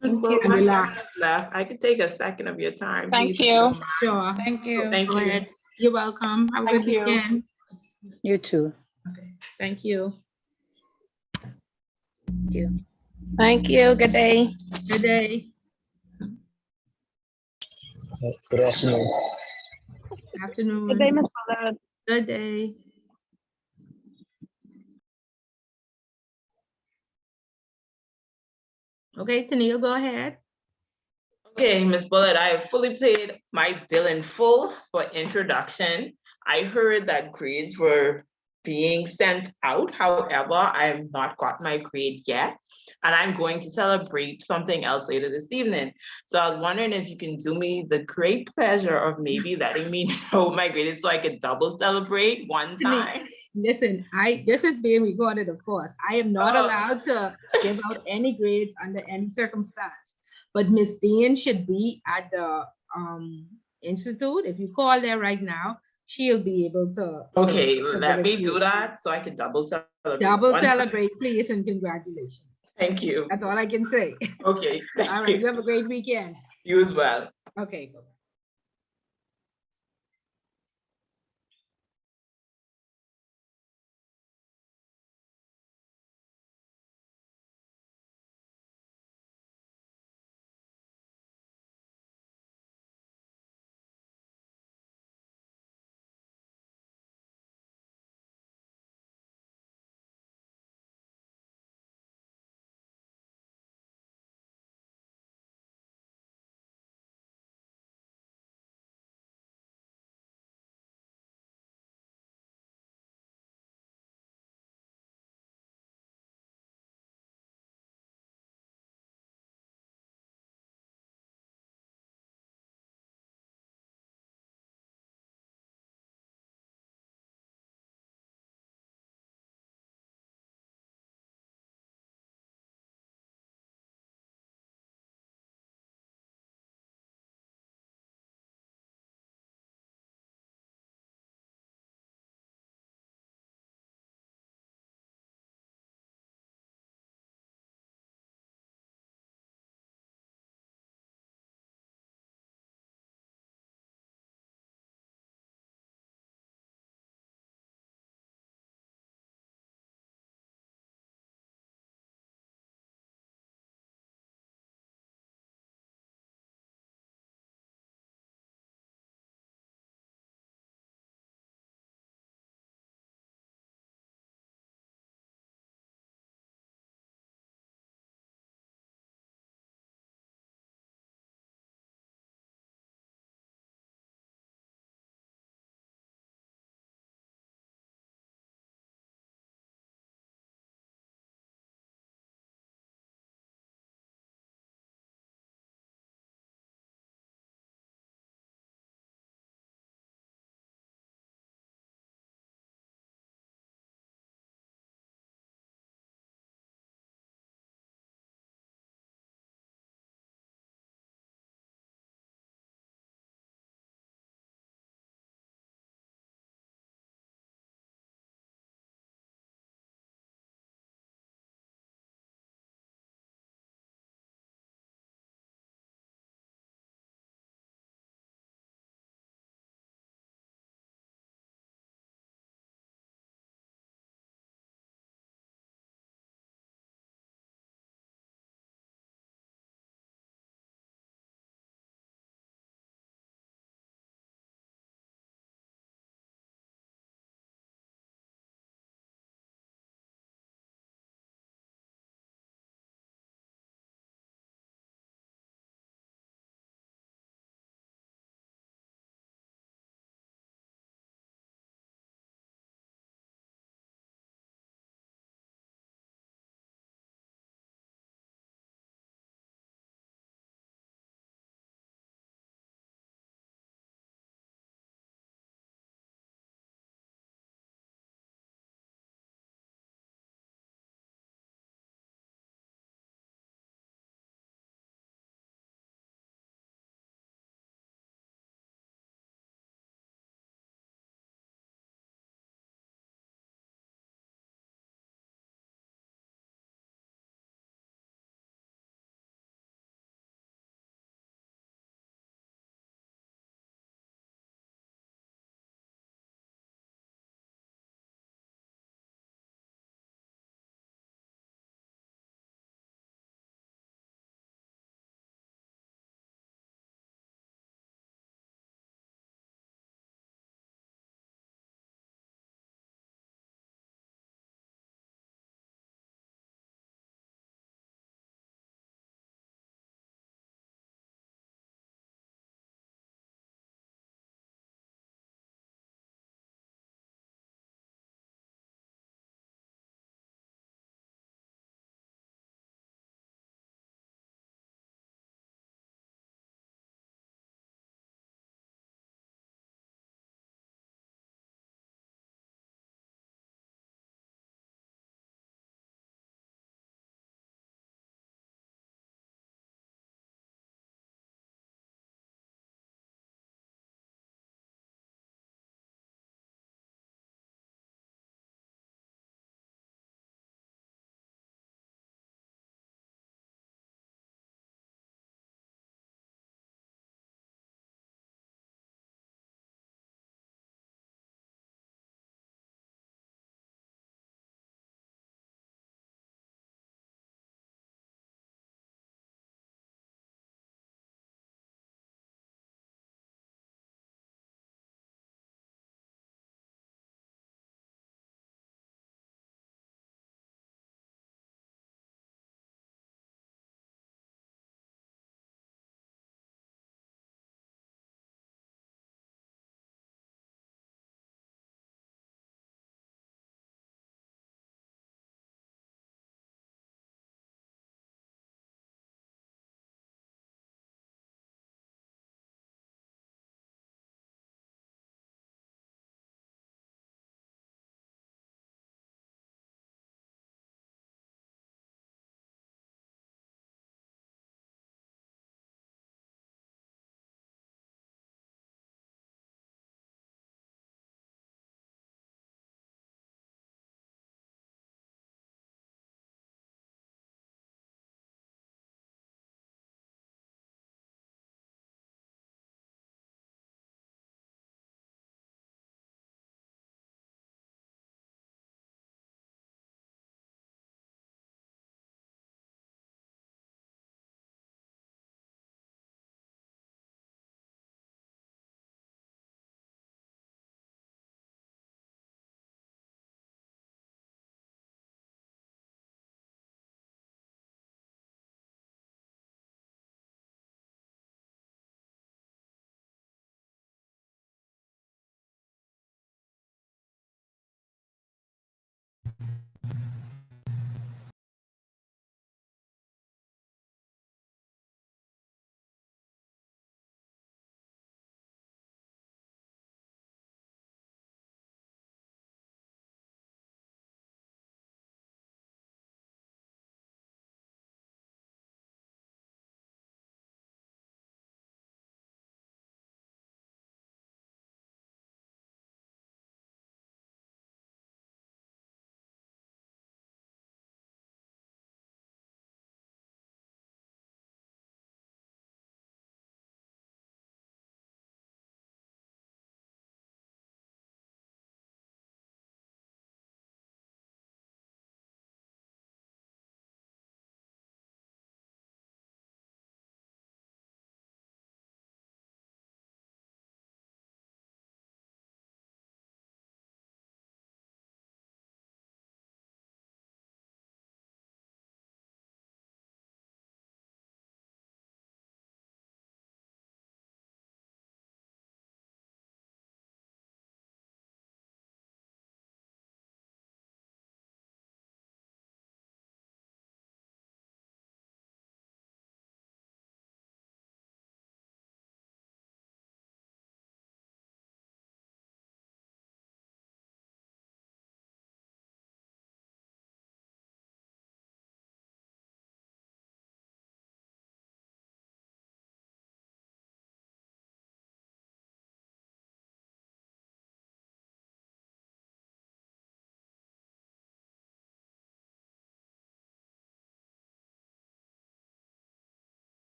And relax. I could take a second of your time. Thank please. you. Sure. Thank you. Thank Go you. ahead. You're welcome. Have a Thank good you. weekend. You too. Okay. Thank you. Thank you. Good day. Good day. Good afternoon. Afternoon. Good day, Ms. Bullard. Good day. Okay, Tennille, go ahead. Okay, Ms. Bullitt, I have fully paid my bill in full for introduction. I heard that grades were being sent out. However, I have not got my grade yet, and I'm going to celebrate something else later this evening. So I was wondering if you can do me the great pleasure of maybe letting me know my grade is so I could double celebrate one time. Listen, this is being recorded, of course. I am not allowed to give out any grades under any circumstance. But Miss Dean should be at the institute. If you call there right now, she'll be able to. Okay, let me do that so I can double celebrate. Double celebrate, please, and congratulations. Thank you. That's all I can say. Okay, thank All right, you. you have a great weekend. You as well. Okay, bye-bye.